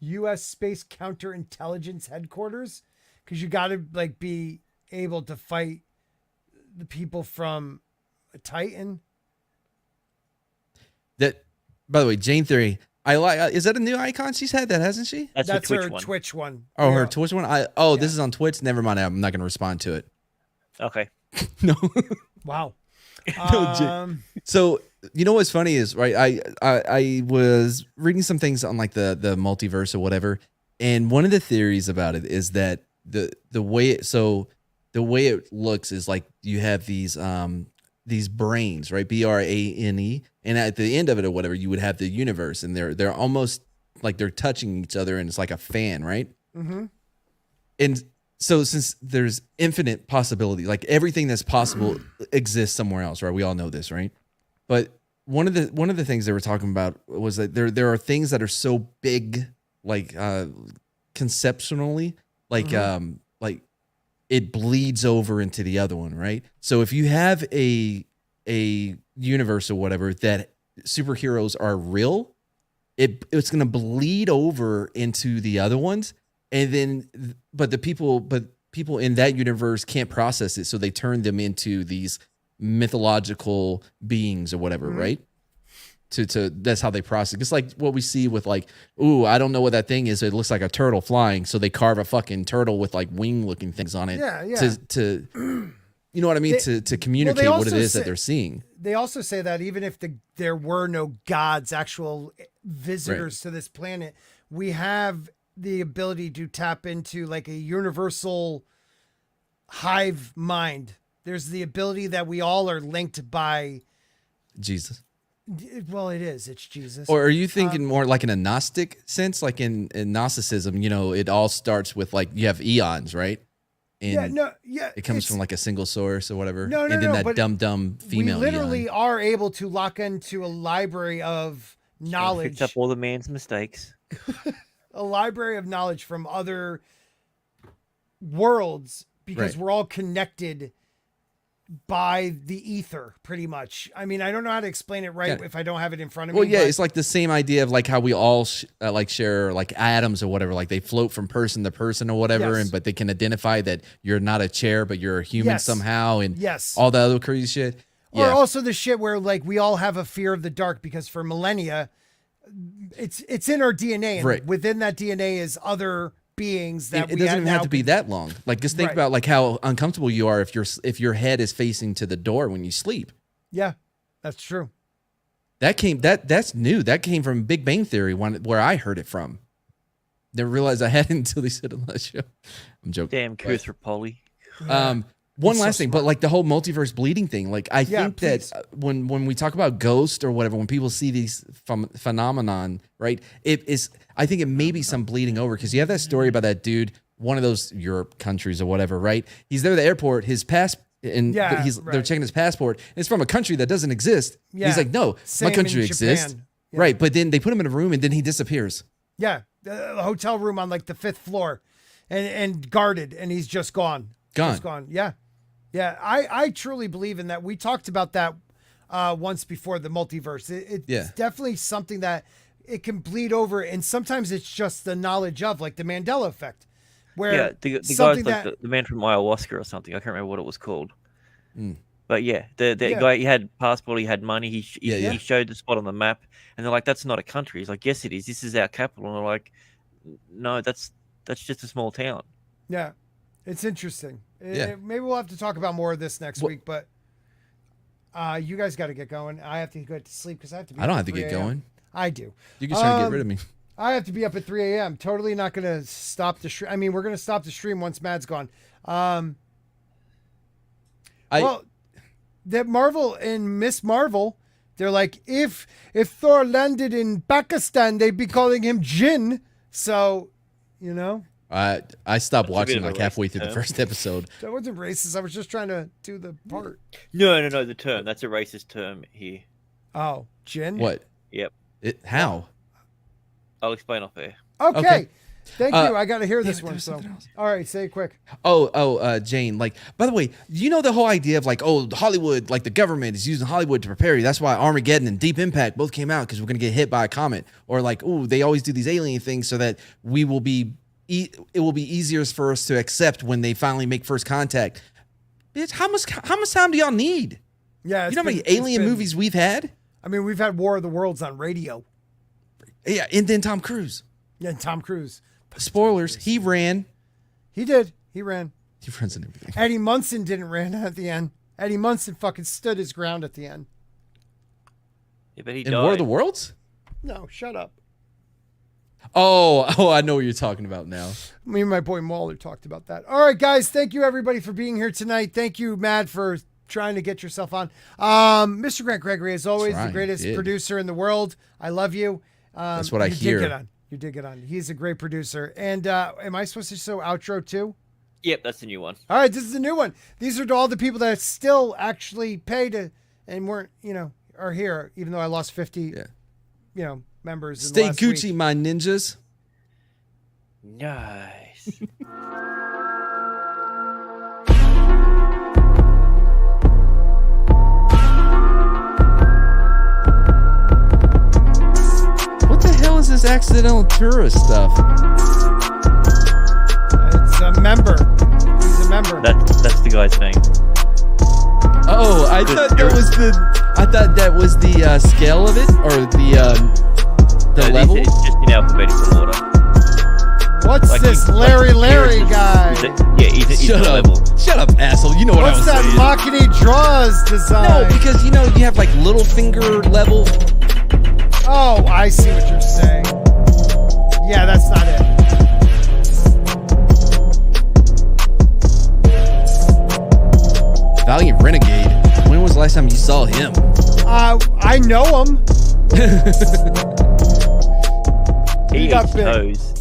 U.S. Space Counterintelligence Headquarters, because you got to like be able to fight the people from Titan. That, by the way, Jane Theory. I like. Is that a new icon she's had? That hasn't she? That's That's the Twitch her one. Twitch one. Oh, her Yeah. Twitch one. This is on Twitch. Never mind. I'm not going to respond to it. Okay. No. Wow. No, Jane. So you know what's funny is, right? I was reading some things on like the multiverse or whatever, and one of the theories about it is that the way it looks is like you have these brains, right? BRANE, and at the end of it or whatever, you would have the universe, and they're almost like they're touching each other, and it's like a fan, right? Mm-hmm. And so since there's infinite possibility, like everything that's possible exists somewhere else, right? We all know this, right? But one of the things they were talking about was that there are things that are so big, like conceptually, like it bleeds over into the other one, right? So if you have a universe or whatever that superheroes are real, it's going to bleed over into the other ones, and then but people in that universe can't process it, so they turn them into these mythological beings or whatever, right? To that's how they process. It's like what we see with like, ooh, I don't know what that thing is. It looks like a turtle flying, so they carve a fucking turtle with like wing looking things on it. Yeah. To you know what I mean? To communicate what it is that they're seeing. They also say that even if there were no gods, actual visitors to this planet, we have the ability to tap into like a universal hive mind. There's the ability that we all are linked by Jesus. Well, it is. It's Jesus. Or are you thinking more like in a Gnostic sense? Like in Gnosticism, it all starts with like you have eons, right? And it comes from like a single source or whatever. No, and then that but dumb female. We literally eon. are able to lock into a library of knowledge. Fix up all the man's mistakes. A library of knowledge from other worlds because we're all connected by the ether, pretty much. I mean, I don't know how to explain it if I don't have it in front of me. Well, yeah, it's like the same idea of like how we all like share like atoms or whatever. Like they float from person to person or whatever, but they can identify that you're not a chair, but you're a human somehow, and all the other crazy shit. Or also the shit where like we all have a fear of the dark because for millennia, it's in our DNA, and within that DNA is other beings that it doesn't even have to be that long. Like just think about like how uncomfortable you are if your head is facing to the door when you sleep. Yeah, that's true. That's new. That came from Big Bang Theory, where I heard it from. Never realized I had it until they said it on that show. I'm joking. Damn, Kuthra Polly. One last thing, but like the whole multiverse bleeding thing, like I think that when we talk about ghosts or whatever, when people see these phenomenon, right? I think it may be some bleeding over because you have that story about that dude, one of those Europe countries or whatever, right? He's there at the airport, they're checking his passport, and it's from a country that doesn't exist. Yeah. He's like, no, my country exists, right? But then they put him in a room and then he disappears. Yeah, the hotel room on like the 5th floor, and guarded, and he's just gone. Just gone. Yeah. Yeah, I truly believe in that. We talked about that once before, the multiverse. It's definitely something that it can bleed over, and sometimes it's just the knowledge of, like the Mandela effect. Where the guy's like the man from ayahuasca or something. I can't remember what it was called. But yeah, the guy, he had passport, he had money, he showed the spot on the map, and they're like, that's not a country. He's like, yes, it is. This is our capital. And they're like, no, that's just a small town. Yeah, it's interesting. Maybe we'll have to talk about more of this next week, but you guys got to get going. I have to go to sleep because I have to be I don't have to get going. I do. You can try to get rid of me. I have to be up at 3 a.m. Totally not going to stop the stream. I mean, we're going to stop the stream once Mad's gone. That Marvel and Miss Marvel, they're like, if Thor landed in Pakistan, they'd be calling him Jin. So, I stopped watching like halfway through the first episode. That wasn't racist. I was just trying to do the part. No, the term. That's a racist term here. Oh, Jin? What? Yep. How? I'll explain off air. Okay. Thank you. I got to hear this one. So, all right, say it quick. Jane, like, by the way, the whole idea of like, Hollywood, like the government is using Hollywood to prepare you. That's why Armageddon and Deep Impact both came out, because we're going to get hit by a comet. Or like, they always do these alien things so that it will be easier for us to accept when they finally make first contact. Bitch, how much time do y'all need? Yeah. You know how many alien movies we've had? I mean, we've had War of the Worlds on radio. Yeah, and then Tom Cruise. Yeah, Tom Cruise. Spoilers, he ran. He did. He ran. He runs in everything. Eddie Munson didn't run at the end. Eddie Munson fucking stood his ground at the end. Yeah, but he in died. War of the Worlds? No, shut up. Oh, I know what you're talking about now. Me and my boy Molho talked about that. All right, guys. Thank you, everybody, for being here tonight. Thank you, Mad, for trying to get yourself on. Mr. Grant Gregory, as always, the greatest producer in the world. I love you. That's what I hear. You did get on. He's a great producer. And am I supposed to show outro too? Yep, that's the new one. All right, this is the new one. These are to all the people that still actually paid and weren't, are here, even though I lost 50, members. Stay in the last Gucci, week. my ninjas. Nice. What the hell is this accidental tourist stuff? It's a member. He's a member. That's the guy's name. Oh, I thought that was the scale of it, or the level. It's just in alphabetical order. What's Like this he's- Larry like guy? He's Shut a up. level. Shut up, asshole. You know what What's I was that saying. Makini Draws design? No, because you have like little finger level. Oh, I see what you're saying. Yeah, that's not it. Valliant Renegade. When was the last time you saw him? I know him. He got eats big. toes.